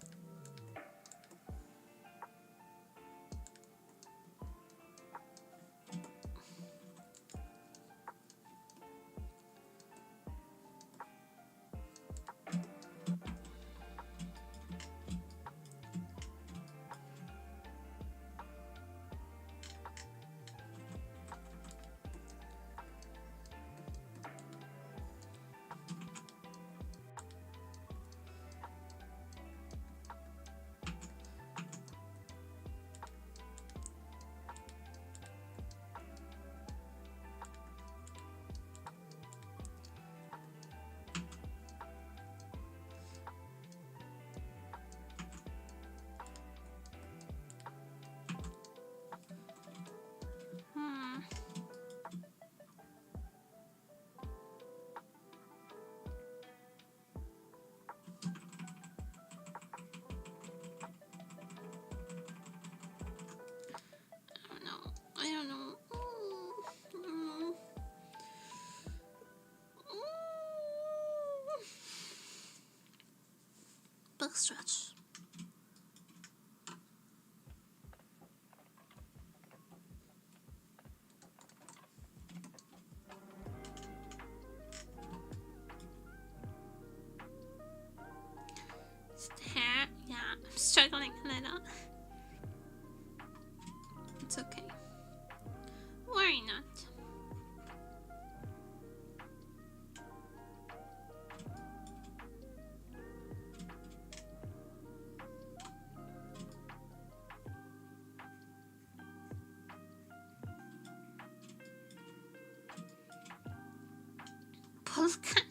I don't know. Back stretch. Hair, yeah, I'm struggling a little. It's okay. Worry not. was kind.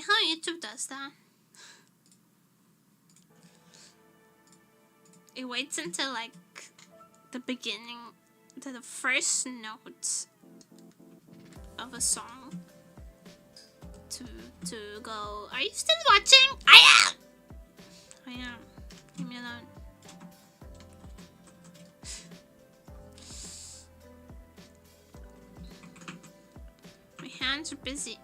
hate how YouTube does that. It waits until like the beginning, to the first note of a song to go, are you still watching? I am. Leave me alone. My hands are busy.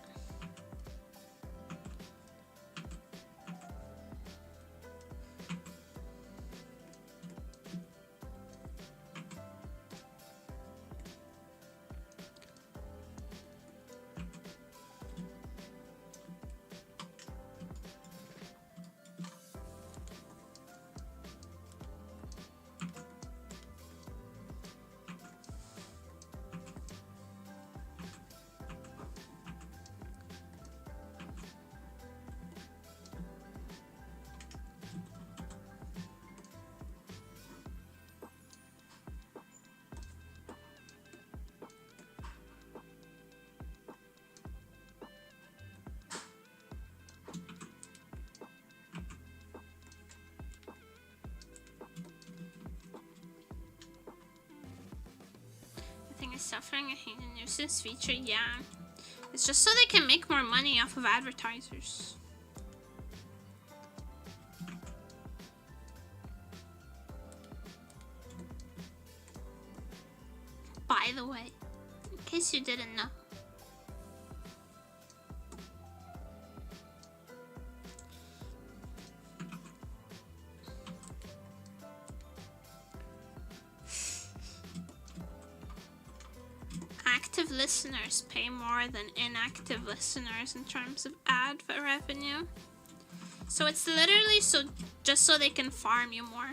Suffering a hate and nuisance feature, yeah. It's just so they can make more money off of advertisers. By the way, in case you didn't know, active listeners pay more than inactive listeners in terms of ad revenue. So it's literally just so they can farm you more.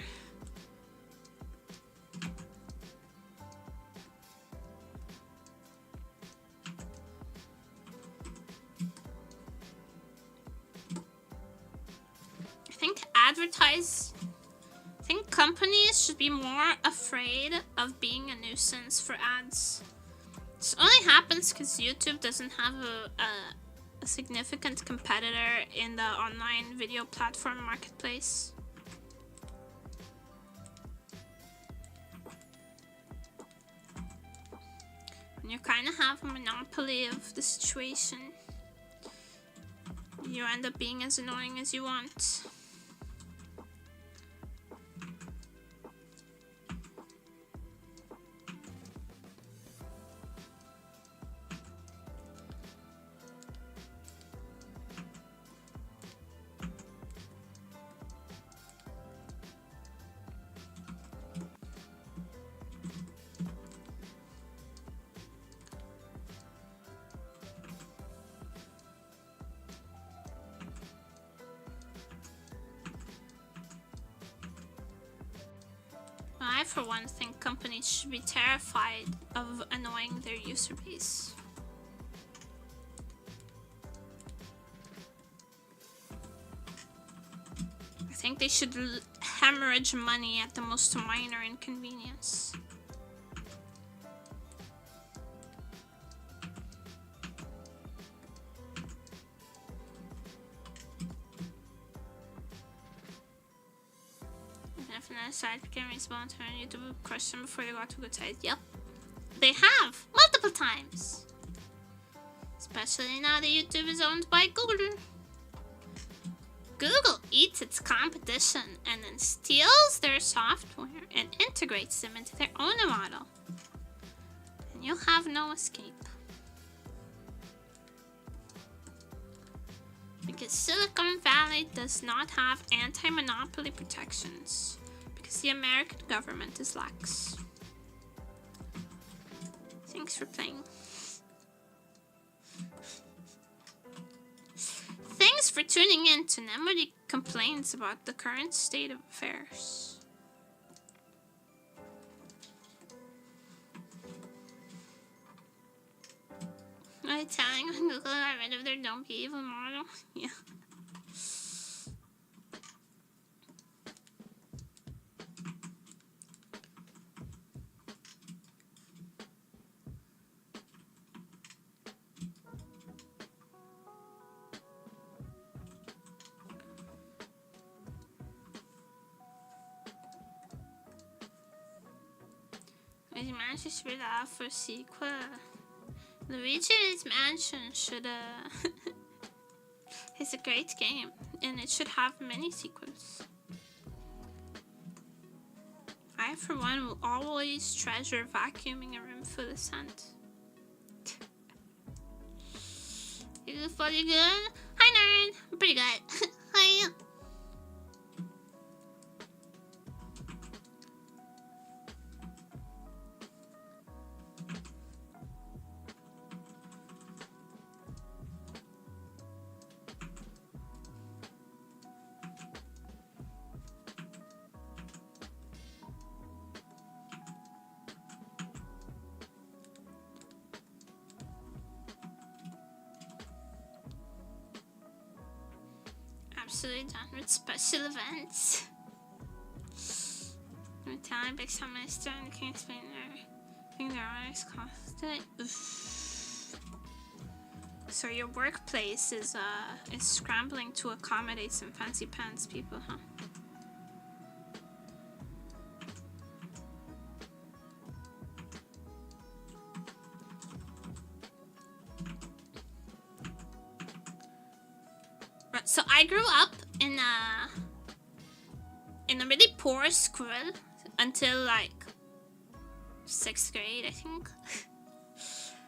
I think companies should be more afraid of being a nuisance for ads. This only happens because YouTube doesn't have a significant competitor in the online video platform marketplace. When you kind of have a monopoly of the situation, you end up being as annoying as you want. I, for one, think companies should be terrified of annoying their user base. I think they should hemorrhage money at the most minor inconvenience. Side became respawned to YouTube crushed them before they got to a good side. Yep. They have! Multiple times! Especially now that YouTube is owned by Google. Google eats its competition and then steals their software and integrates them into their own model. And you'll have no escape. Because Silicon Valley does not have anti-monopoly protections. Because the American government is lax. Thanks for playing. Thanks for tuning in to Nemuri Complains about the current state of affairs. Are you telling when Google got rid of their don't be evil model? Yeah. Luigi Mansion should have for a sequel. Luigi's Mansion should it's a great game, and it should have many sequels. I, for one, will always treasure vacuuming a room full of scent. You pretty good? Hi, nerd. I'm pretty good. Hi. Absolutely done with special events. I'm telling big semester and the King's Spain there. I think their honors cost. So your workplace is scrambling to accommodate some fancy pants people, huh? So I grew up in a really poor school until like 6th grade, I think.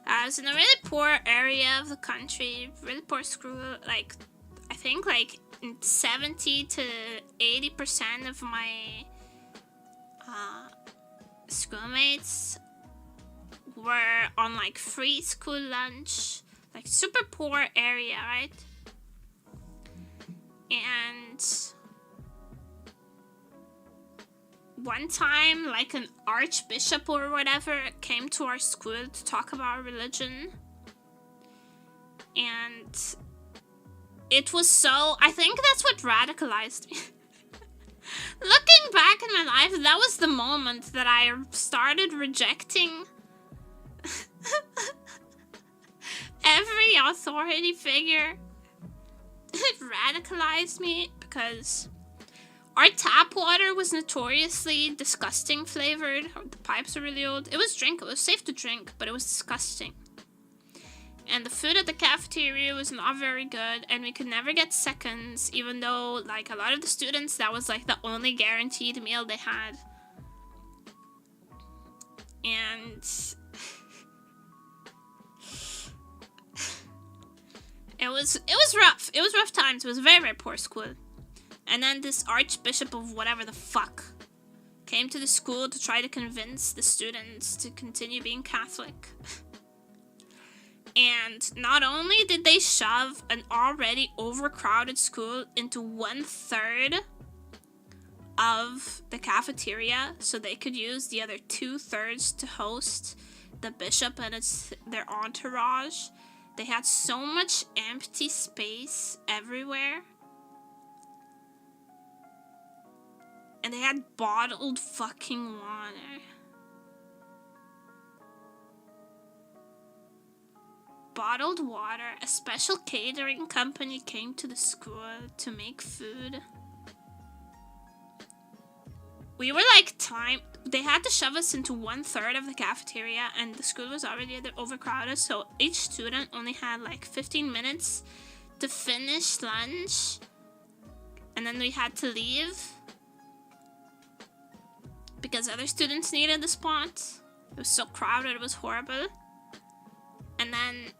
I was in a really poor area of the country, really poor school. Like, I think like 70 to 80% of my schoolmates were on like free school lunch, like super poor area, right? And one time, like an archbishop or whatever came to our school to talk about religion. And it was so... I think that's what radicalized me. Looking back in my life, that was the moment that I started rejecting every authority figure. It radicalized me because our tap water was notoriously disgusting flavored. The pipes are really old. It was safe to drink, but it was disgusting. And the food at the cafeteria was not very good, and we could never get seconds, even though like a lot of the students, that was like the only guaranteed meal they had. And It was rough. It was rough times. It was a very, very poor school. And then this archbishop of whatever the fuck came to the school to try to convince the students to continue being Catholic. And not only did they shove an already overcrowded school into 1/3 of the cafeteria so they could use the other 2/3 to host the bishop and their entourage. They had so much empty space everywhere. And they had bottled fucking water. Bottled water. A special catering company came to the school to make food. We were like they had to shove us into 1/3 of the cafeteria, and the school was already overcrowded, so each student only had like 15 minutes to finish lunch, and then we had to leave because other students needed the spot. It was so crowded, it was horrible. And then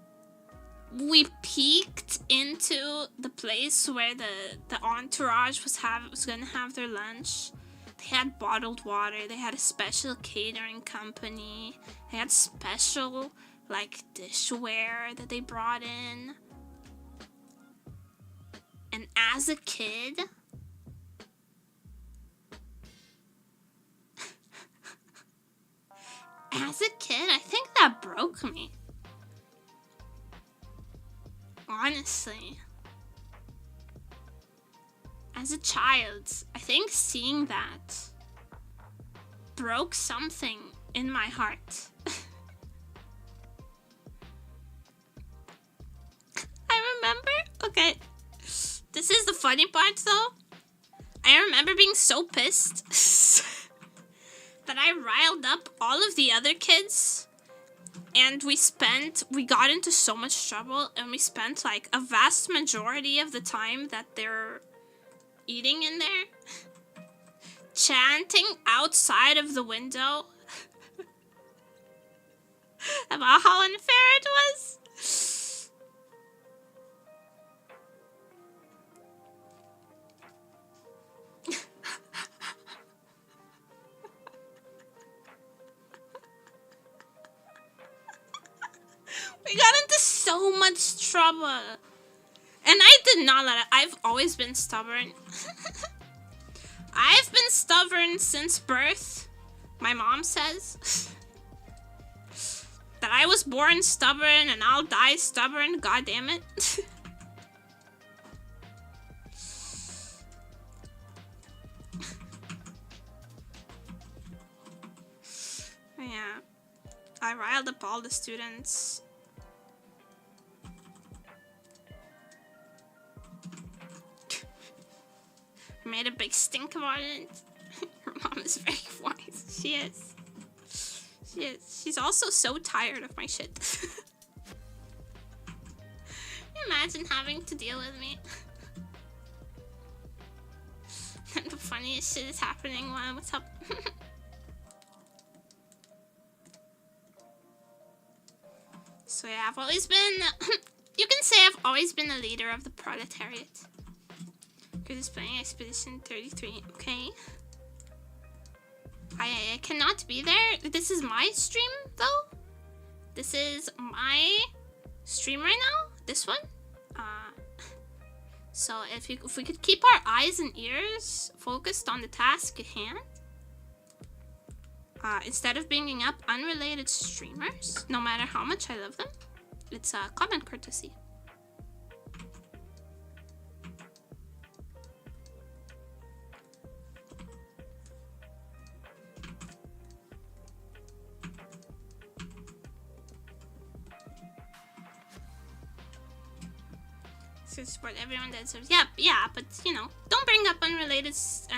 we peeked into the place where the entourage was gonna have their lunch. They had bottled water, they had a special catering company, they had special, like, dishware that they brought in. And as a kid, I think that broke me. Honestly. As a child, I think seeing that broke something in my heart. I remember, okay, this is the funny part though. I remember being so pissed that I riled up all of the other kids. And we got into so much trouble, and we spent like a vast majority of the time that they're eating in there, chanting outside of the window about how unfair it was. We got into so much trouble. And I did not let it. I've always been stubborn. I've been stubborn since birth. My mom says that I was born stubborn and I'll die stubborn. God damn it. Yeah. I riled up all the students. Made a big stink about it. Her mom is very wise. She is. She is. She's also so tired of my shit. Imagine having to deal with me. And the funniest shit is happening while what's up? So yeah, I've always been... you can say I've always been a leader of the proletariat. Is playing Expedition 33. Okay. I cannot be there. This is my stream, though. This is my stream right now. This one. So if we could keep our eyes and ears focused on the task at hand, instead of bringing up unrelated streamers, no matter how much I love them, it's a common courtesy. Support everyone that serves. Yeah, but you know, don't bring up unrelated streamers.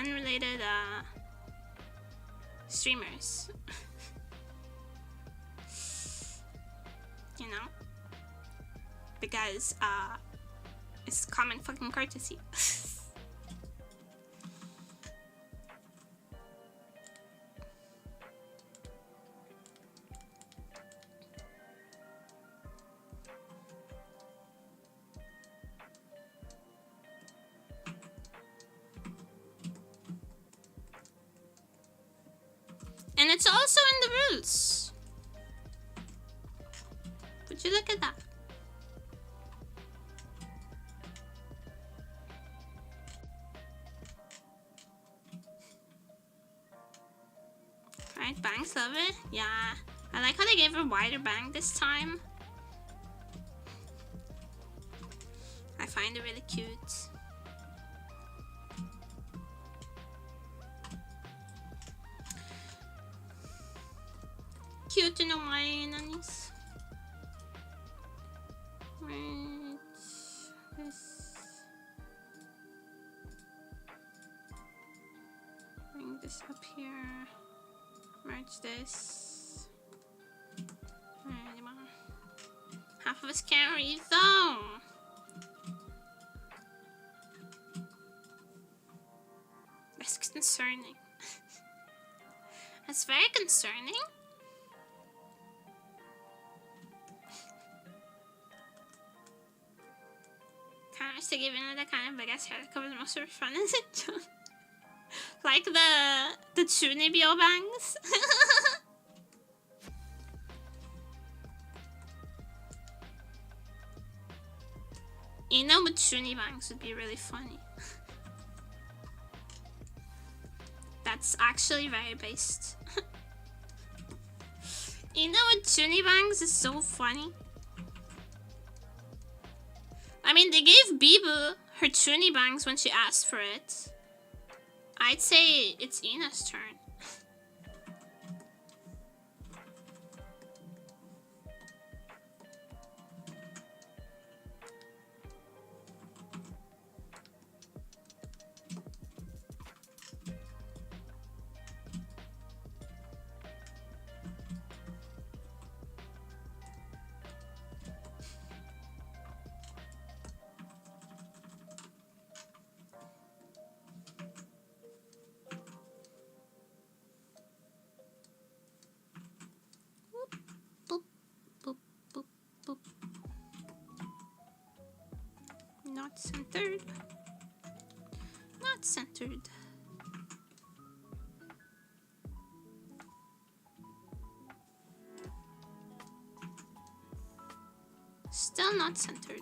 You know, because it's common fucking courtesy. And it's also in the rules. Would you look at that? Right, bangs love it. Yeah. I like how they gave her a wider bang this time. I find it really cute. Cute in a way, nannies. Right. This. Bring this up here. Merge this. Alright, well. Half of us can't read though. That's concerning. That's very concerning. To give in the kind of big ass hair that covers most of her front, is it? Like the Chunibyo bangs. You know, with Chuni bangs would be really funny. That's actually very based. You know, with Chuni bangs is so funny. I mean, they gave Bibu her Chuni bangs when she asked for it. I'd say it's Ina's turn. Centered. Not centered. Still not centered.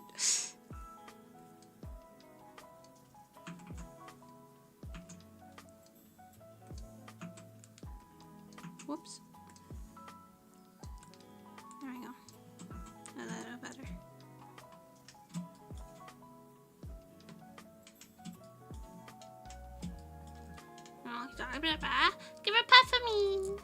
Whoops. There we go. A little better. Give her a puff for me.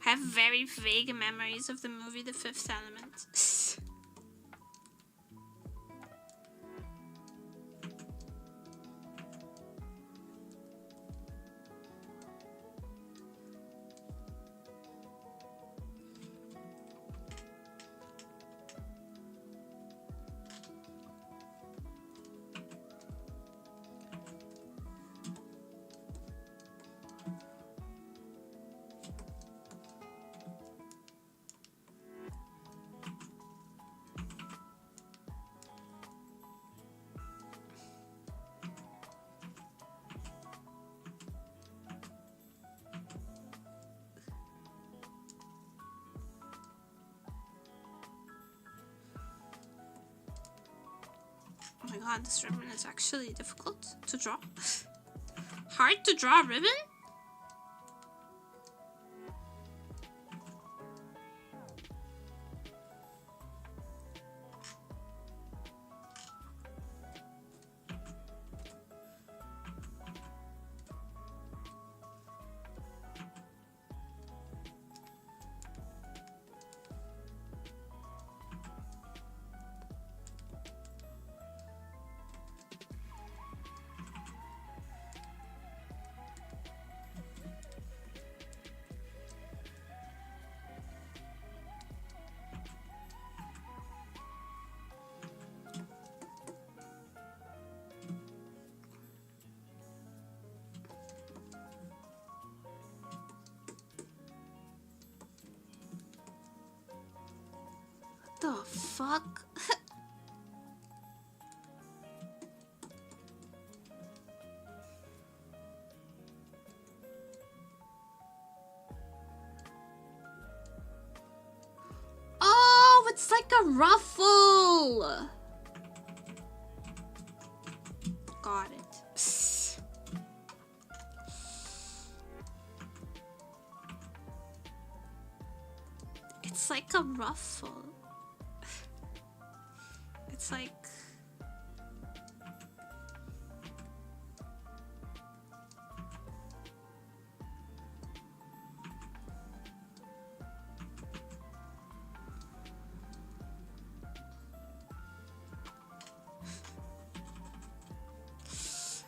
I have very vague memories of the movie The Fifth Element. Oh my god, this ribbon is actually difficult to draw. Hard to draw ribbon? The fuck? Oh, it's like a ruffle. Got it. It's like a ruffle. It's like...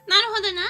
なるほどな。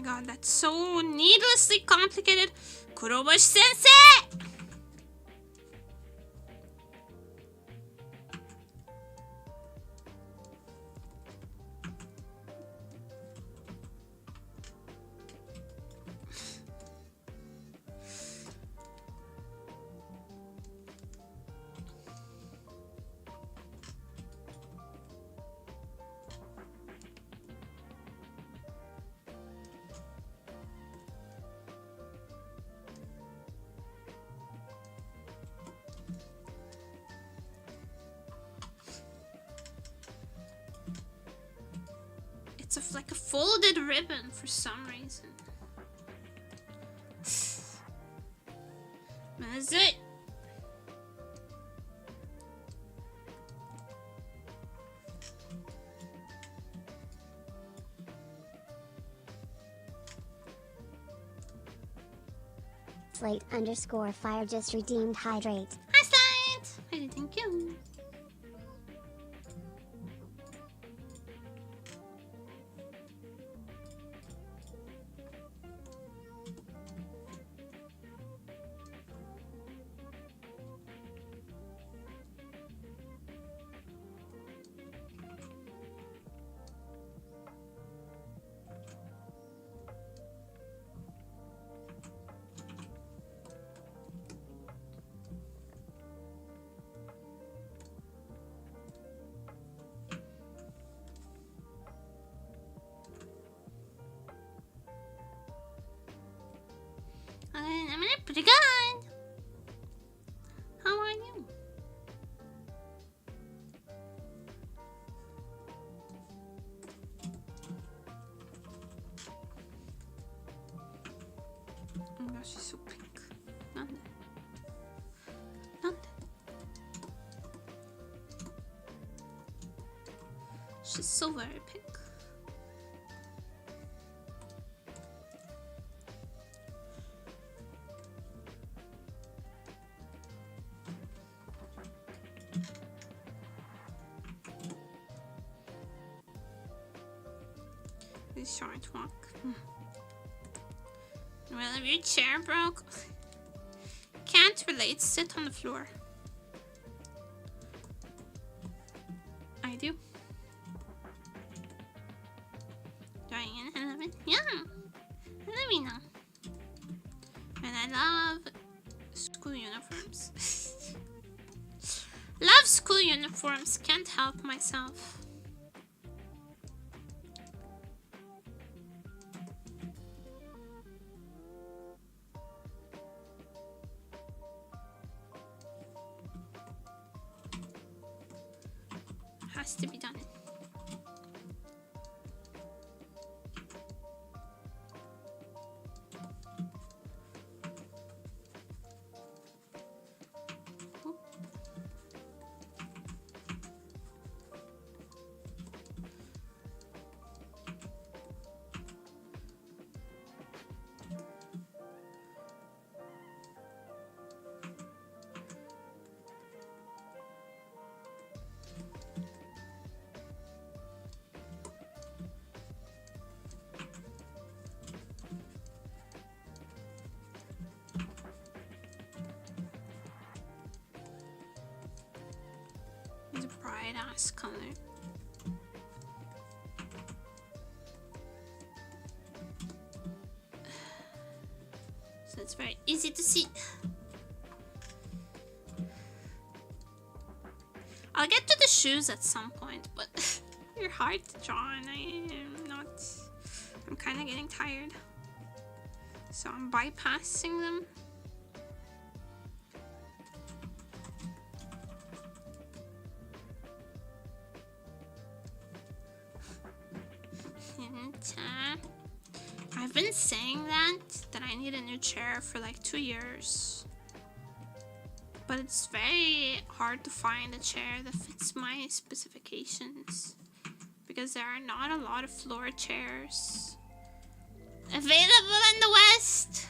god, that's so needlessly complicated. Kurobashi sensei! It's like a folded ribbon for some reason. That's it. Slate_fire just redeemed hydrate. Hi, Slate! Hey, thank you. I'm pretty good. How are you? Oh my gosh, she's so pink. None. She's so very pink. This short walk. Well, if your chair broke, can't relate. Sit on the floor. I do. Ryan, I love it. Yeah, I love you now. And I love school uniforms. Love school uniforms. Can't help myself. Has to be done. It's a bright ass color. So it's very easy to see. I'll get to the shoes at some point, but they're hard to draw and I'm kind of getting tired. So I'm bypassing them. I've been saying that I need a new chair for like 2 years. But it's very hard to find a chair that fits my specifications. Because there are not a lot of floor chairs available in the West.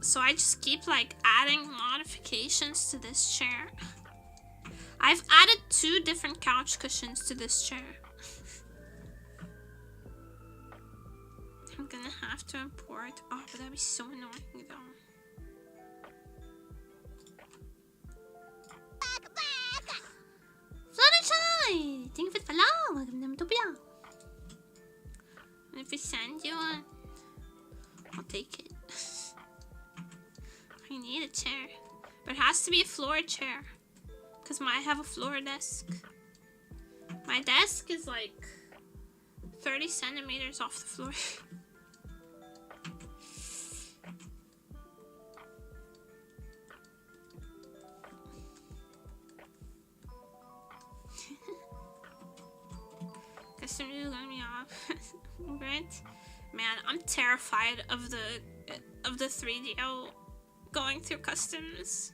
So I just keep like adding modifications to this chair. I've added 2 different couch cushions to this chair. I'm gonna have to import. Oh, but that'd be so annoying though. Fluttershy! Thank you for the follow. Welcome to Utopia. And if we send you one, I'll take it. I need a chair. But it has to be a floor chair. Because I have a floor desk. My desk is like 30 centimeters off the floor. Custom is gonna be off. Right? Man, I'm terrified of the 3DO going through customs.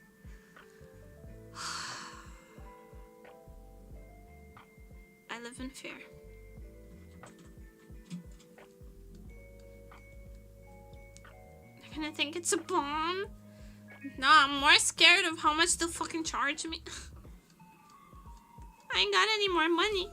I live in fear. They're gonna think it's a bomb. Nah, I'm more scared of how much they'll fucking charge me. I ain't got any more money.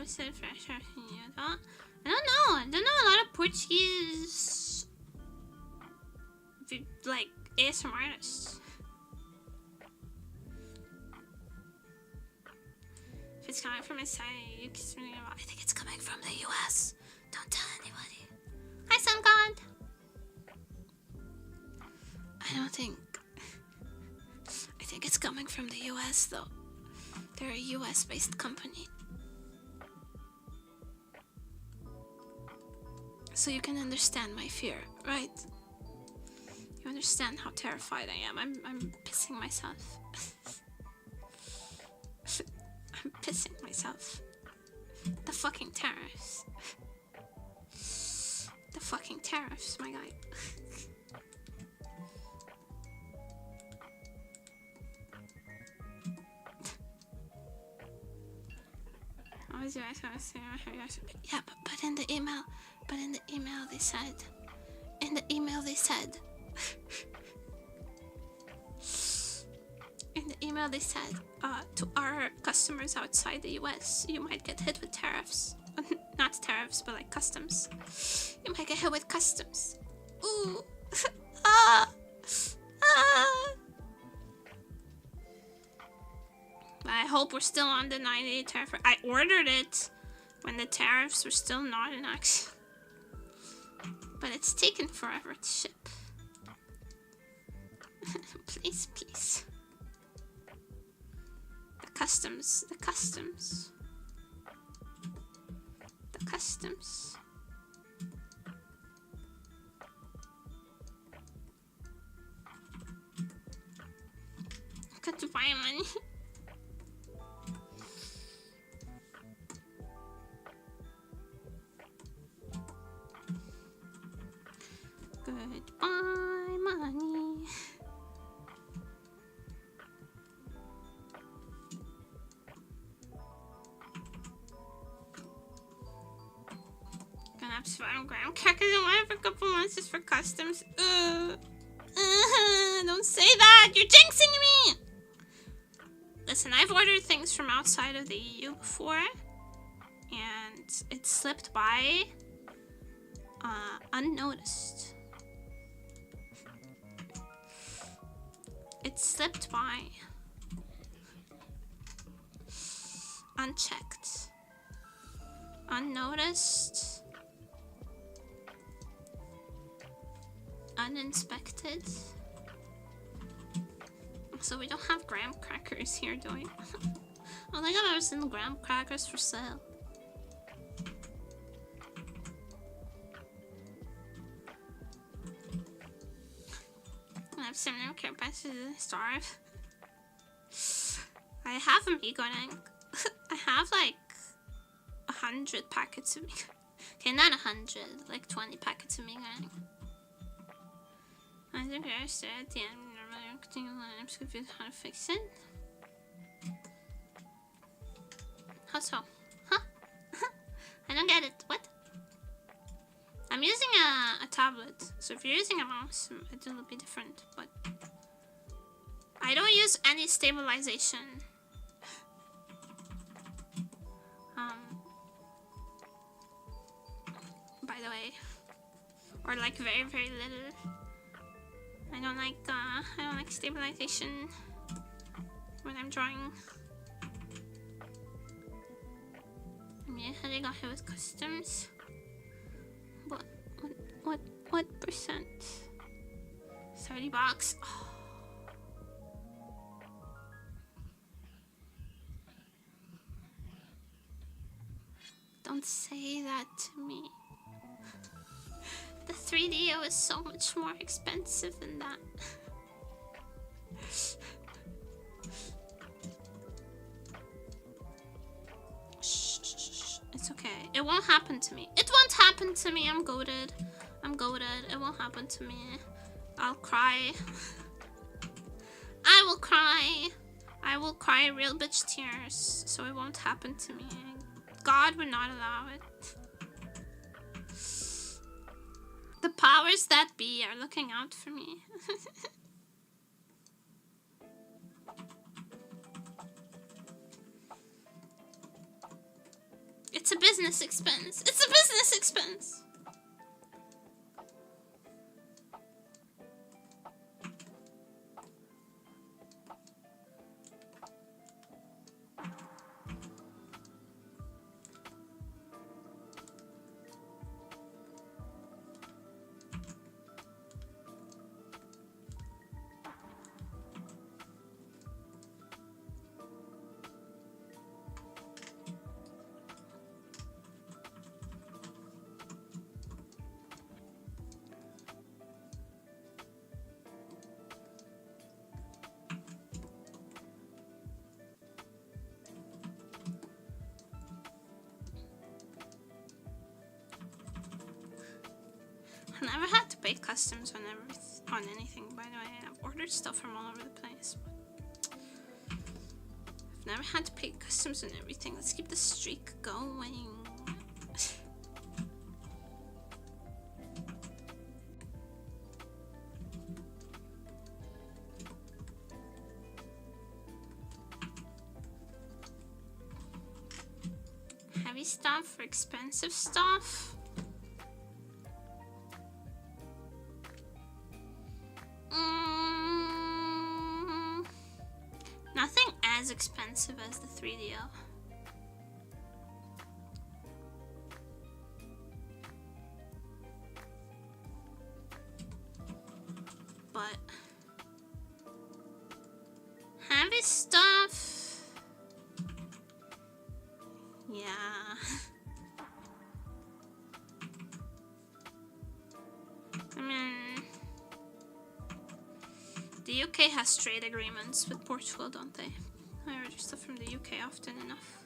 Said fresh. I don't know. I don't know a lot of Portuguese, like ASMR artists. If it's coming from inside, you can. I think it's coming from the US. Don't tell anybody. Hi, Sun God. I think it's coming from the US though. They're a US-based company. So you can understand my fear, right? You understand how terrified I am. I'm pissing myself. I'm pissing myself. The fucking tariffs. The fucking tariffs, my guy. Yeah, but in the email. But in the email they said, to our customers outside the US, you might get hit with tariffs. Not tariffs, but like customs. You might get hit with customs. Ooh. I hope we're still on the 90-day tariff. I ordered it when the tariffs were still not in action. But it's taken forever to ship. Please, please. The customs. I got to buy money. Goodbye, money. Gonna have to find graham crackers and wine for a couple months just for customs. Don't say that! You're jinxing me! Listen, I've ordered things from outside of the EU before, and it slipped by unnoticed. It slipped by. Unchecked. Unnoticed. Uninspected. So we don't have graham crackers here, do we? I don't think I've ever seen graham crackers for sale. I have some no care packages to starve. I have a Migorank. I have like 100 packets of Migorank. Okay, not 100, like 20 packets of Migorank. I think I said at the end, I'm just confused how to fix it. How so? Huh? I don't get it. What? I'm using a tablet, so if you're using a mouse, it'll be different, but I don't use any stabilization. By the way, or like very, very little. I don't like stabilization when I'm drawing. I mean, I got hit with customs. What percent? 30 bucks. Oh. Don't say that to me. The 3DO is so much more expensive than that. Shh. It's okay. It won't happen to me. It won't happen to me. I'm goated. It won't happen to me. I'll cry. I will cry. I will cry real bitch tears. So it won't happen to me. God would not allow it. The powers that be are looking out for me. It's a business expense. It's a business expense. I never had to pay customs on anything, by the way. I've ordered stuff from all over the place. I've never had to pay customs on everything. Let's keep the streak going. Heavy stuff for expensive stuff. Nothing as expensive as the 3DO. But heavy stuff, yeah. I mean, the UK has trade agreements with Portugal, don't they? I order stuff from the UK often enough.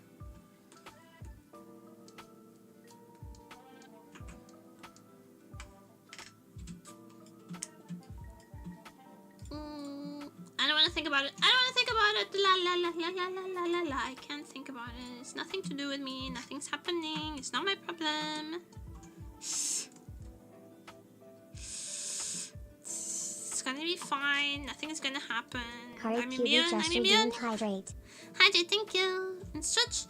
I don't want to think about it. I don't want to think about it. La la la la la la la la. I can't think about it. It's nothing to do with me. Nothing's happening. It's not my problem. It's gonna be fine. Nothing's gonna happen. I'm immune. I'm immune. Hydrate. Hydrate, thank you. And such.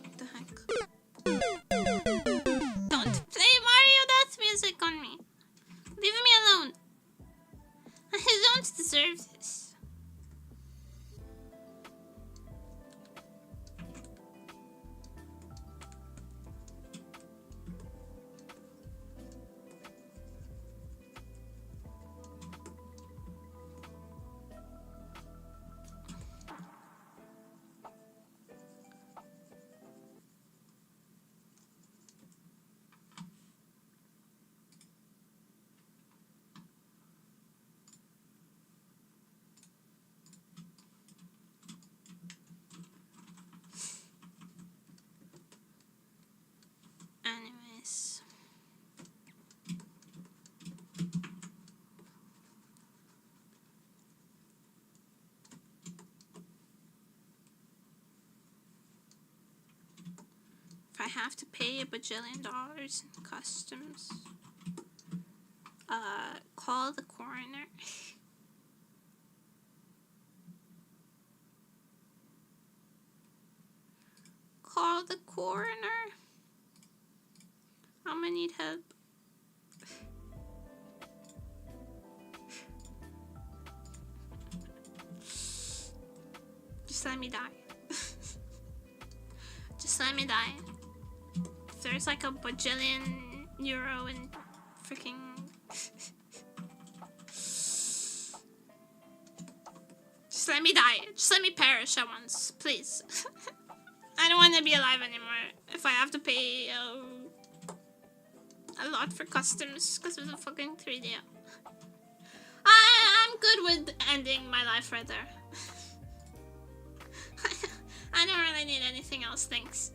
What the heck? Don't play Mario Death music on me. Leave me alone. I don't deserve this. I have to pay $1 bajillion in customs, call the coroner. Call the coroner. I'm gonna need help. Just let me die. Just let me die. If there's like $1 bajillion in freaking just let me die. Just let me perish at once, please. I don't want to be alive anymore if I have to pay a lot for customs because of the fucking 3D. I'm good with ending my life right there. I don't really need anything else, thanks.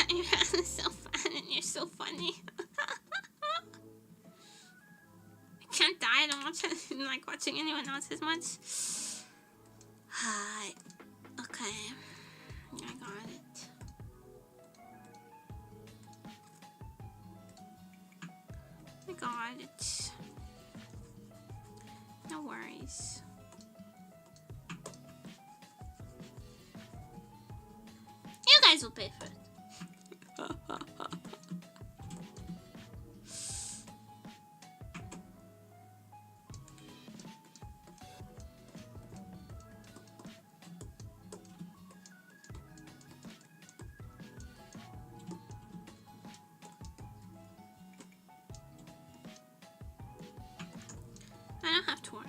You're so fun and you're so funny. I can't die. I don't like watching anyone else as much. Hi. Okay. I got it. I got it. No worries. You guys will pay for it. I don't have to worry.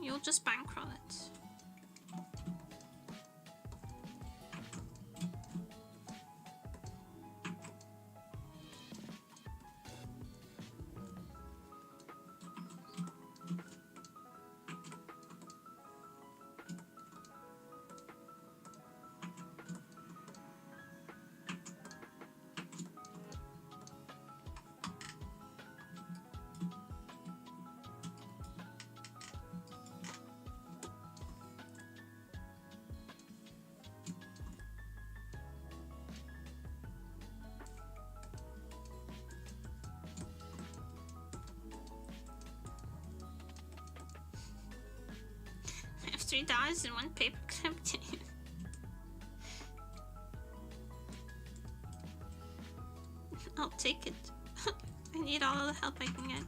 You'll just bankroll it. I have $3 in one paper clip. I'll take it. I need all the help I can get.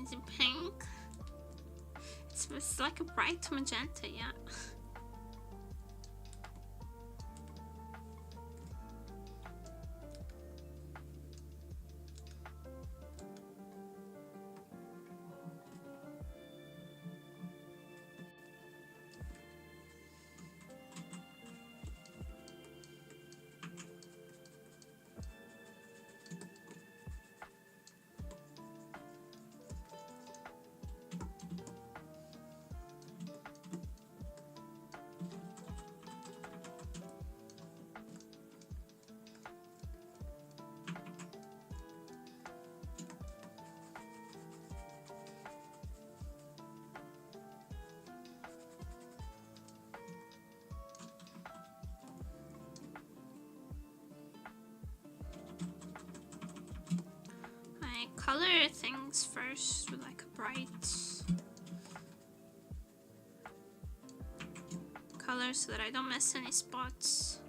Is it pink? It's like a bright magenta, yeah. Color things first with like a bright color so that I don't miss any spots.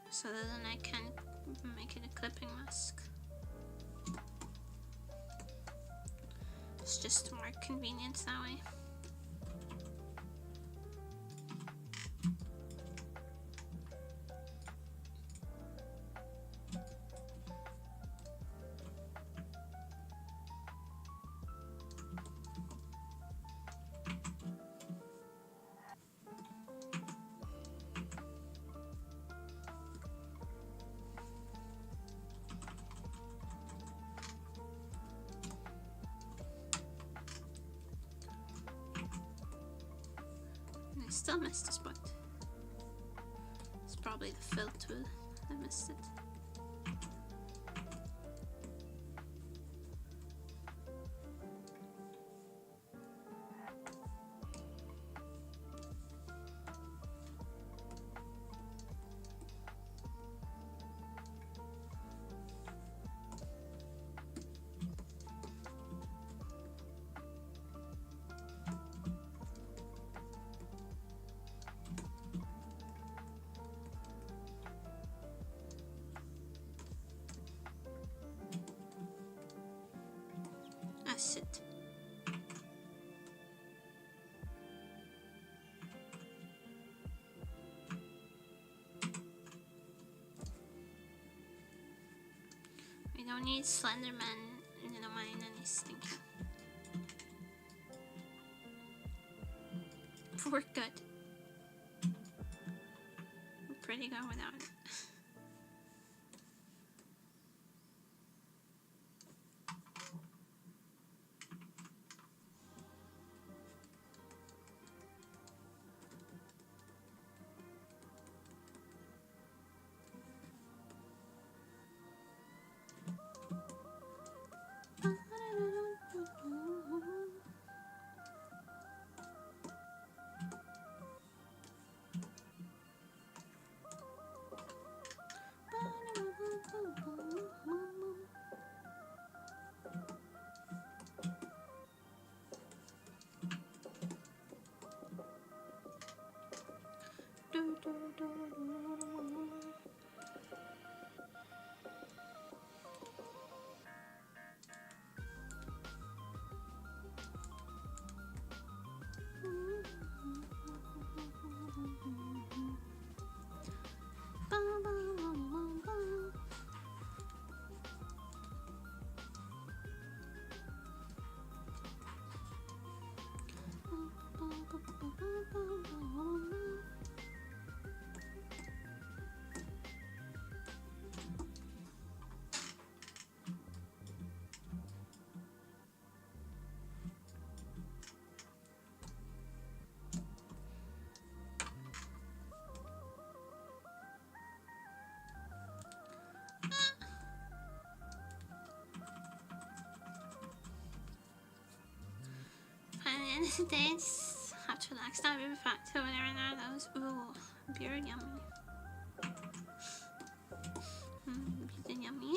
So that then I can make it a clipping mask. It's just more convenient that way. Still missed a spot. It's probably the fill tool. I missed it. It. We don't need Slenderman in the mine and he's stinking. We're good. We're pretty good without it. End of the day, it's have to relax now, be back to whatever now those. Ooh, beer yummy. Beer yummy.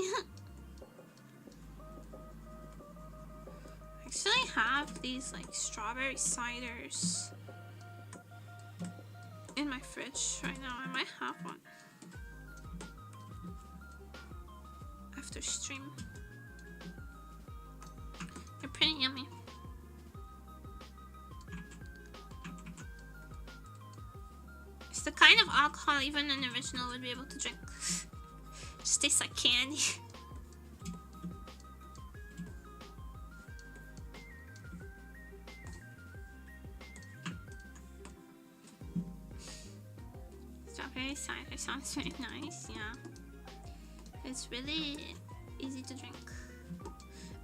I actually have these like strawberry ciders in my fridge right now. I might have one. after stream. They're pretty yummy. It's the kind of alcohol even an original would be able to drink. Just tastes like candy. Strawberry cider sounds very nice, yeah. It's really easy to drink.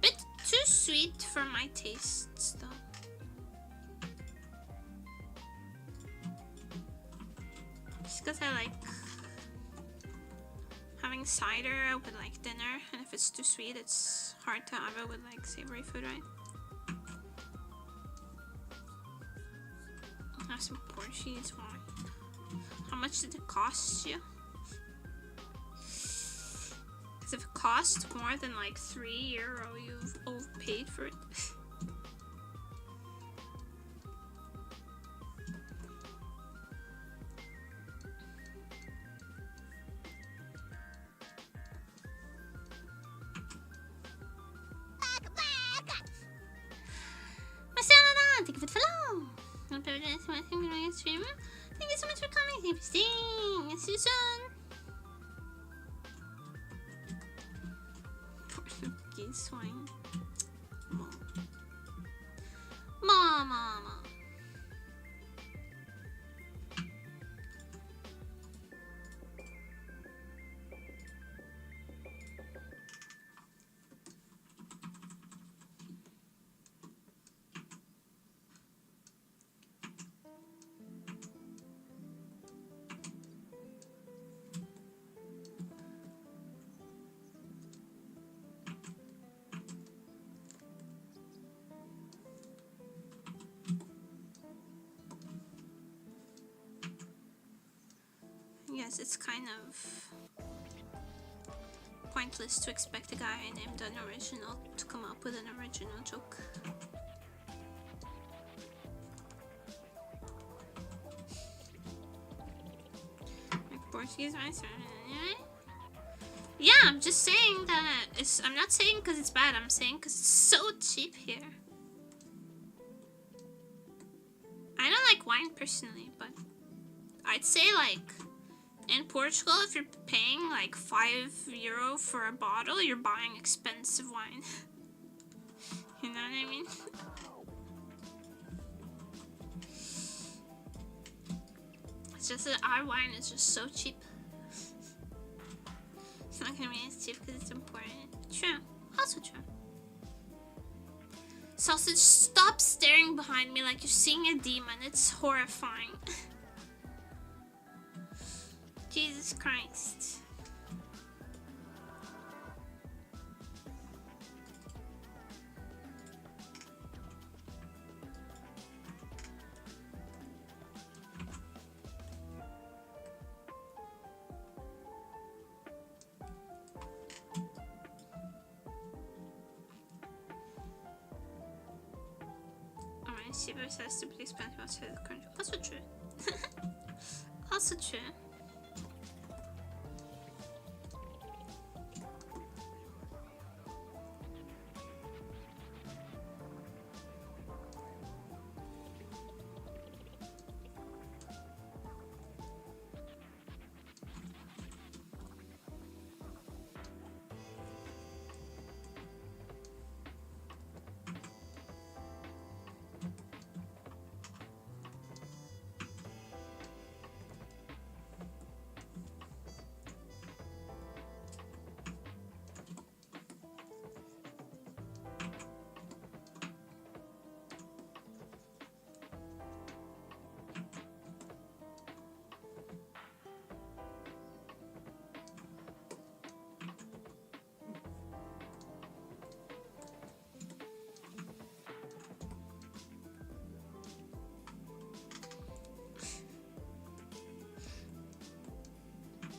Bit too sweet for my tastes though. Just because I like having cider with like dinner, and if it's too sweet it's hard to have it with like savory food, right? I'll have some Portuguese wine. How much did it cost you? Because if it costs more than like €3, you've overpaid for it. Thank you for the follow. Thank you so much for coming. Thank you for staying. See you soon. Portuguese swine. Mama. Yes, it's kind of pointless to expect a guy named Unoriginal to come up with an original joke. Like Portuguese rice? Yeah, I'm just saying that I'm not saying because it's bad, I'm saying because it's so cheap here. I don't like wine personally, but I'd say like in Portugal, if you're paying like €5 for a bottle, you're buying expensive wine. You know what I mean? It's just that our wine is just so cheap. It's not gonna be as cheap because it's important. True. Also true. Sausage, stop staring behind me like you're seeing a demon. It's horrifying. Jesus Christ. Alright, Shiba says stupid expensive outside the country. Also true. Also true.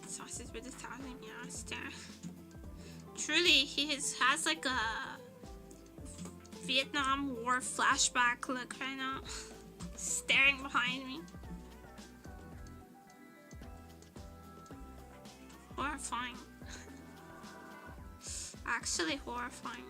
Sausage with 1,000 years there. Truly, he has like a Vietnam War flashback look right now. Staring behind me. Horrifying. Actually horrifying.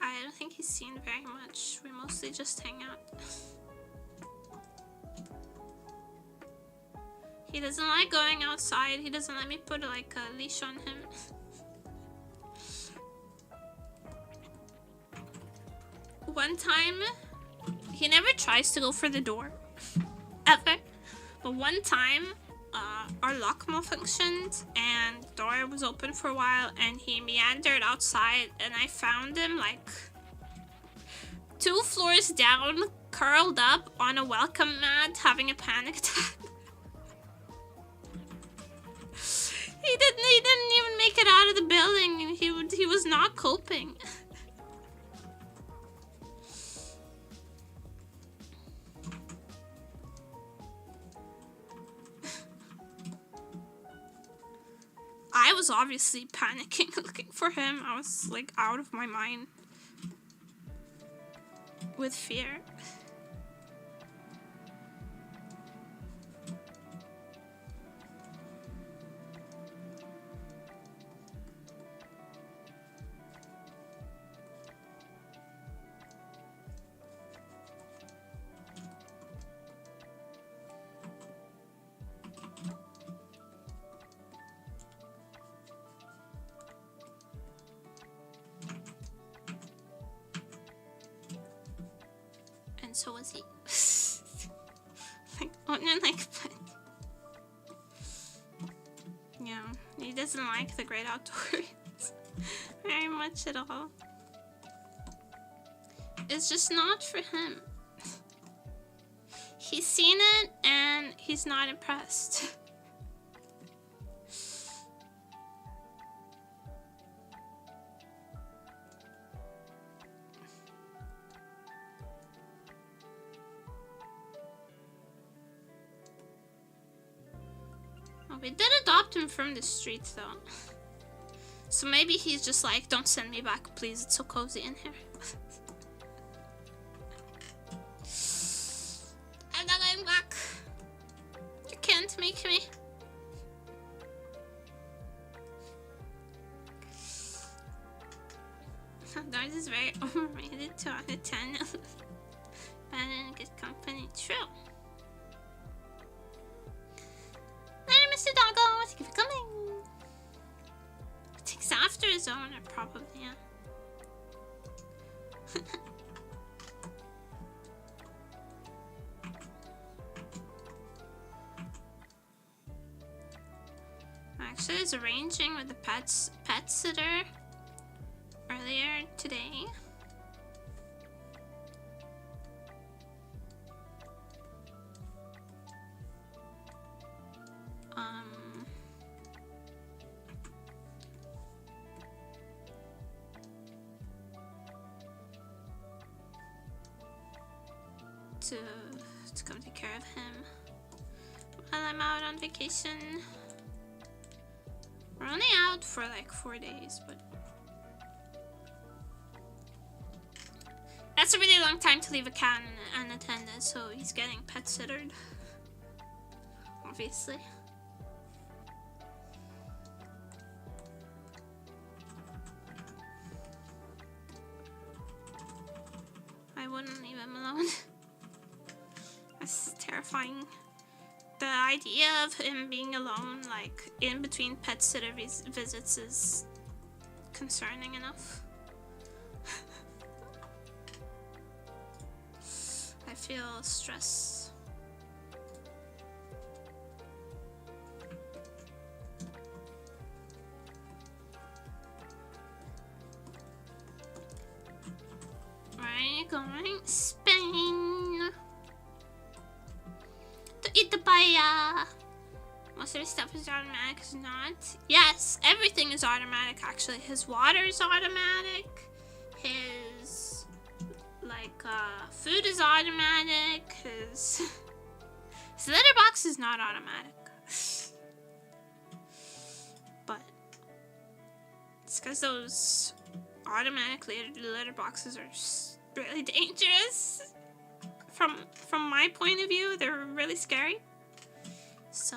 I don't think he's seen very much. We mostly just hang out. He doesn't like going outside. He doesn't let me put like a leash on him. One time, he never tries to go for the door, ever. But one time, our lock malfunctioned and the door was open for a while and he meandered outside and I found him like 2 floors down, curled up on a welcome mat, having a panic attack. He didn't even make it out of the building. He was not coping. I was obviously panicking looking for him. I was like out of my mind with fear. So was he. Like, yeah, he doesn't like the great outdoors very much at all. It's just not for him. He's seen it and he's not impressed. We did adopt him from the streets though. So maybe he's just like, don't send me back, please. It's so cozy in here. I'm not going back. You can't make me. Outdoors is very overrated, 2 out of 10. Bad and good company, true. Later, Mr. Doggo, thank you for coming. It takes after his owner, probably, yeah. Actually, I was arranging with the pet sitter earlier today. To come take care of him while I'm out on vacation. We're only out for like 4 days, but that's a really long time to leave a cat unattended, so he's getting pet sittered, obviously. I wouldn't leave him alone. That's terrifying. The idea of him being alone, like, in between pet sitter visits is concerning enough. I feel stress. Where are you going? Spain! Most of his stuff is automatic, is not. Yes, everything is automatic actually. His water is automatic. His food is automatic. His litter box is not automatic. But it's because those automatic litter boxes are really dangerous. From my point of view, they're really scary. So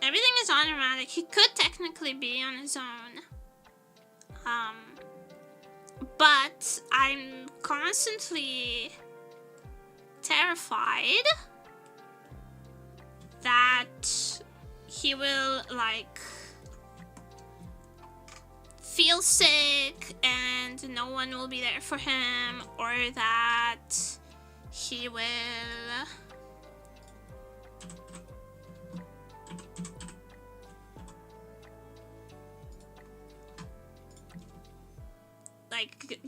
everything is automatic. He could technically be on his own. But I'm constantly terrified that he will feel sick and no one will be there for him, or that he will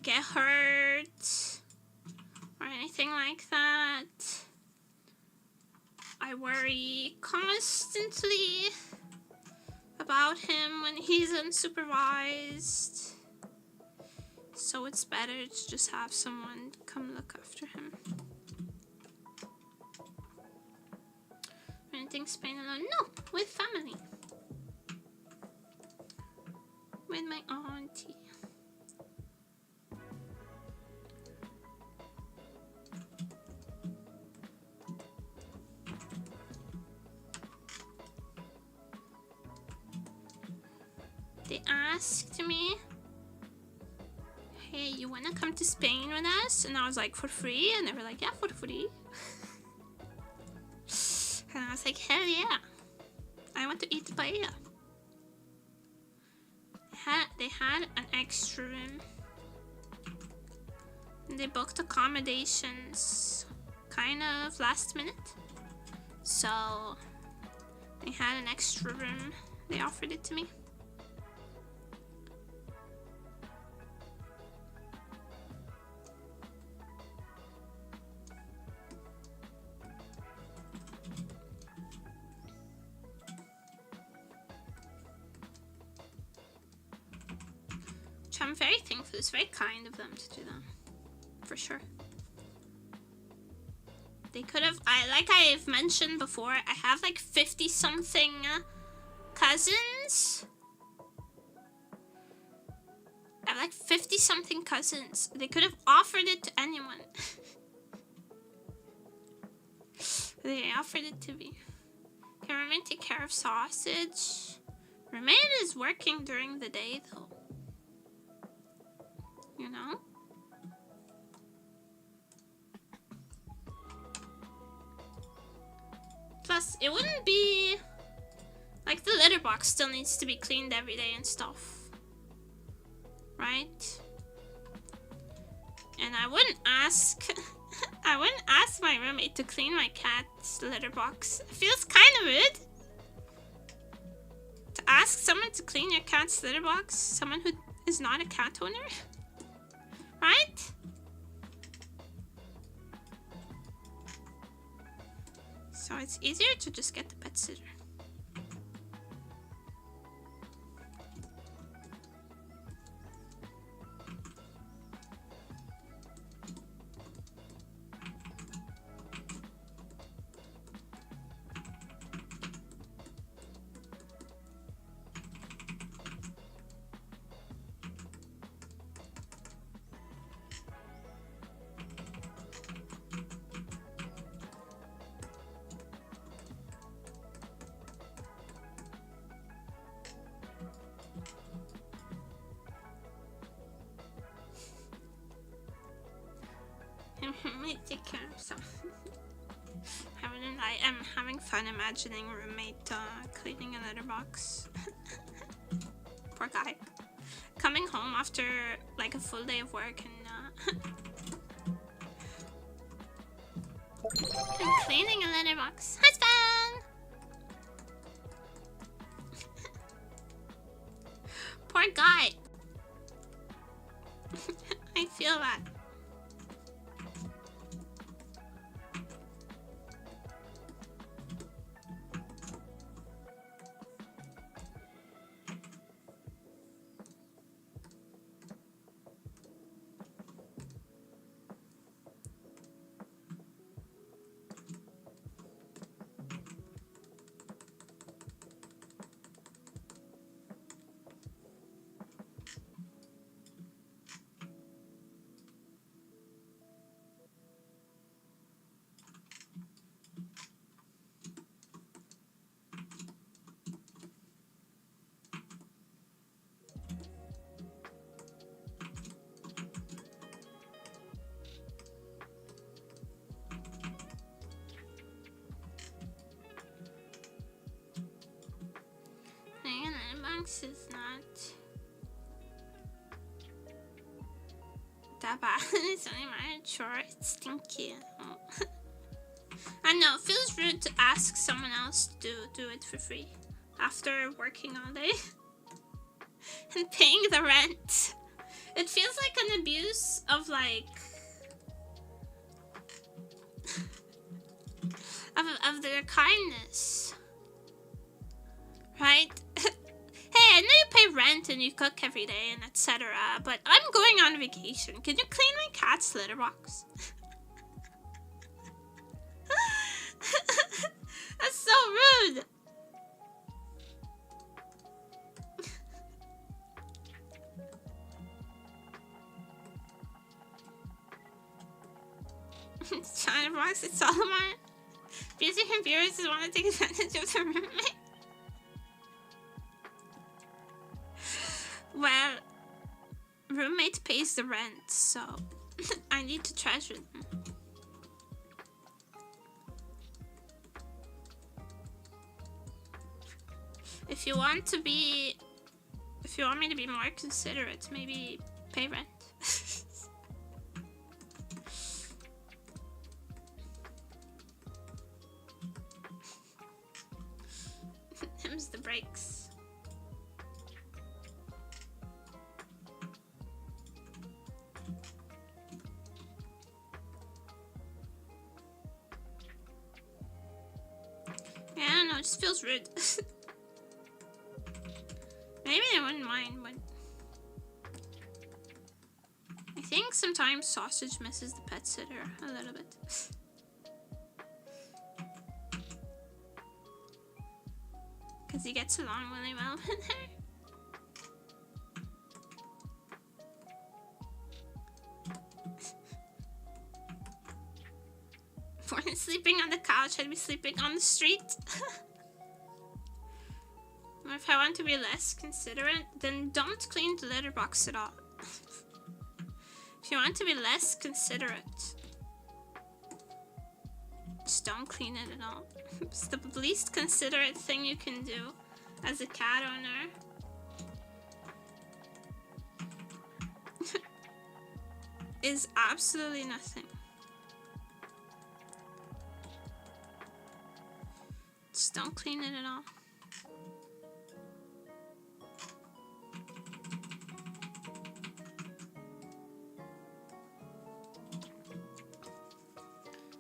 get hurt or anything like that. I worry constantly about him when he's unsupervised. So it's better to just have someone come look after him. Renting Spain alone? No, with family. With my auntie. They asked me, hey, you wanna come to Spain with us? And I was like, for free? And they were like, yeah, for free. And I was like, hell yeah. I want to eat paella. They had an extra room. And they booked accommodations kind of last minute. So they had an extra room. They offered it to me. I'm very thankful. It's very kind of them to do that, for sure. They could have, like I've mentioned before, I have like 50 something cousins. I have like 50 something cousins. They could have offered it to anyone. They offered it to me. Can Roommate take care of sausage? Roommate is working during the day though. You know? Plus, it wouldn't be... Like, the litter box still needs to be cleaned every day and stuff. Right? And I wouldn't ask... I wouldn't ask my roommate to clean my cat's litter box. It feels kind of rude. To ask someone to clean your cat's litter box. Someone who is not a cat owner. Right? So it's easier to just get the pet sitter. Roommate take care of something. I am having fun imagining roommate cleaning a litter box. Poor guy. Coming home after like a full day of work and cleaning a litter box. Husband! poor guy. I feel that. Is not that bad. It's only my chore. It's stinky. Oh. I know it feels rude to ask someone else to do it for free after working all day and paying the rent. It feels like an abuse of like of their kindness, right? Hey, I know you pay rent and you cook every day and etc. But I'm going on vacation. Can you clean my cat's litter box? That's so rude. China box, it's all mine. Busy computers just want to take advantage of the roommate. Well, roommate pays the rent, so I need to treasure them. If you want me to be more considerate, maybe pay rent. Them's the breaks. Yeah, I don't know, it just feels rude. Maybe they wouldn't mind, but I think sometimes Sausage misses the pet sitter a little bit. Because he gets along really well with her. More than sleeping on the couch, I'd be sleeping on the street. If I want to be less considerate, then don't clean the litter box at all. If you want to be less considerate, just don't clean it at all. It's the least considerate thing you can do as a cat owner. Is absolutely nothing. Just don't clean it at all.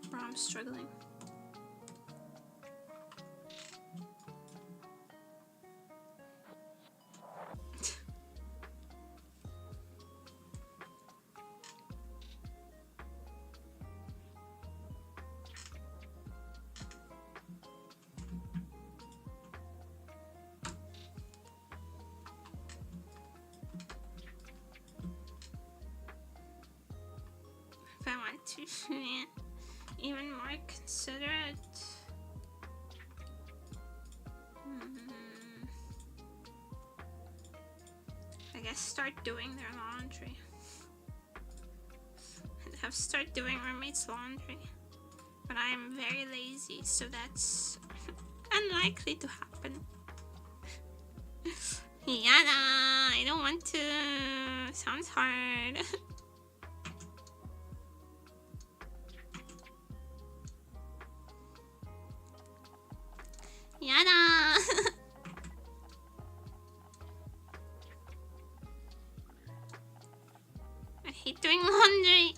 Bro, I'm struggling. If I want to be even more considerate. I guess start doing their laundry. Start doing roommates' laundry. But I am very lazy, so that's unlikely to happen. Yada! I don't want to. Sounds hard. Yada! hate doing laundry.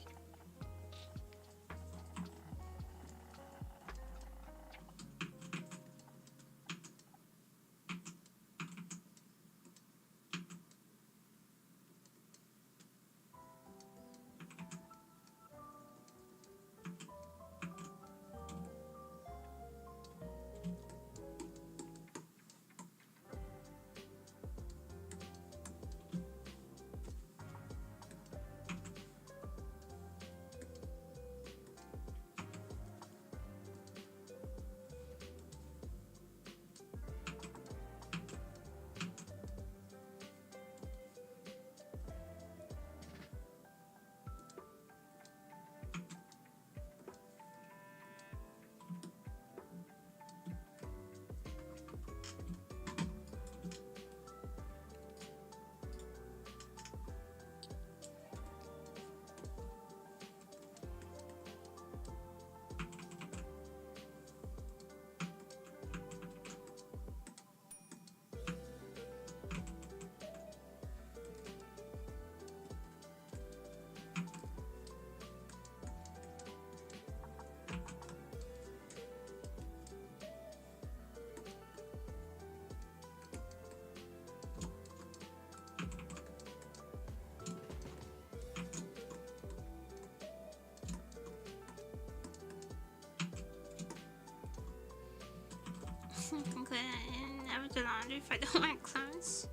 I'm glad I never do laundry if I don't wear clothes.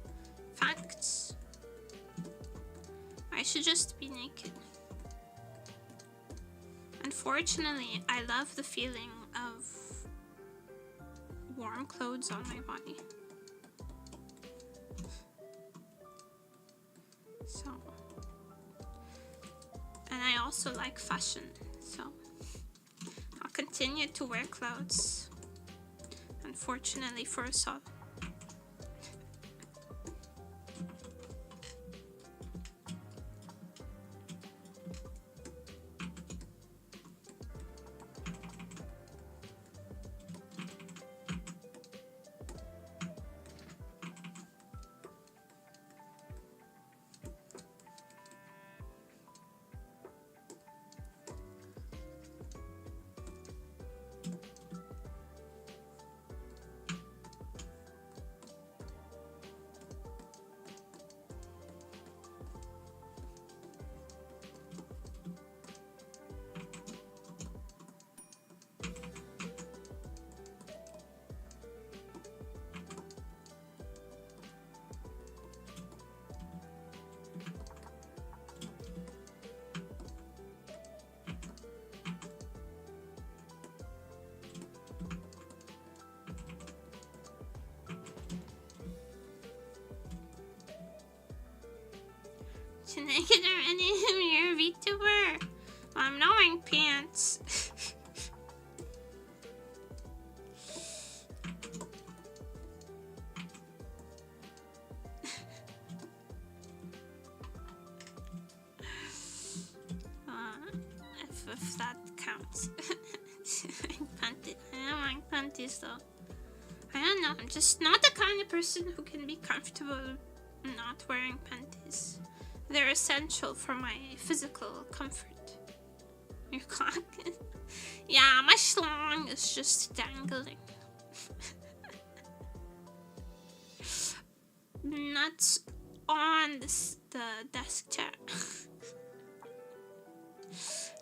Facts. I should just be naked. Unfortunately, I love the feeling of warm clothes on my body. So, and I also like fashion, so I'll continue to wear clothes. Unfortunately for us all. Naked already? You're a Vtuber. I'm not wearing pants. If that counts. I don't like panties though. I don't know. I'm just not the kind of person who can be comfortable not wearing panties. They're essential for my physical comfort. Your cock? Yeah, my schlong is just dangling. Nuts on the desk chair.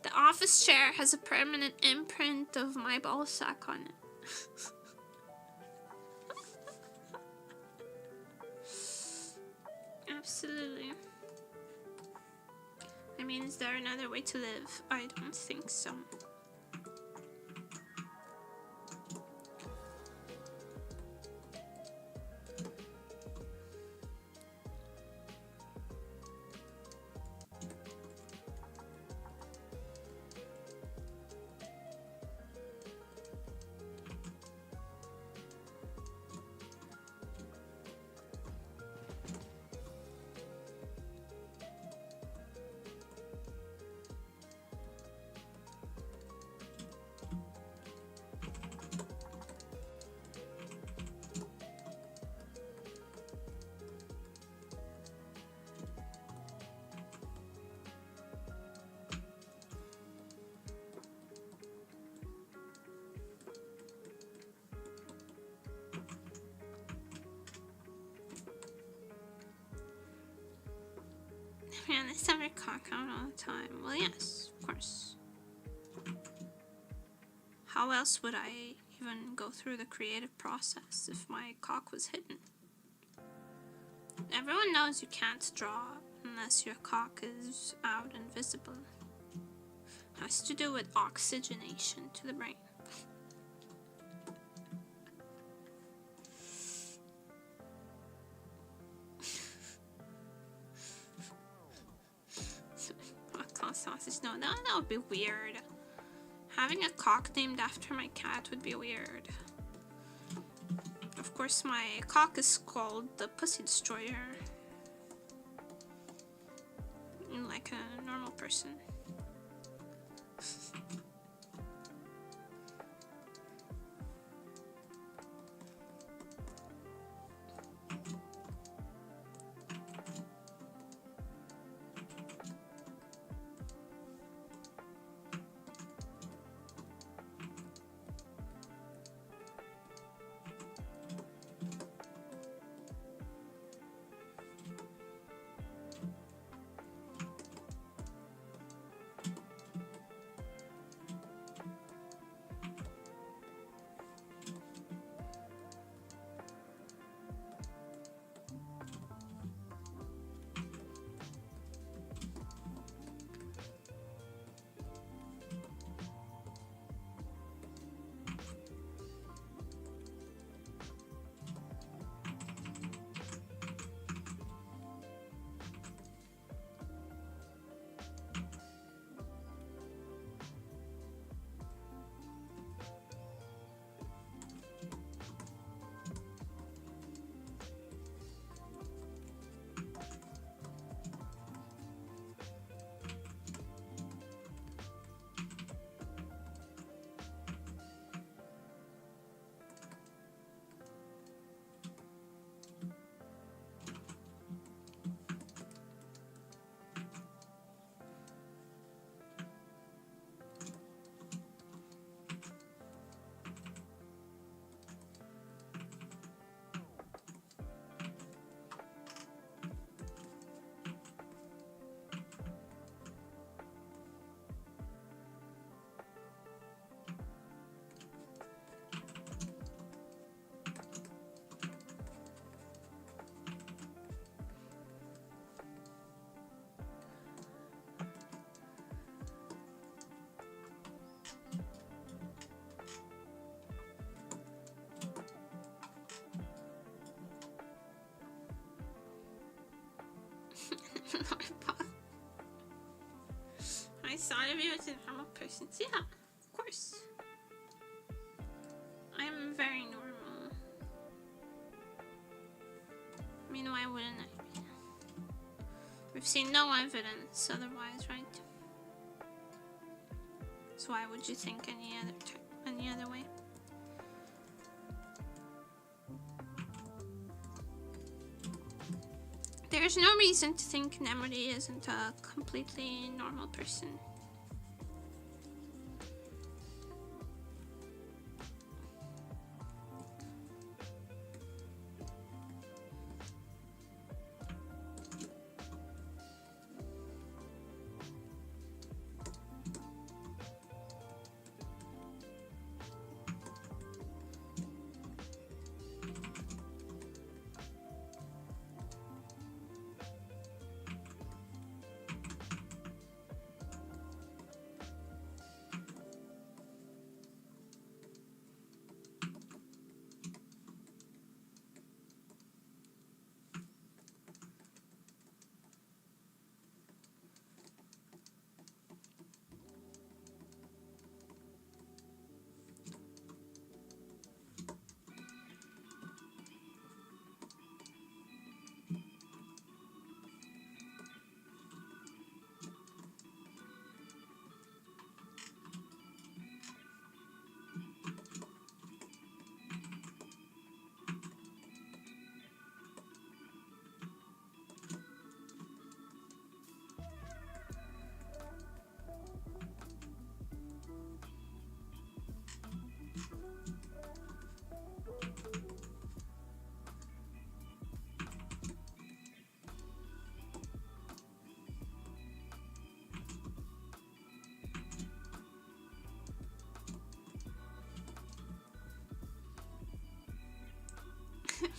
The office chair has a permanent imprint of my ballsack on it. Absolutely. I mean, is there another way to live? I don't think so. Man, they send their cock out all the time. Well, yes, of course. How else would I even go through the creative process if my cock was hidden? Everyone knows you can't draw unless your cock is out and visible. It has to do with oxygenation to the brain. Sausage? No, that would be weird. Having a cock named after my cat would be weird. Of course, my cock is called the Pussy Destroyer. Like a normal person. I thought of you as a normal person. Yeah, of course. I'm very normal. I mean, why wouldn't I be? We've seen no evidence otherwise, right? So why would you think any other way? There's no reason to think Nemuri isn't a completely normal person.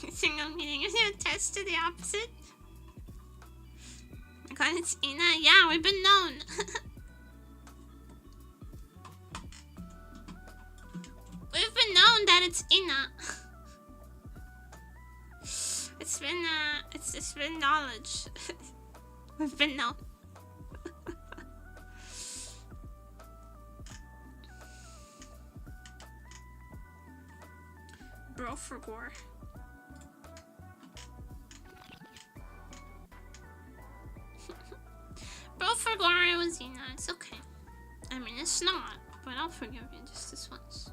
You think I'm kidding? Is there a test to the opposite? Oh my god, it's Ina. Yeah, we've been known. We've been known that it's Ina. It's been knowledge. We've been known. Bro for gore. Bro for gore, it was Ina. It's okay. I mean, it's not, but I'll forgive you just this once.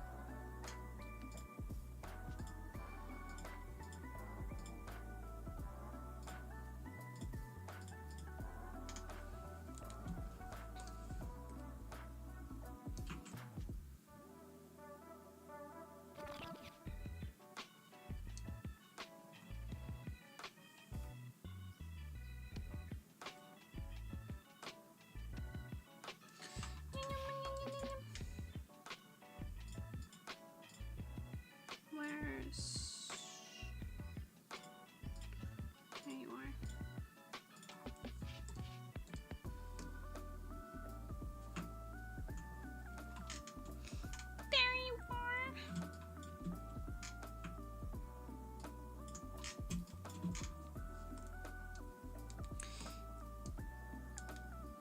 There you are. There you are.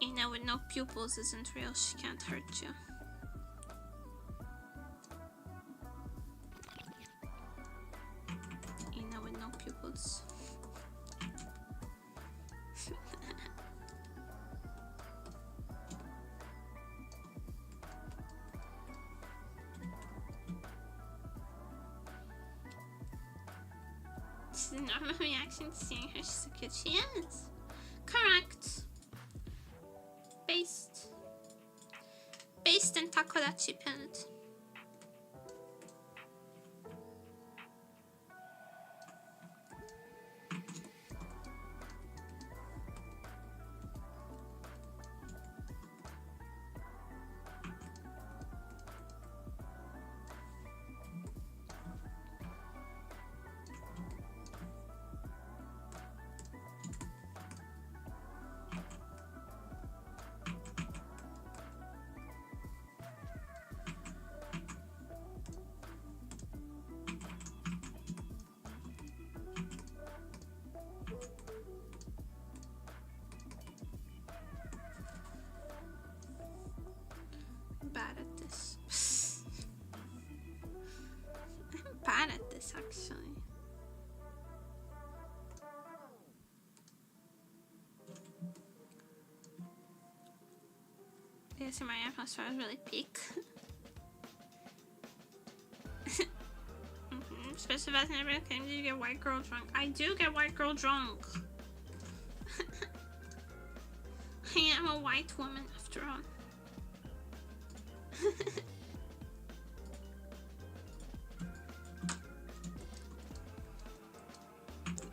Ina with no pupils isn't real. She can't hurt you. Ina with no pupils. She's a normal reaction to seeing her. She's so cute. She is. Correct. Based in Takodachi pilled. Bad at this. I'm bad at this actually. Yes, my atmosphere is really peak. Especially if I never claimed you get white girl drunk. I do get white girl drunk. I am a white woman after all.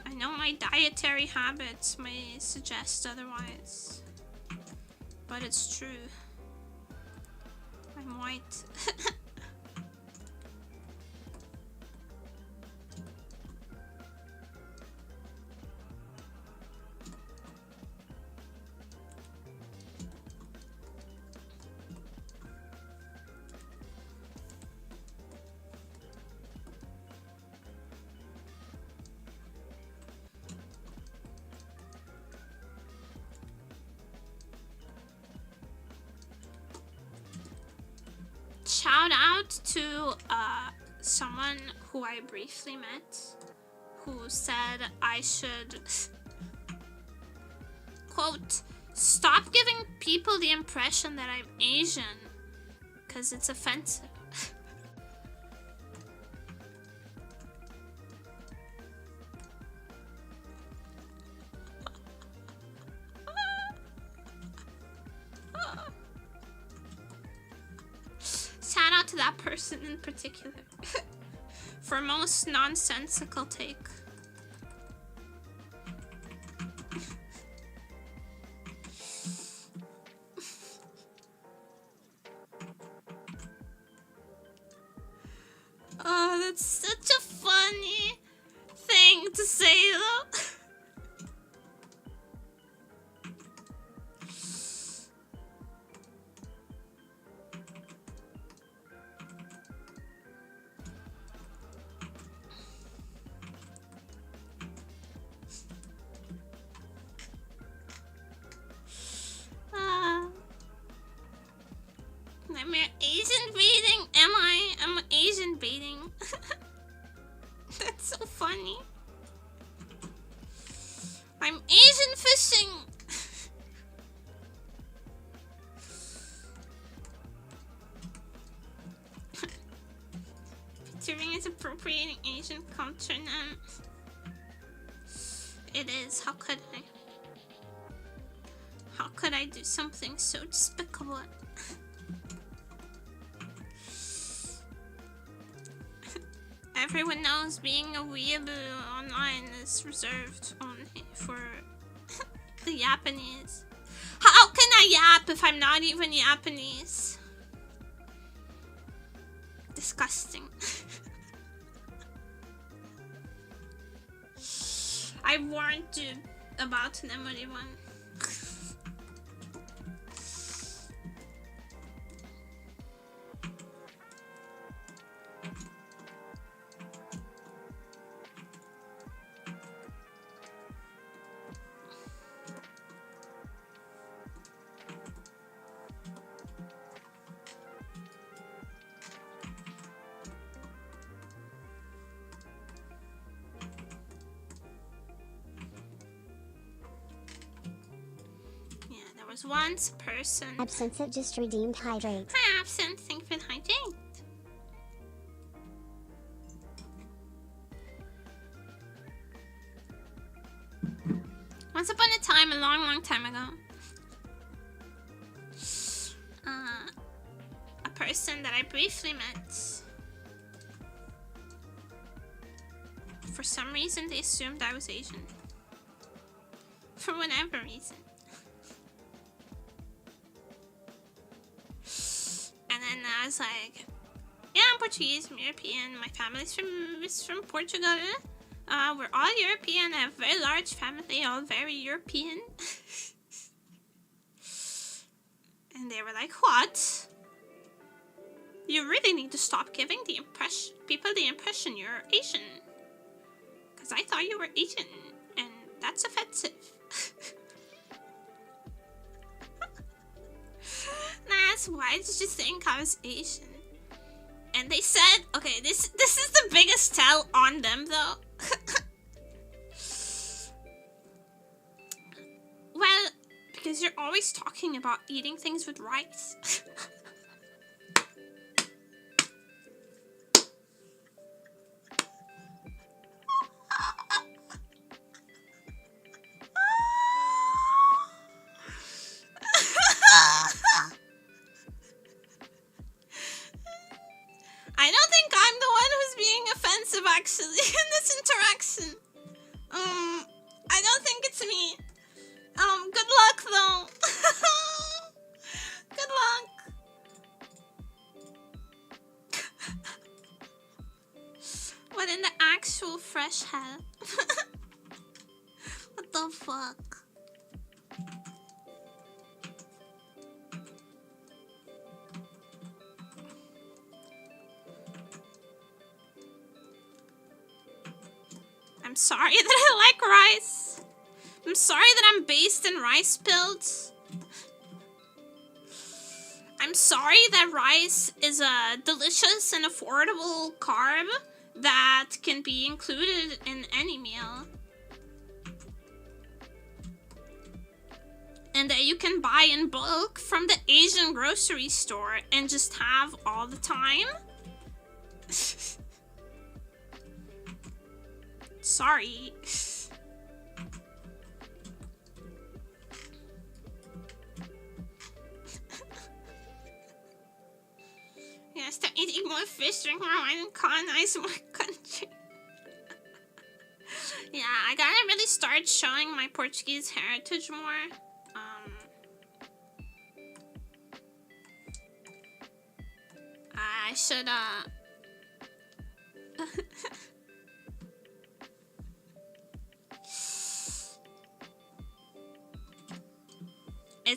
I know my dietary habits may suggest otherwise, but it's true. I'm white. Shout out to someone who I briefly met who said I should, quote, stop giving people the impression that I'm Asian because it's offensive. Shout out to that person in particular for most nonsensical take. Oh, that's such a funny thing. say though. I'm Asian baiting. Am I? I'm Asian baiting. That's so funny. I'm Asian fishing. Picturing is appropriating Asian culture now. It is. How could I? How could I do something so despicable? Everyone knows being a weeaboo online is reserved only for the Japanese. How can I yap if I'm not even Japanese? Disgusting. I warned you about Nemuri one. Once a person. Absinthe just redeemed hydrate. Hi, Absinthe. Thank you for the hydrate. Once upon a time, a long time ago, a person that I briefly met, for some reason they assumed I was Asian. For whatever reason. And then I was like, yeah, I'm Portuguese, I'm European, my family's from Portugal. We're all European, I have a very large family, all very European. And they were like, what? You really need to stop giving people the impression you're Asian. Because I thought you were Asian, and that's offensive. That's why did you think I was Asian? And they said, okay, this is the biggest tell on them though. Well, because you're always talking about eating things with rice. I don't think I'm the one who's being offensive actually in this interaction. I don't think it's me. Good luck though. Good luck. What in the actual fresh hell? What the fuck? I'm sorry that I like rice. I'm sorry that I'm based in rice builds. I'm sorry that rice is a delicious and affordable carb that can be included in any meal. And that you can buy in bulk from the Asian grocery store and just have all the time. Sorry. Yeah, start eating more fish, drink more wine, and colonize more country. Yeah, I gotta really start showing my Portuguese heritage more. I should,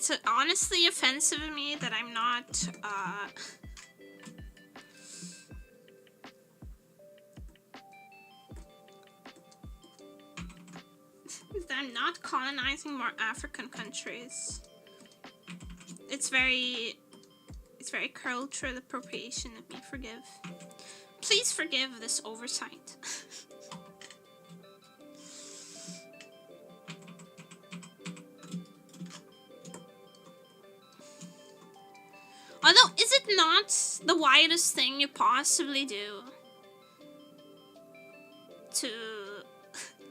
it's honestly offensive of me that I'm not, that I'm not colonizing more African countries. It's very cultural appropriation of me. Forgive. Please forgive this oversight. Although, is it not the widest thing you possibly do to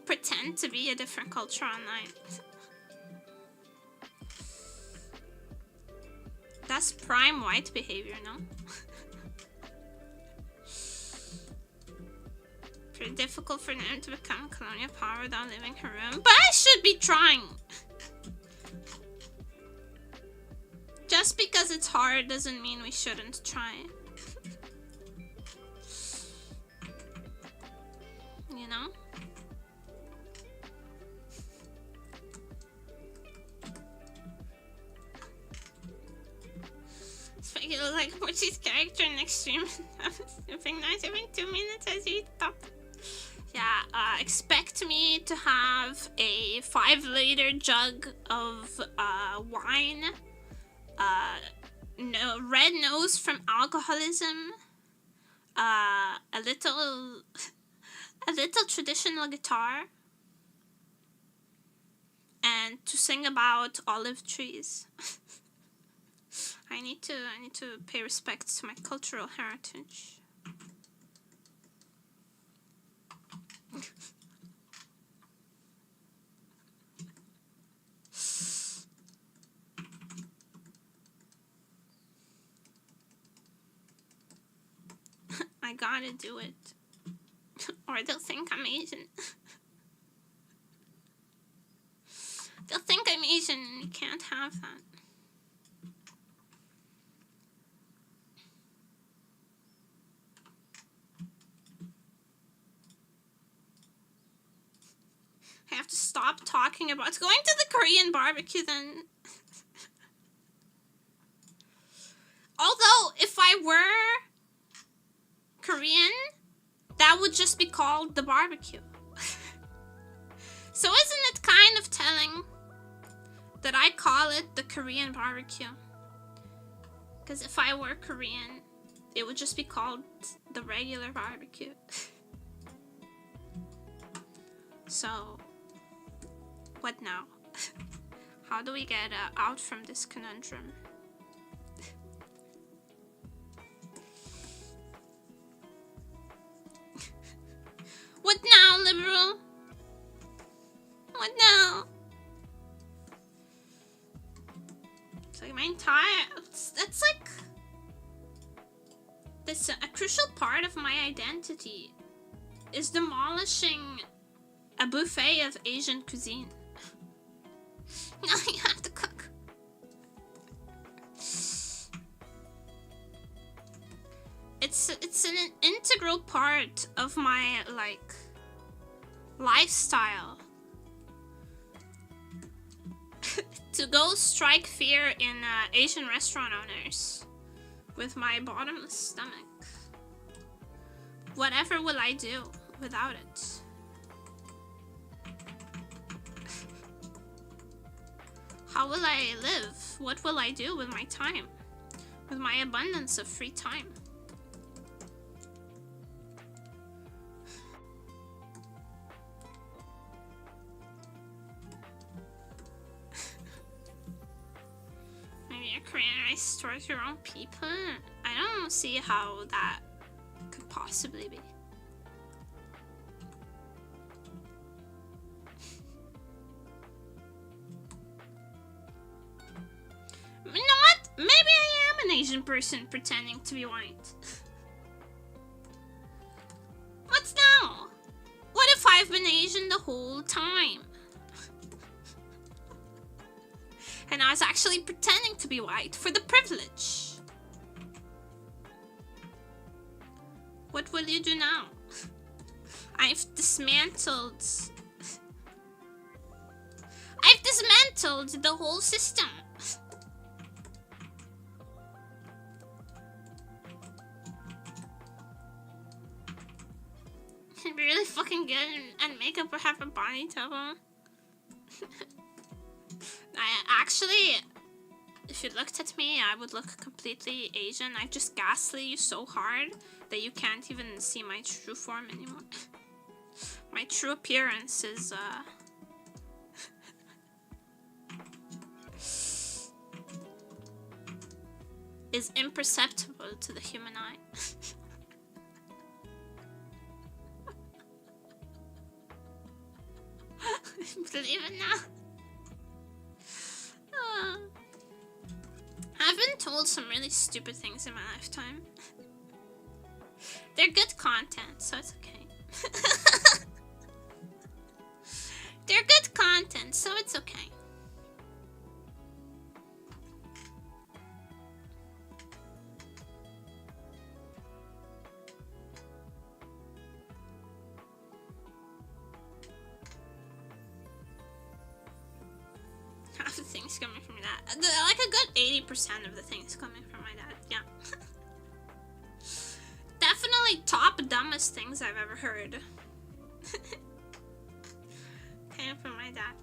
pretend to be a different culture online? That's prime white behavior, no? Pretty difficult for them to become colonial power without leaving her room. But I should be trying! Just because it's hard doesn't mean we shouldn't try. You know? You look like Mochi's character in Extreme. Something nice every 2 minutes as you stop. Yeah, expect me to have a 5-liter jug of wine. No red nose from alcoholism. A little traditional guitar. And to sing about olive trees. I need to pay respect to my cultural heritage. I gotta do it. Or they'll think I'm Asian. They'll think I'm Asian and you can't have that. I have to stop talking about going to the Korean barbecue then. Although, if I were Korean, that would just be called the barbecue. So isn't it kind of telling that I call it the Korean barbecue? Because if I were Korean, it would just be called the regular barbecue. So, what now? How do we get out from this conundrum? What now, liberal? What now? It's like my entire... That's like... That's a crucial part of my identity. Is demolishing a buffet of Asian cuisine. Now you have to cook. It's an integral part of my, like, lifestyle. To go strike fear in Asian restaurant owners with my bottomless stomach. Whatever will I do without it? How will I live? What will I do with my time? With my abundance of free time? Maybe a Korean rice stores your own people? I don't see how that could possibly be. You know what? Maybe I am an Asian person pretending to be white. What's now? What if I've been Asian the whole time? And I was actually pretending to be white for the privilege. What will you do now? I've dismantled the whole system. really fucking good at makeup or have a body double. Actually, if you looked at me, I would look completely Asian. I just gaslight you so hard that you can't even see my true form anymore. My true appearance is imperceptible to the human eye. Believe it now. I've been told some really stupid things in my lifetime. They're good content, so it's okay. They're good content, so it's okay. Half the things coming from my dad. Like a good 80% of the things coming from my dad, yeah. Definitely top dumbest things I've ever heard. Came from my dad.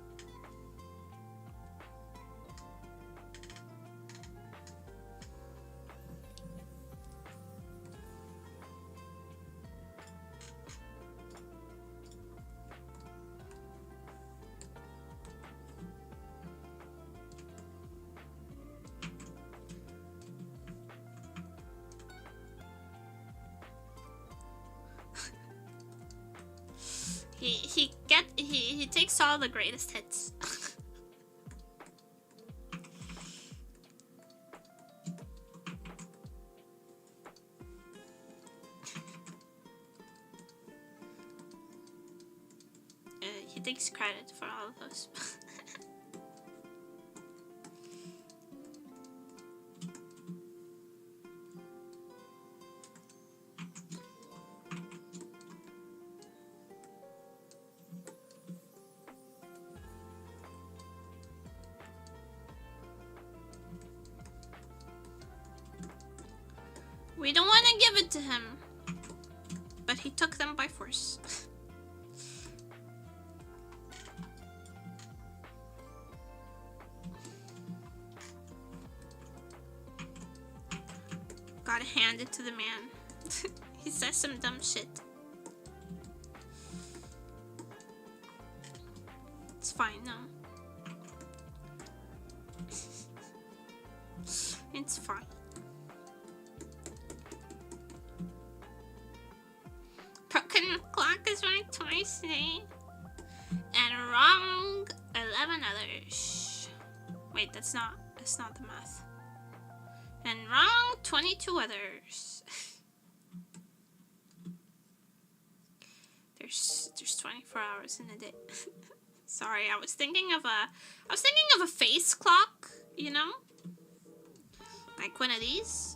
He takes all the greatest hits. He takes credit for all of those. We don't want to give it to him, but he took them by force. Gotta hand it to the man. He says some dumb shit. It's fine now. It's fine. Broken clock is right twice today. And wrong 11 others. Wait, that's not the math. And wrong 22 others. There's 24 hours in a day. Sorry, I was thinking of a face clock, you know? Like one of these.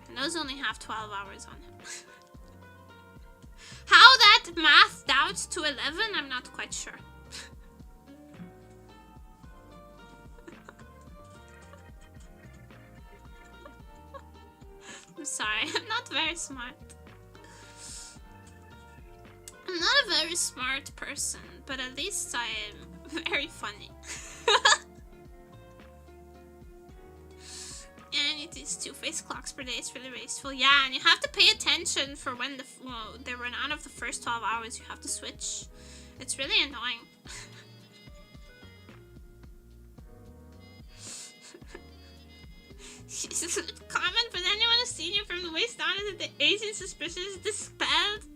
And those only have 12 hours on them. How that mathed out to 11, I'm not quite sure. I'm sorry, I'm not very smart. I'm not a very smart person, but at least I am very funny. And it is 2 face clocks per day. It's really wasteful. Yeah, and you have to pay attention for when they run out of the first 12 hours. You have to switch. It's really annoying. Comment, but anyone who's seen you from the waist down is that the Asian suspicion is dispelled.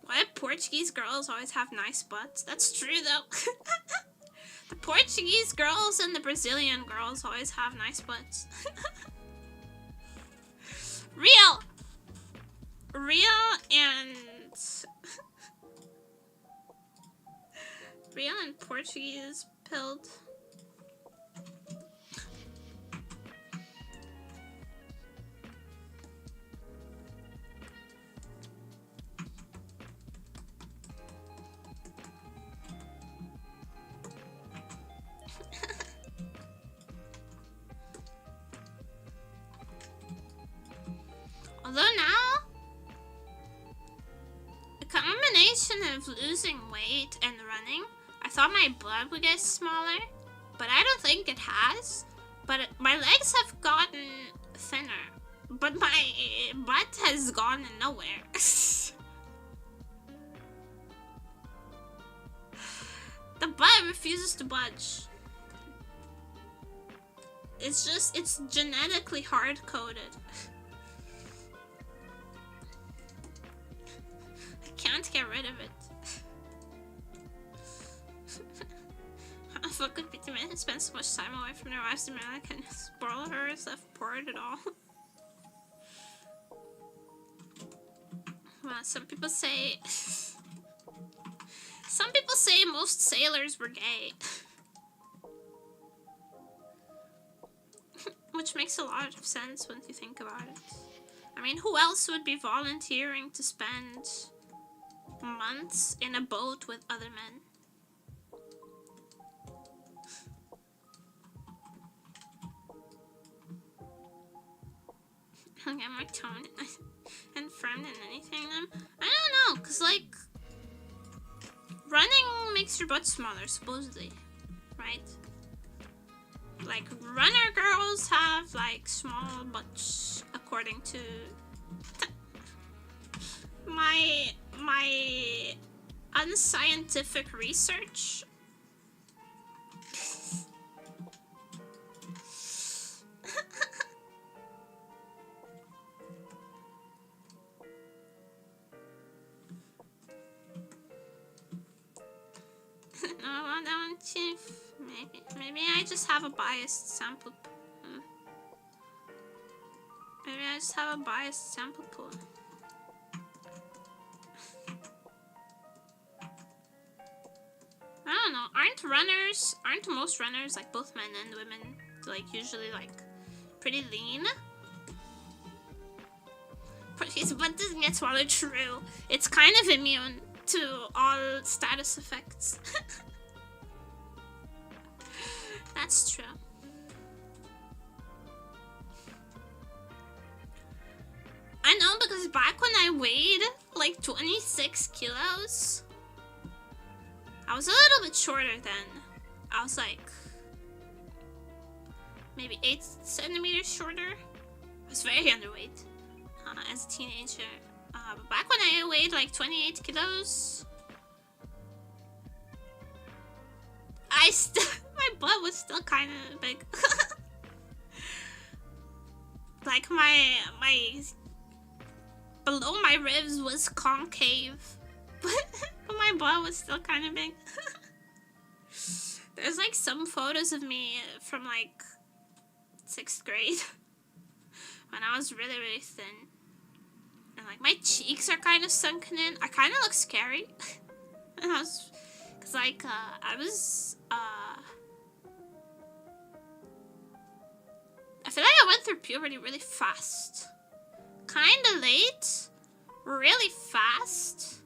Why do Portuguese girls always have nice butts? That's true though. The Portuguese girls and the Brazilian girls always have nice butts. Real and Portuguese pilled. losing weight and running, I thought my butt would get smaller, but I don't think it has. But my legs have gotten thinner, but my butt has gone nowhere. The butt refuses to budge. It's genetically hard-coded. I can't get rid of it. Fuck could be demanded and spend so much time away from their wives and I can spoil her as I've poured it all. Well, some people say most sailors were gay. Which makes a lot of sense when you think about it. I mean, who else would be volunteering to spend months in a boat with other men? I'll get more tone and firm than anything. I don't know, cause like running makes your butt smaller, supposedly, right? Like runner girls have like small butts, according to my unscientific research. No, that one, Chief. Maybe I just have a biased sample. Maybe I just have a biased sample pool. I don't know. Aren't most runners, like both men and women, like usually like pretty lean? But his butt doesn't get swallowed. True. It's kind of immune to all status effects. That's true. I know, because back when I weighed like 26 kilos, I was a little bit shorter then. I was like maybe 8 centimeters shorter. I was very underweight as a teenager. But back when I weighed like 28 kilos, my butt was still kind of big. Like my below my ribs was concave, but my butt was still kind of big. There's like some photos of me from like 6th grade when I was really, really thin. And like my cheeks are kind of sunken in. I kind of look scary. And I was, cause like I feel like I went through puberty really fast. Kinda late, really fast.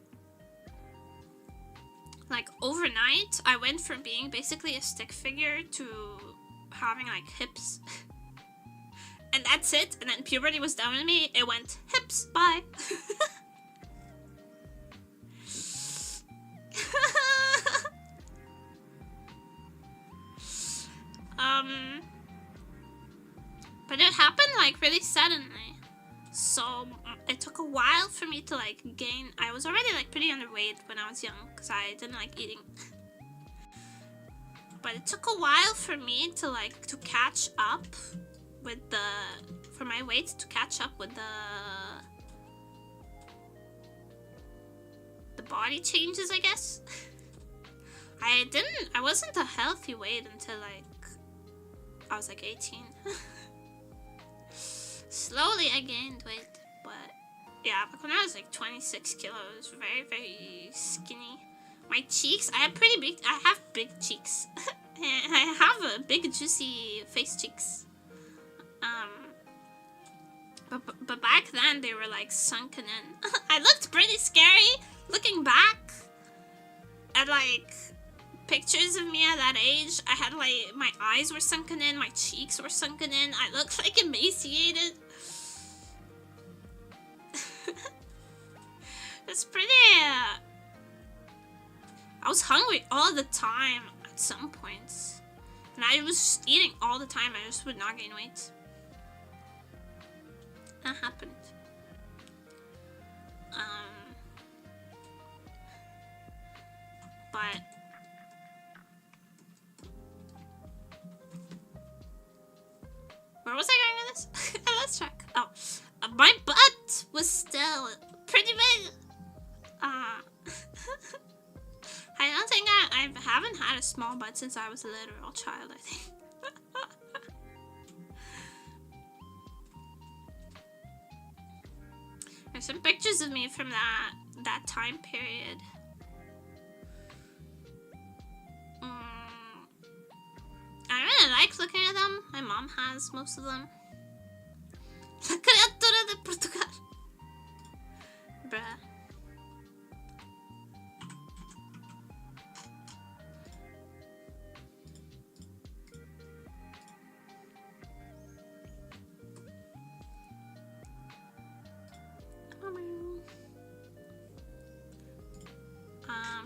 Like overnight, I went from being basically a stick figure to having like hips. And that's it. And then puberty was done with me. It went hips, bye. But it happened like really suddenly. So it took a while for me to like gain. I was already like pretty underweight when I was young because I didn't like eating. But it took a while for me to like to catch up with for my weight to catch up with the body changes, I guess. I wasn't a healthy weight until like I was like 18. Slowly I gained weight, but yeah, but when I was like 26 kilos, very, very skinny. My cheeks, I have big cheeks. I have a big juicy face cheeks. But back then they were like sunken in. I looked pretty scary looking back at like pictures of me at that age. I had like, my eyes were sunken in, my cheeks were sunken in. I looked like emaciated. It's pretty I was hungry all the time at some points. And I was just eating all the time. I just would not gain weight. That happened. But where was I going with this? I lost track. Oh, my butt was still pretty big. I don't think I haven't had a small butt since I was a literal child, I think. There's some pictures of me from that time period. I really like looking at them. My mom has most of them. La criatura de Portugal. Bruh.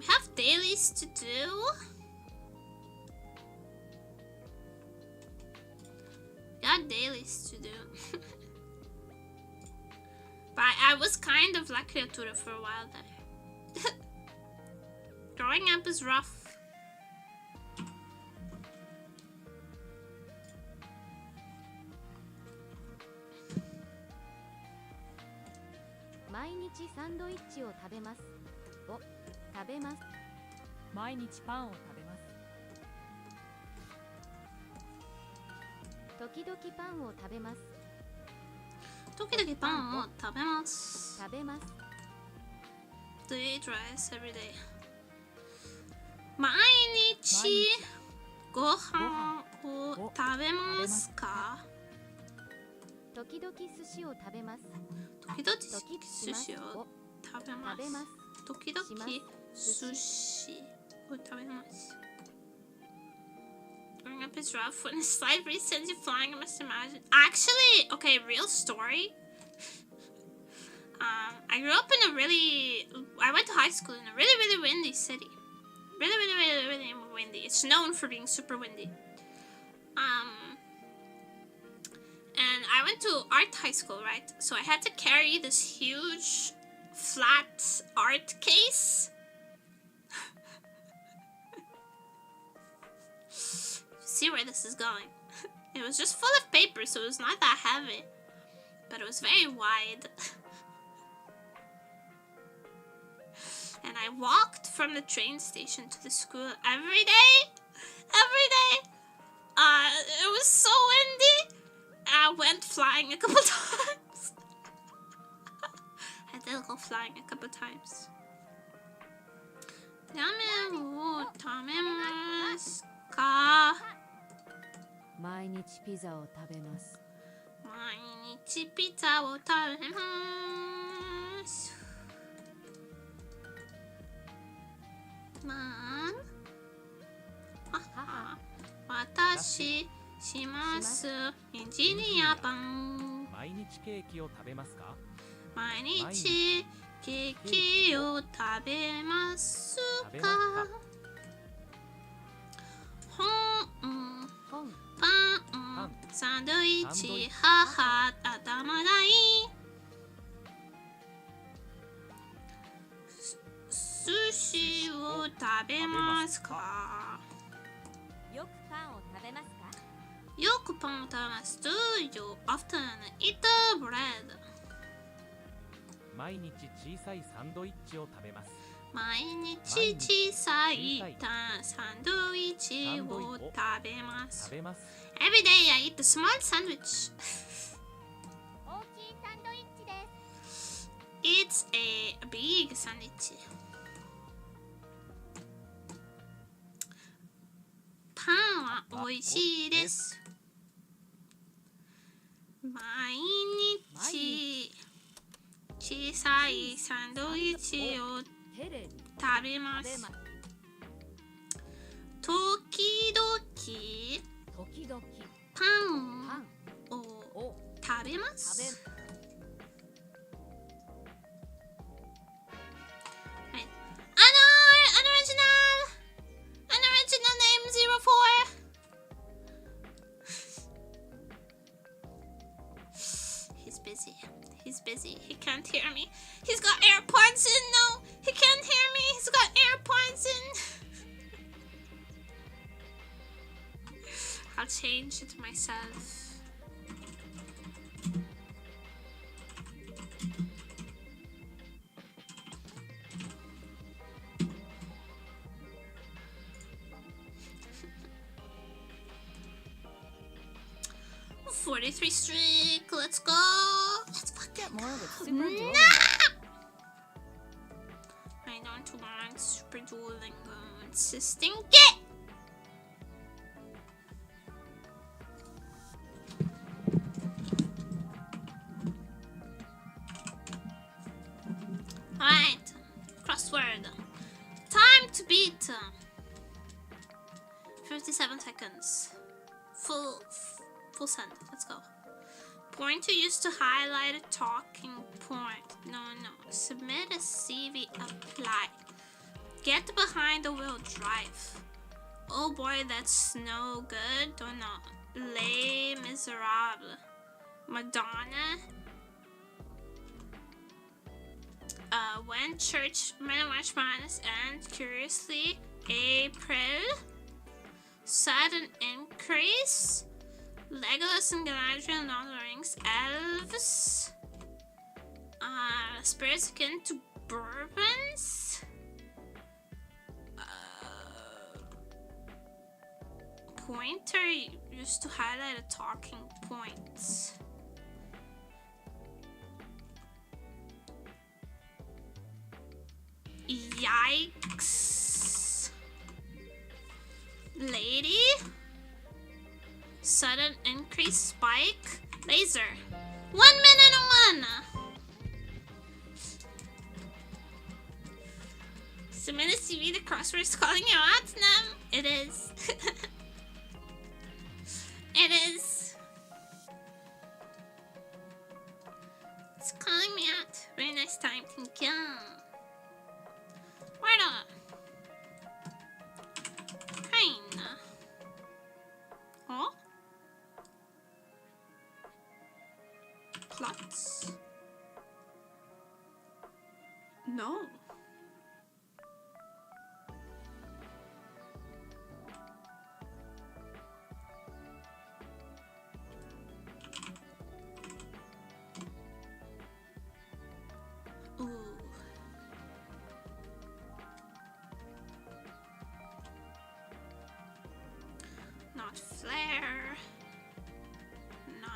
Have dailies to do. Got dailies to do. But I was kind of La Criatura for a while there. Growing up is rough. Do you eat rice every day? 毎日ご飯を食べますか？時々寿司を食べます。時々寿司を食べます。時々寿司を食べます。Growing up is rough. When a slide breeze sends you flying, I must imagine. Actually, okay, real story. I grew up in I went to high school in a really windy city. Really windy. It's known for being super windy. And I went to art high school, right? So I had to carry this huge flat art case. See where this is going. It was just full of paper, so it was not that heavy. But it was very wide. And I walked from the train station to the school every day. It was so windy. I went flying a couple times. I did go flying a couple times. ラーメンを食べますか？毎日ピザを食べます。毎日ピザを食べます。私しますエンジニアパン。毎日ケーキを食べますか？毎日ケーキを食べますか？パン、サンドイッチ、母、頭がいい。寿司を食べますか？よくパンを食べますか？よくパンを食べます。Do you often eat bread? 毎日小さいサンドイッチを食べます。毎日小さいサンドイッチを食べます。Every day I eat a small sandwich. 大きいサンドイッチです。It's a big sandwich. パンは美味しいです。毎日小さいサンドイッチを食べます。時々パンを食べます。はい。アニメーショナル see. He can't hear me. He's got AirPods in. No, he can't hear me. He's got AirPods in. I'll change it myself. '43 streak. Let's go. Let's fucking More with go. super Nah! dueling. I don't want super dueling. It's a stinky. Alright. Crossword. Time to beat. 57 seconds. Full send. Let's go. Pointer used to highlight a talking point. No. Submit a CV. Apply. Get behind the wheel. Drive. Oh boy, that's no good. Don't know. Les Miserables. Madonna. When church March Madness and curiously April. Sudden increase. Legolas and Galadriel, Lord of the Rings, Elves, Spirits Akin to Bourbons, Pointer used to highlight a talking point. Yikes. Lady. Sudden increase spike. Laser. 1 minute and 1. Submit a CV. The crossword is calling you out, Nem. It is. It is. It's calling me out. Very nice time. Thank you. Why not? Kinda. Oh? Plots? No. Ooh. Not flare. Not.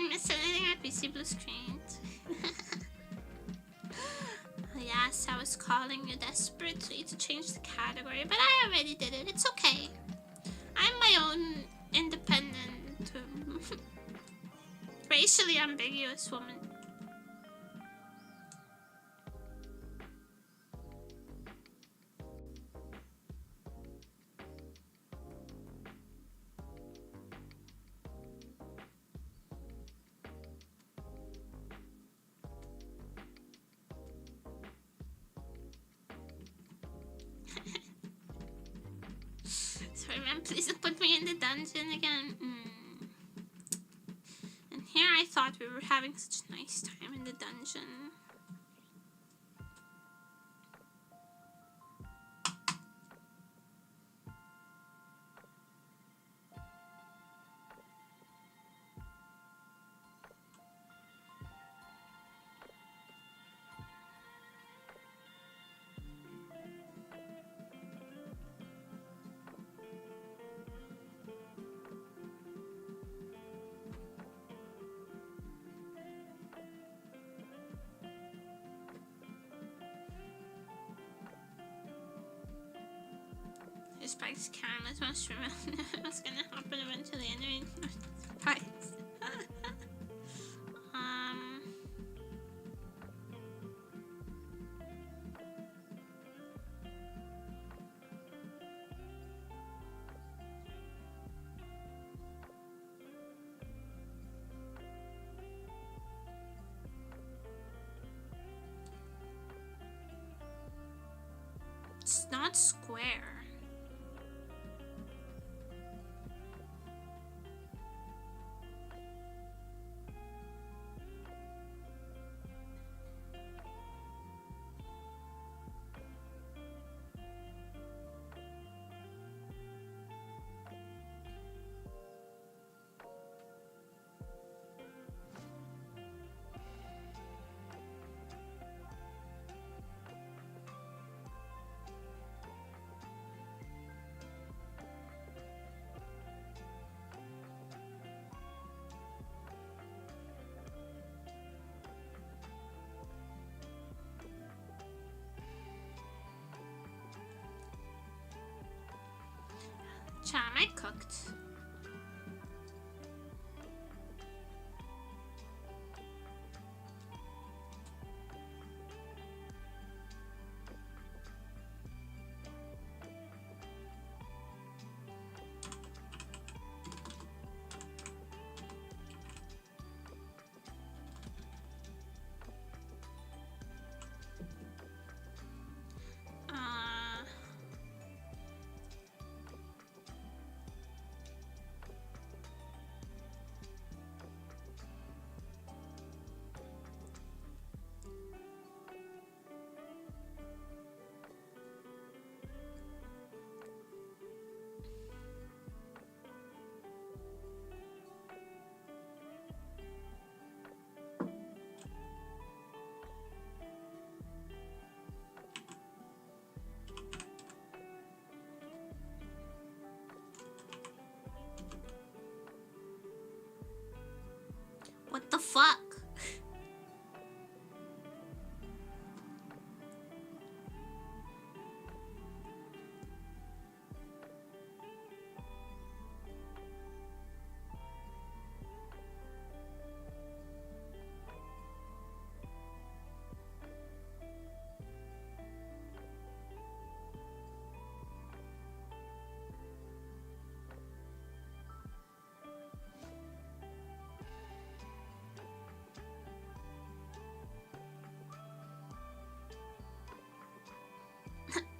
Miscellating my PC blue screen. Yes, I was calling you desperately to change the category, but I already did it. It's okay. I'm my own independent, racially ambiguous woman. Sorry, man, please don't put me in the dungeon again. And here I thought we were having such a nice time in the dungeon. Spike's careless mushroom. What's gonna happen eventually anyway? Spikes. not square. Chat, am I cooked? What the fuck?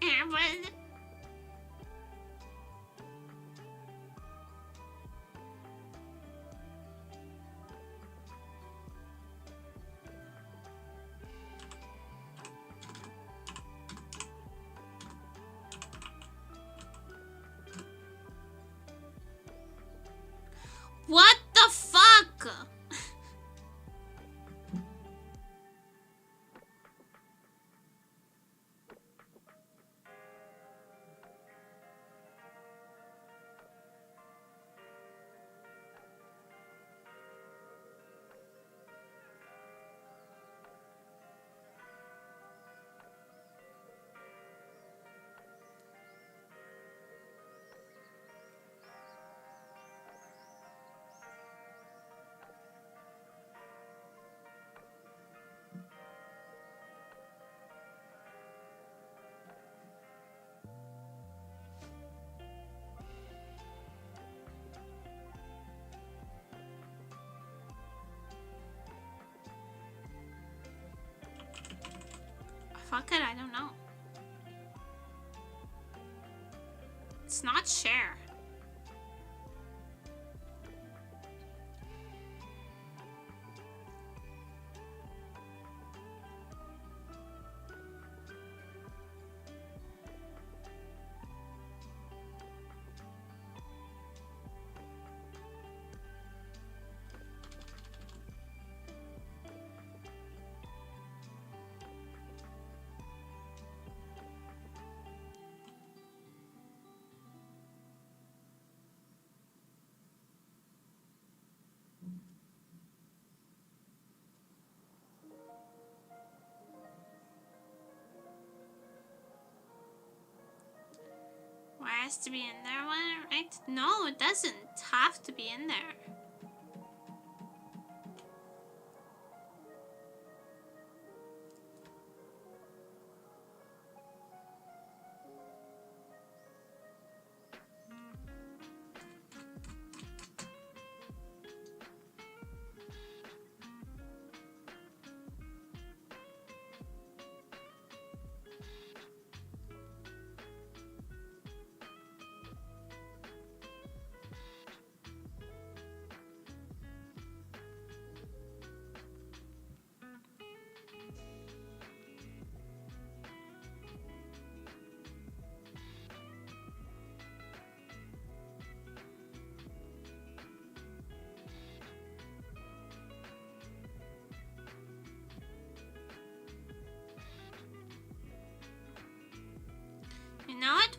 Aaron. What the fuck? Fuck it, I don't know. It's not share. Why has to be in there when right? No, it doesn't have to be in there.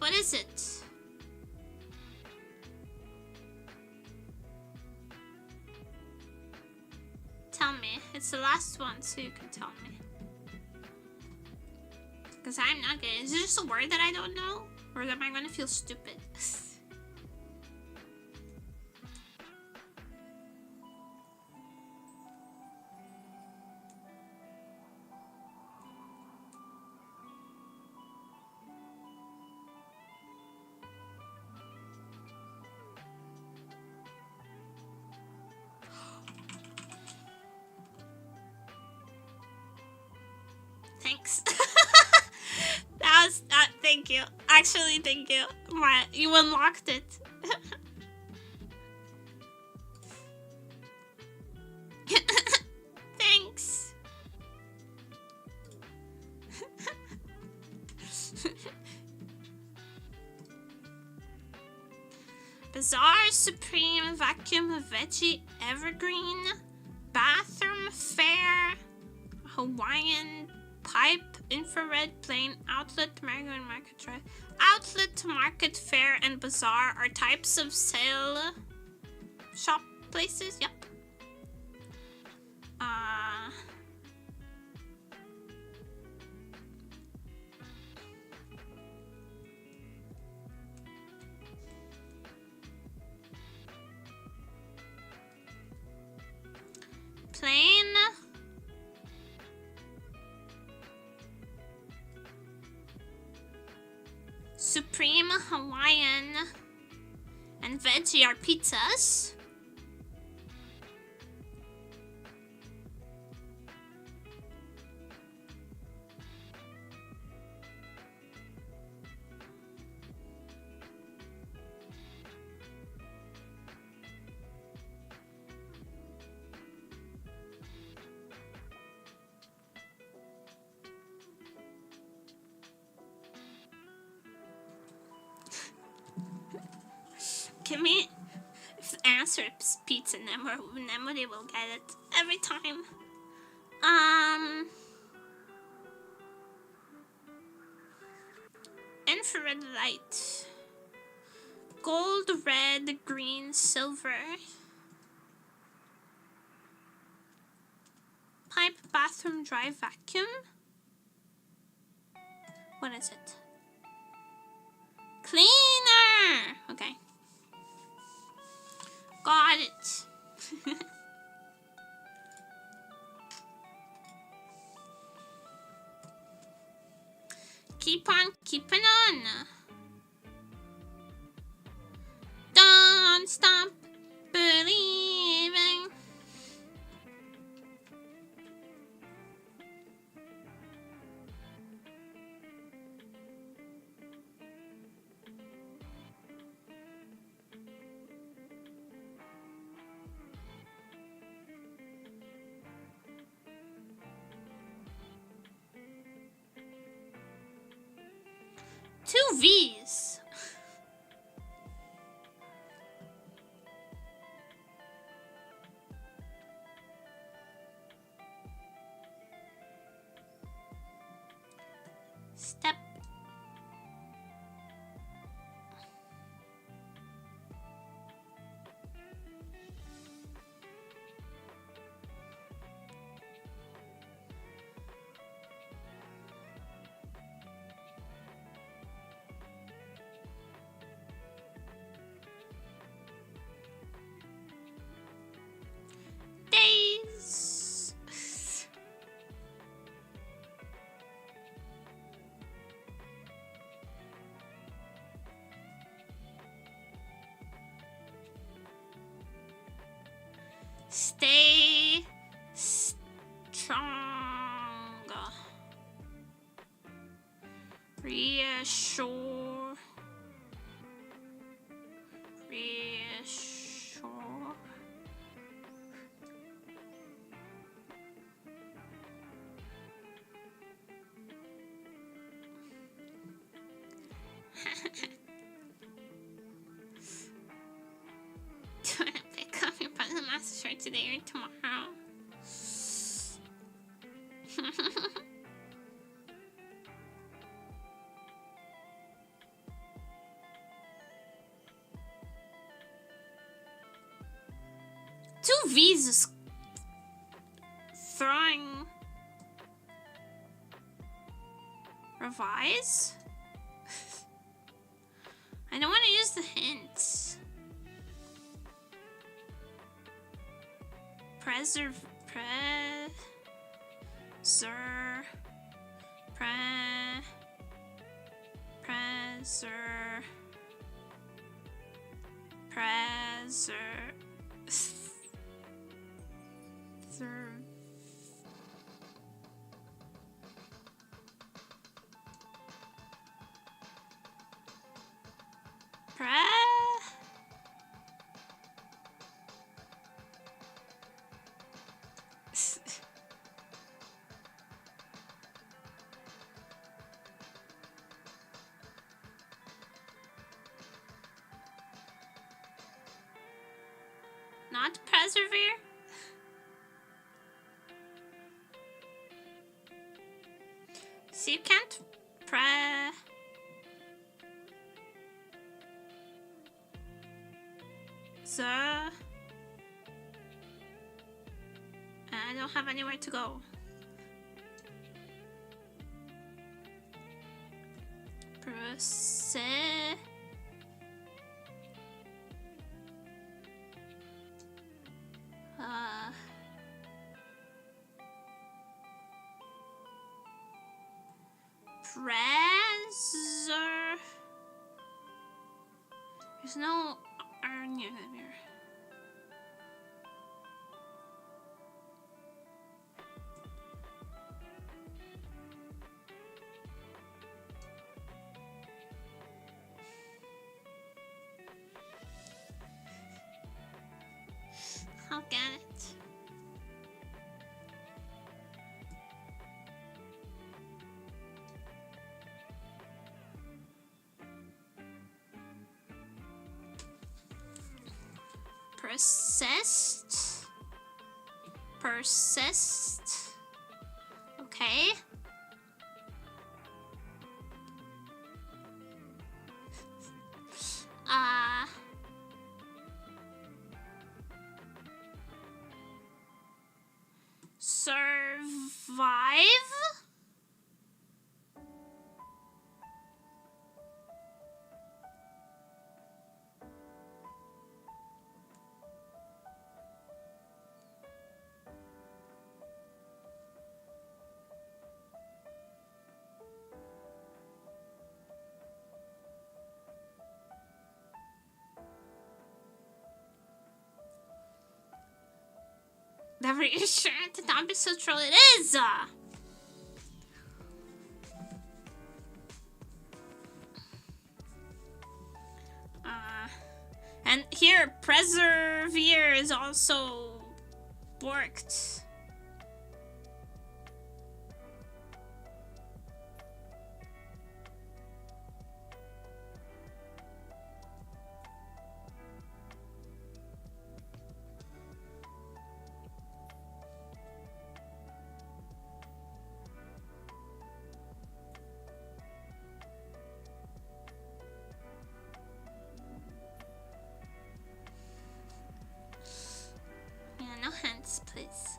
What is it? Tell me. It's the last one, so you can tell me. Because I'm not good. Is it just a word that I don't know? Or am I going to feel stupid? Thanks. That was thank you. Actually, thank you. You unlocked it. Thanks. Bazaar Supreme Vacuum Veggie Evergreen Bathroom Fair Hawaiian Pipe Infrared Plain Outlet Mango and Market Drive. Outlet, Market, Fair, and Bazaar are types of sale shop places. Yep. Plain. Supreme Hawaiian and veggie are pizzas. Give me, if the answer is pizza, nemuri will get it every time. Infrared light. Gold, red, green, silver. Pipe, bathroom, dry vacuum. What is it? Cleaner! Okay. Got it. Keep on keeping on. Don't stop believing. Two V's. Step. Days. Stay strong. Reassure. Reassure. Do you want to pick up your puzzle master shirt today or tomorrow? Two V's is throwing. Revise? I don't want to use the hints. Preserve. Not persevere? So you can't I don't have anywhere to go. There's no iron near them here. I'll get it. Persist. Okay. Survive. Never sure to not be so troll it is. And here persevere is also worked. Please.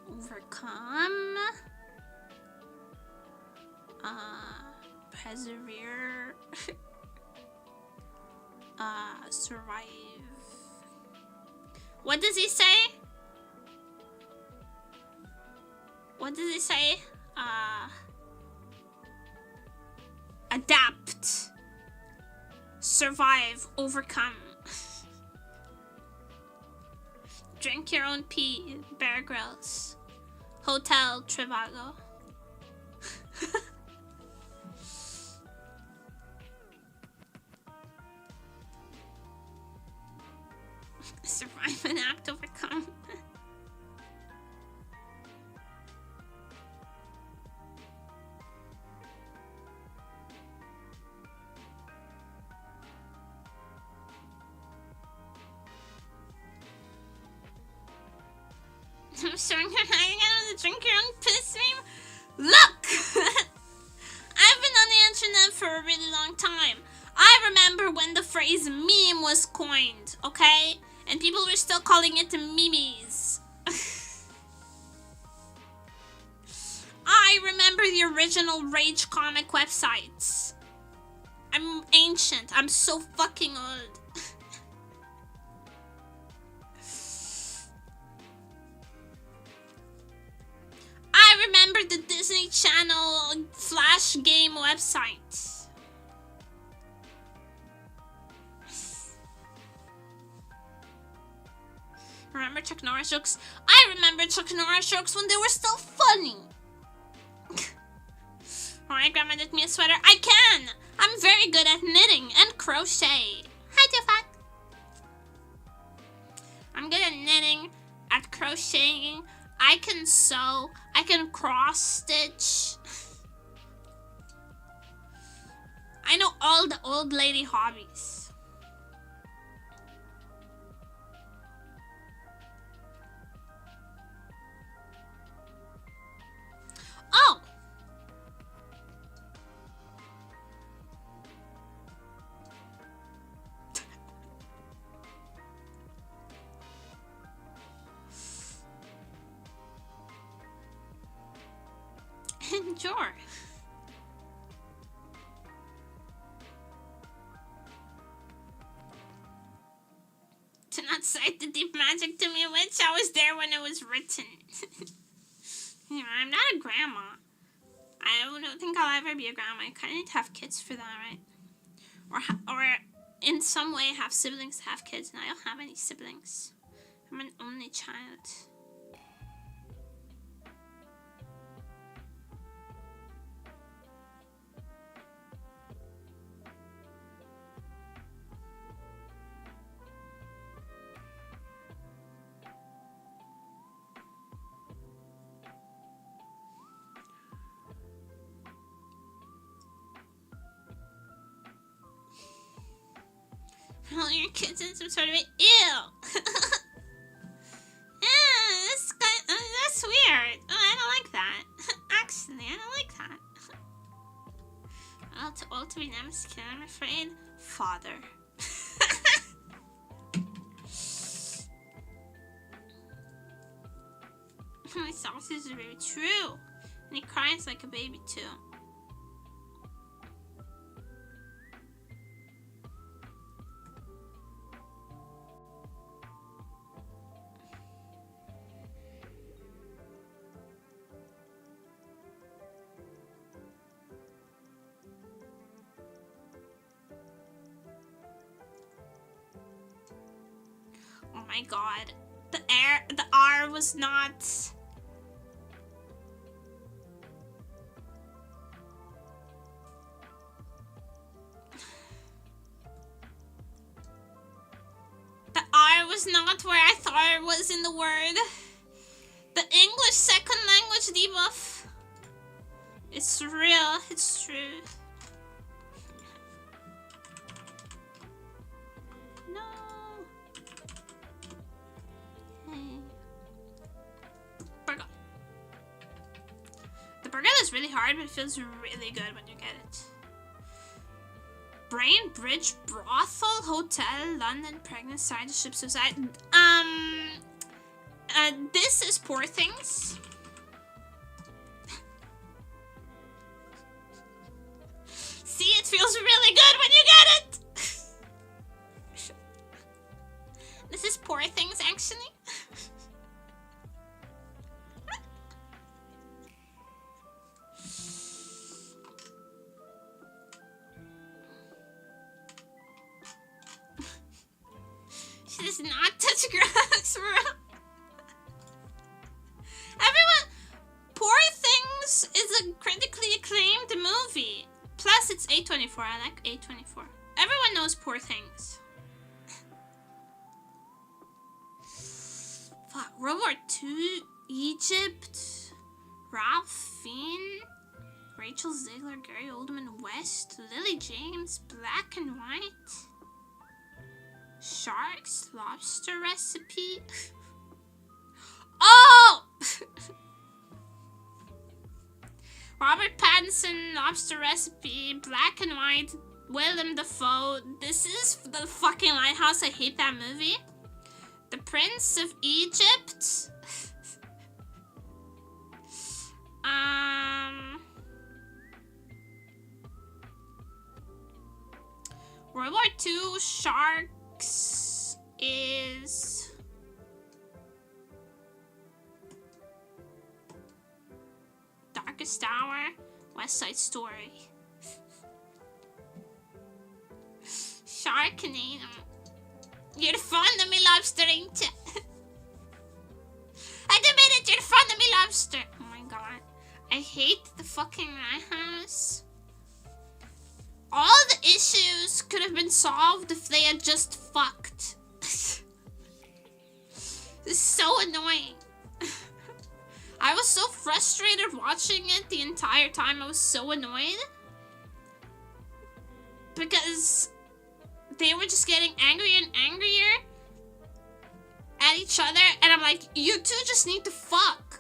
Overcome. Persevere. Survive. What does he say? What does he say? Adapt, survive, overcome. Drink your own pee, Bear Grylls. Hotel Trivago. Survive and act, overcome. I'm showing her hiding out of the drink your own piss stream. Look! I've been on the internet for a really long time. I remember when the phrase meme was coined, okay? And people were still calling it memes. I remember the original Rage comic websites. I'm ancient. I'm so fucking old. I remember the Disney Channel Flash game website. Remember Chuck Norris jokes? I remember Chuck Norris jokes when they were still funny. My grandma knit me a sweater. I can! I'm very good at knitting and crochet. Hi, Tufak. I'm good at knitting, at crocheting. I can sew. I can cross stitch. I know all the old lady hobbies. Oh! Enjoy. To not cite the deep magic to me, which I was there when it was written. You know, I'm not a grandma. I don't think I'll ever be a grandma. I kind of need to have kids for that, right? Or in some way have siblings to have kids, and I don't have any siblings. I'm an only child. All your kids in some sort of ew. That's weird. Oh, I don't like that. Actually, I don't like that. Well, too old to be nemesis kid, I'm afraid. Father. My sausage is very true. And he cries like a baby too. Oh my god. The R was not... The R was not where I thought it was in the word. The English second language debuff. It's real, it's true. No. Hey. Burger. The burger is really hard, but it feels really good when you get it. Brain Bridge Brothel Hotel, London, pregnant side ship suicide. This is Poor Things. See, it feels really good when you get it. This is Poor Things, actually. She does not touch grass, bro. Everyone, Poor Things is a critically acclaimed movie. Plus, it's A24. I like A24. Everyone knows Poor Things. Fuck. World War II, Egypt, Ralph Fiennes, Rachel Ziegler, Gary Oldman West, Lily James, Black and White, Sharks, Lobster Recipe. Oh! Robert Pattinson, Lobster Recipe, Black and White, Willem Dafoe. This is the fucking Lighthouse. I hate that movie. The Prince of Egypt. World War II Sharks is Darkest Hour, West Side Story. Sharknado. You're fond of me, lobster, ain't ya? I admit it, you're fond of me, lobster. Oh my god. I hate the fucking Lighthouse. All the issues could have been solved if they had just fucked. This is so annoying. I was so frustrated watching it the entire time. I was so annoyed. Because they were just getting angrier and angrier at each other. And I'm like, you two just need to fuck.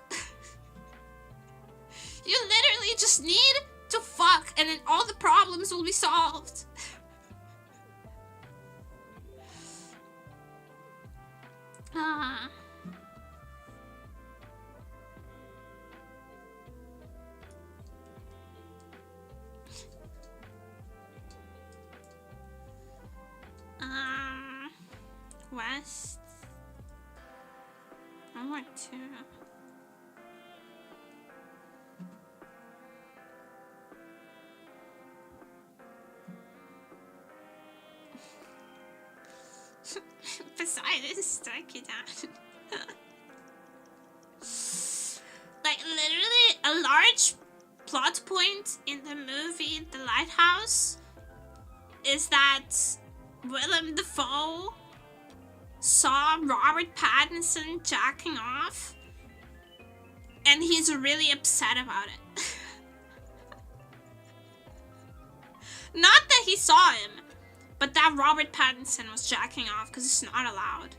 You literally just need to fuck. And then all the problems will be solved. West. One more two. Poseidon stuck you down. Like literally a large plot point in the movie The Lighthouse is that Willem Dafoe saw Robert Pattinson jacking off and he's really upset about it. Not that he saw him, but that Robert Pattinson was jacking off because it's not allowed.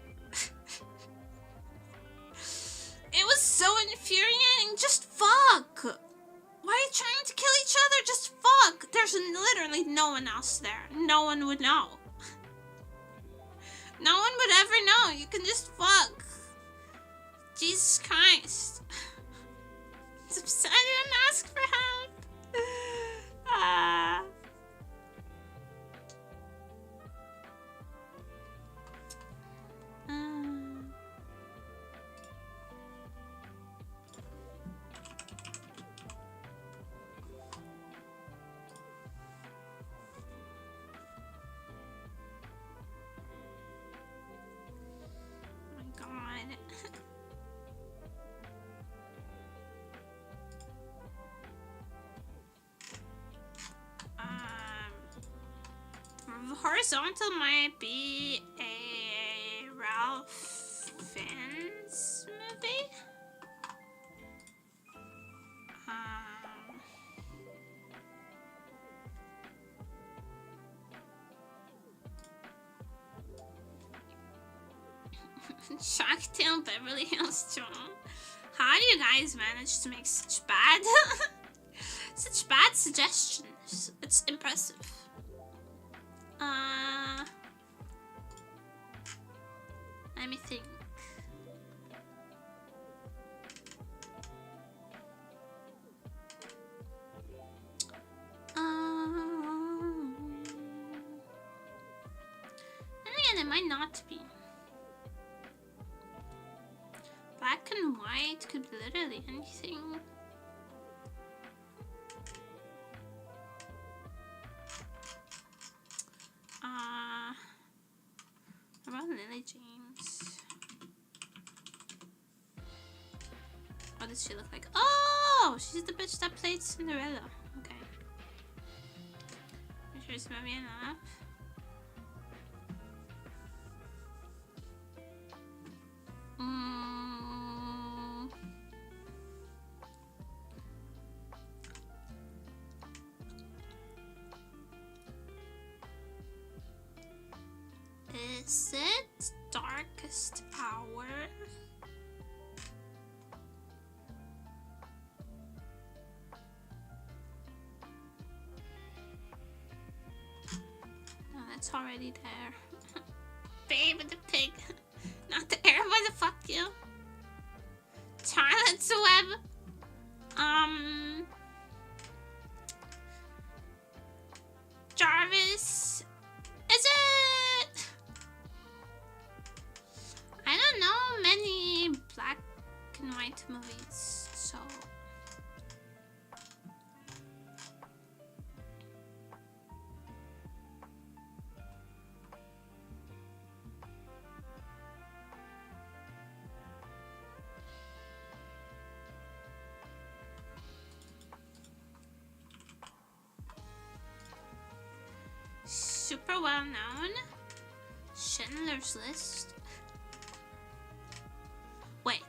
It was so infuriating. Just fuck. Why are you trying to kill each other? Just fuck. There's literally no one else there. No one would know. No one would ever know. You can just fuck. Jesus Christ. It's upset I didn't ask for help. Horizontal might be a Ralph Fiennes movie. Shark Tale Beverly Hills 2. How do you guys manage to make such bad suggestions? It's impressive. Let me think. And again, it might not be. Black and white could be literally anything. What about Lily James? What does she look like? Oh, she's the bitch that played Cinderella. Okay. I'm sure it's maybe enough. Is it Darkest Hour? already there. Babe the pig. Not the air, why the fuck you? Charlotte's Web. Jarvis. Is it? I don't know many black and white movies, so. Super well known. Schindler's List. Wait.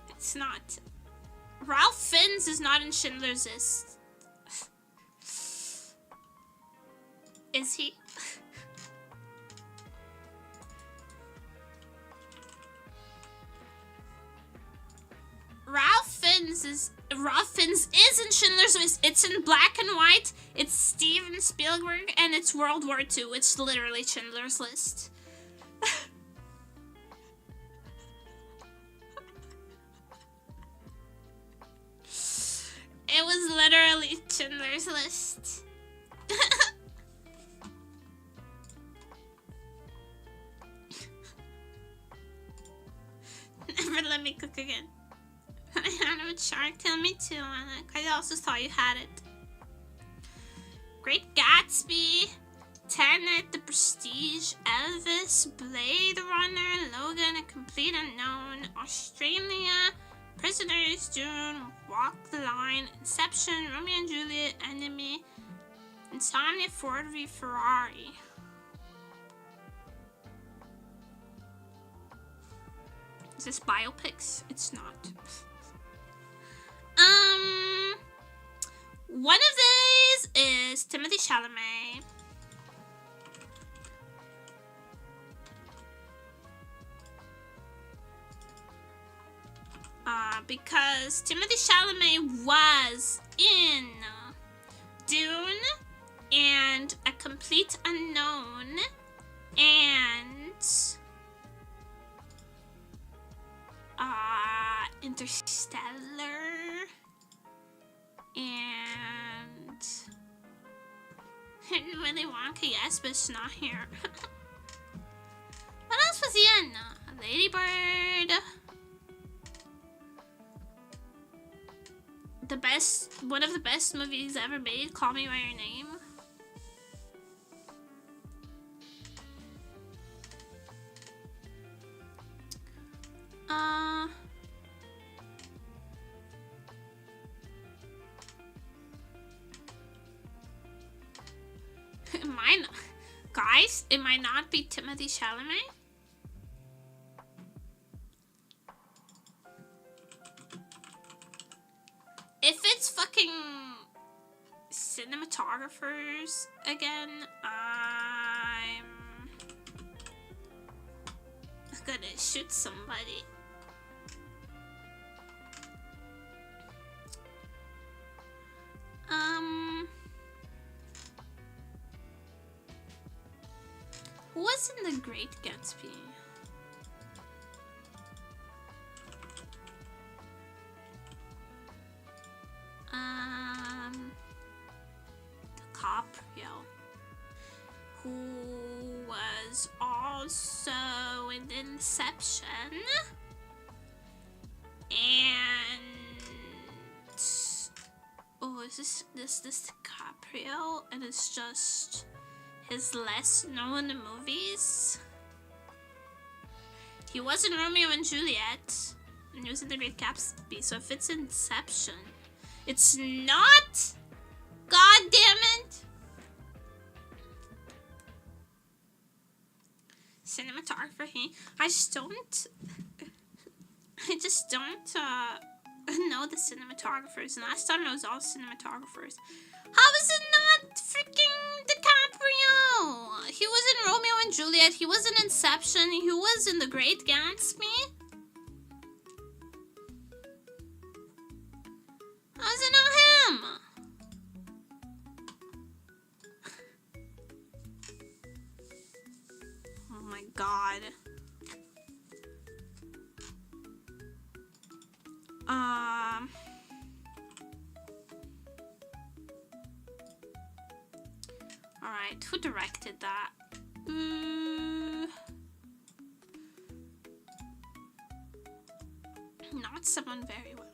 It's not. Ralph Fiennes is not in Schindler's List. Is he? Ralph Fiennes is in Schindler's List. It's in black and white. It's Steven Spielberg, and it's World War II. It's literally Schindler's List. It was literally Schindler's List. Never let me cook again. I had it with Shark Tale, me too, Anna. I also saw you had it. Great Gatsby, Tenet, The Prestige, Elvis, Blade Runner, Logan, A Complete Unknown, Australia, Prisoners, Dune, Walk the Line, Inception, Romeo and Juliet, Enemy, Insomnia, Ford v Ferrari. Is this biopics? It's not. One of these is Timothée Chalamet. Because Timothée Chalamet was in Dune and A Complete Unknown and Interstellar and Willy Wonka, yes, but it's not here. What else was he in? Lady Bird. One of the best movies ever made, Call Me by Your Name. Guys, it might not be Timothée Chalamet. If it's fucking cinematographers again, I'm gonna shoot somebody. Who was in The Great Gatsby? DiCaprio, who was also in Inception, and is this DiCaprio, and it's just his less known movies. He was in Romeo and Juliet, and he was in The Great Gatsby. So if it's Inception, it's not. God damn it! Cinematographer, I just don't know the cinematographers, and last time I was all cinematographers. How is it not freaking DiCaprio? He was in Romeo and Juliet, he was in Inception, he was in The Great Gatsby. my god. Alright, who directed that? Not someone very well known.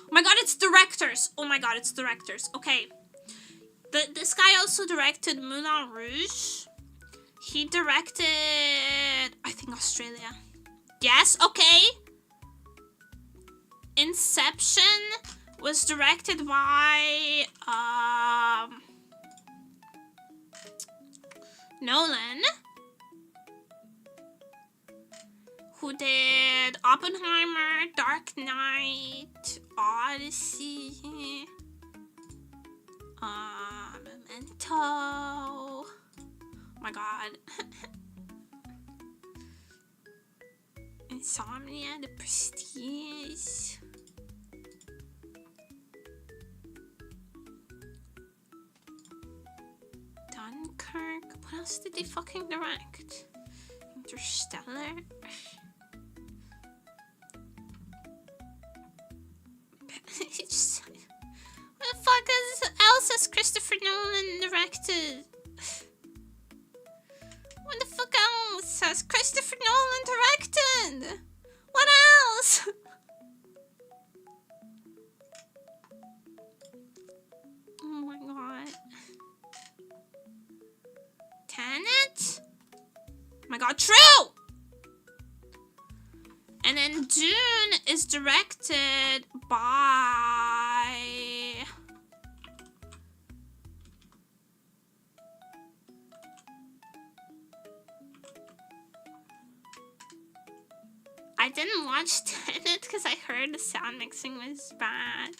Oh my god, it's directors! Oh my god, it's directors. Okay. This guy also directed Moulin Rouge. He directed, I think, Australia. Yes, okay. Inception was directed by Nolan, who did Oppenheimer, Dark Knight, Odyssey, Memento. Oh my god. Insomnia, The Prestige. Dunkirk. What else did they fucking direct? Interstellar. What the fuck else has Christopher Nolan directed? What the fuck else has Christopher Nolan directed? What else? Oh my god. Tenet? Oh my god, true! And then Dune is directed by... I didn't watch Tenet because I heard the sound mixing was bad.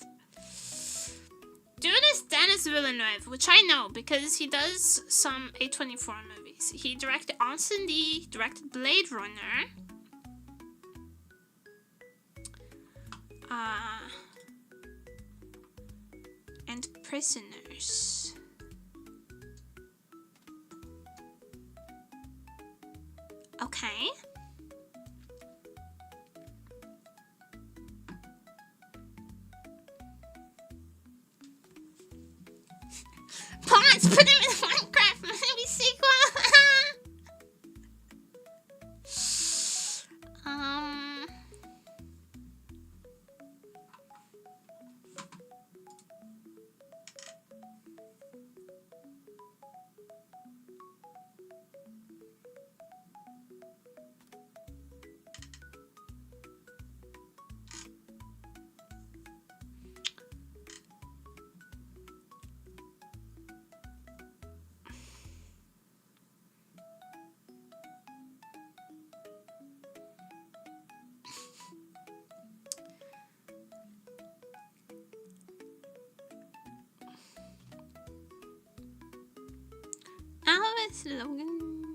Dune is Denis Villeneuve, which I know because he does some A24 movies. He directed Incendie, he directed Blade Runner. And Prisoners. Okay. Pause, put him in the Minecraft movie sequel. Alice Logan.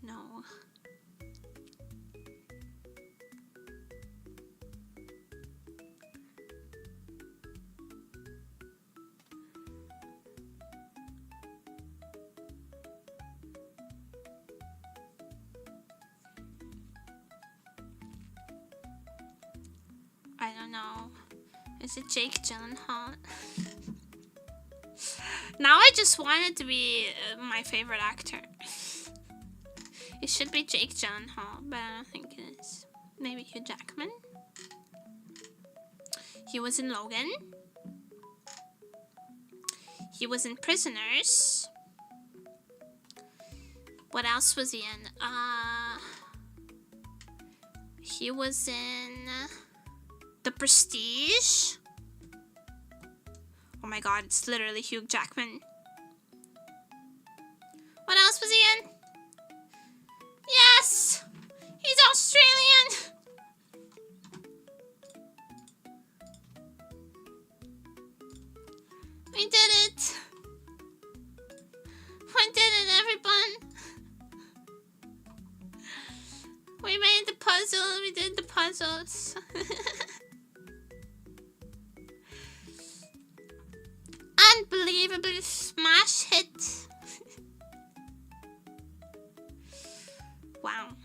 No. I don't know. Is it Jake Gyllenhaal? Now I just want it to be my favorite actor. It should be Jake Gyllenhaal, but I don't think it is. Maybe Hugh Jackman. He was in Logan. He was in Prisoners. What else was he in? He was in The Prestige. Oh my god, it's literally Hugh Jackman. What else was he in? Yes! He's Australian! We did it! We did it, everyone! We made the puzzle, we did the puzzles. Unbelievable smash hit. Wow.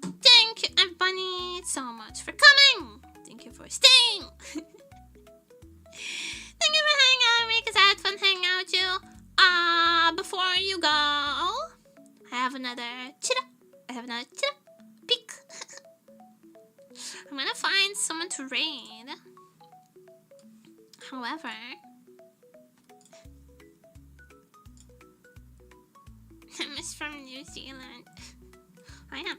Thank you, everybody, so much for coming. Thank you for staying. Thank you for hanging out with me, because I had fun hanging out with you. Before you go, I have another peek. I'm gonna find someone to raid. However, I'm from New Zealand. I am.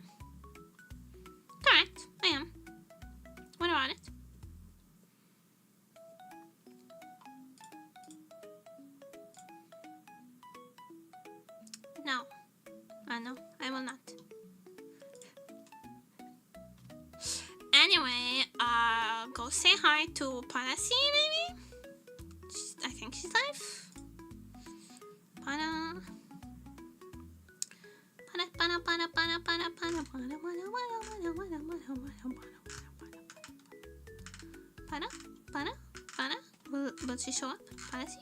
Correct, I am. What about it? No. No, I will not. Anyway, go say hi to Parasi, maybe? I think she's live. Para. Will she show up? Parasi?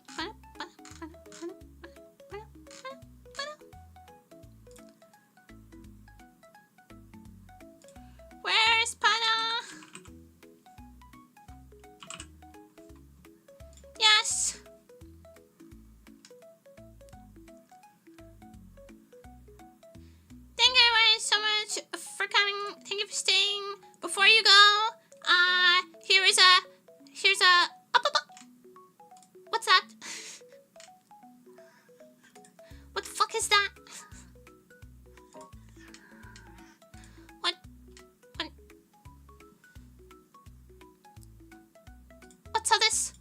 Where's Pana? Yes. Thank you guys so much for coming. Thank you for staying. Before you go, here's a what's that? What the fuck is that? What's all this?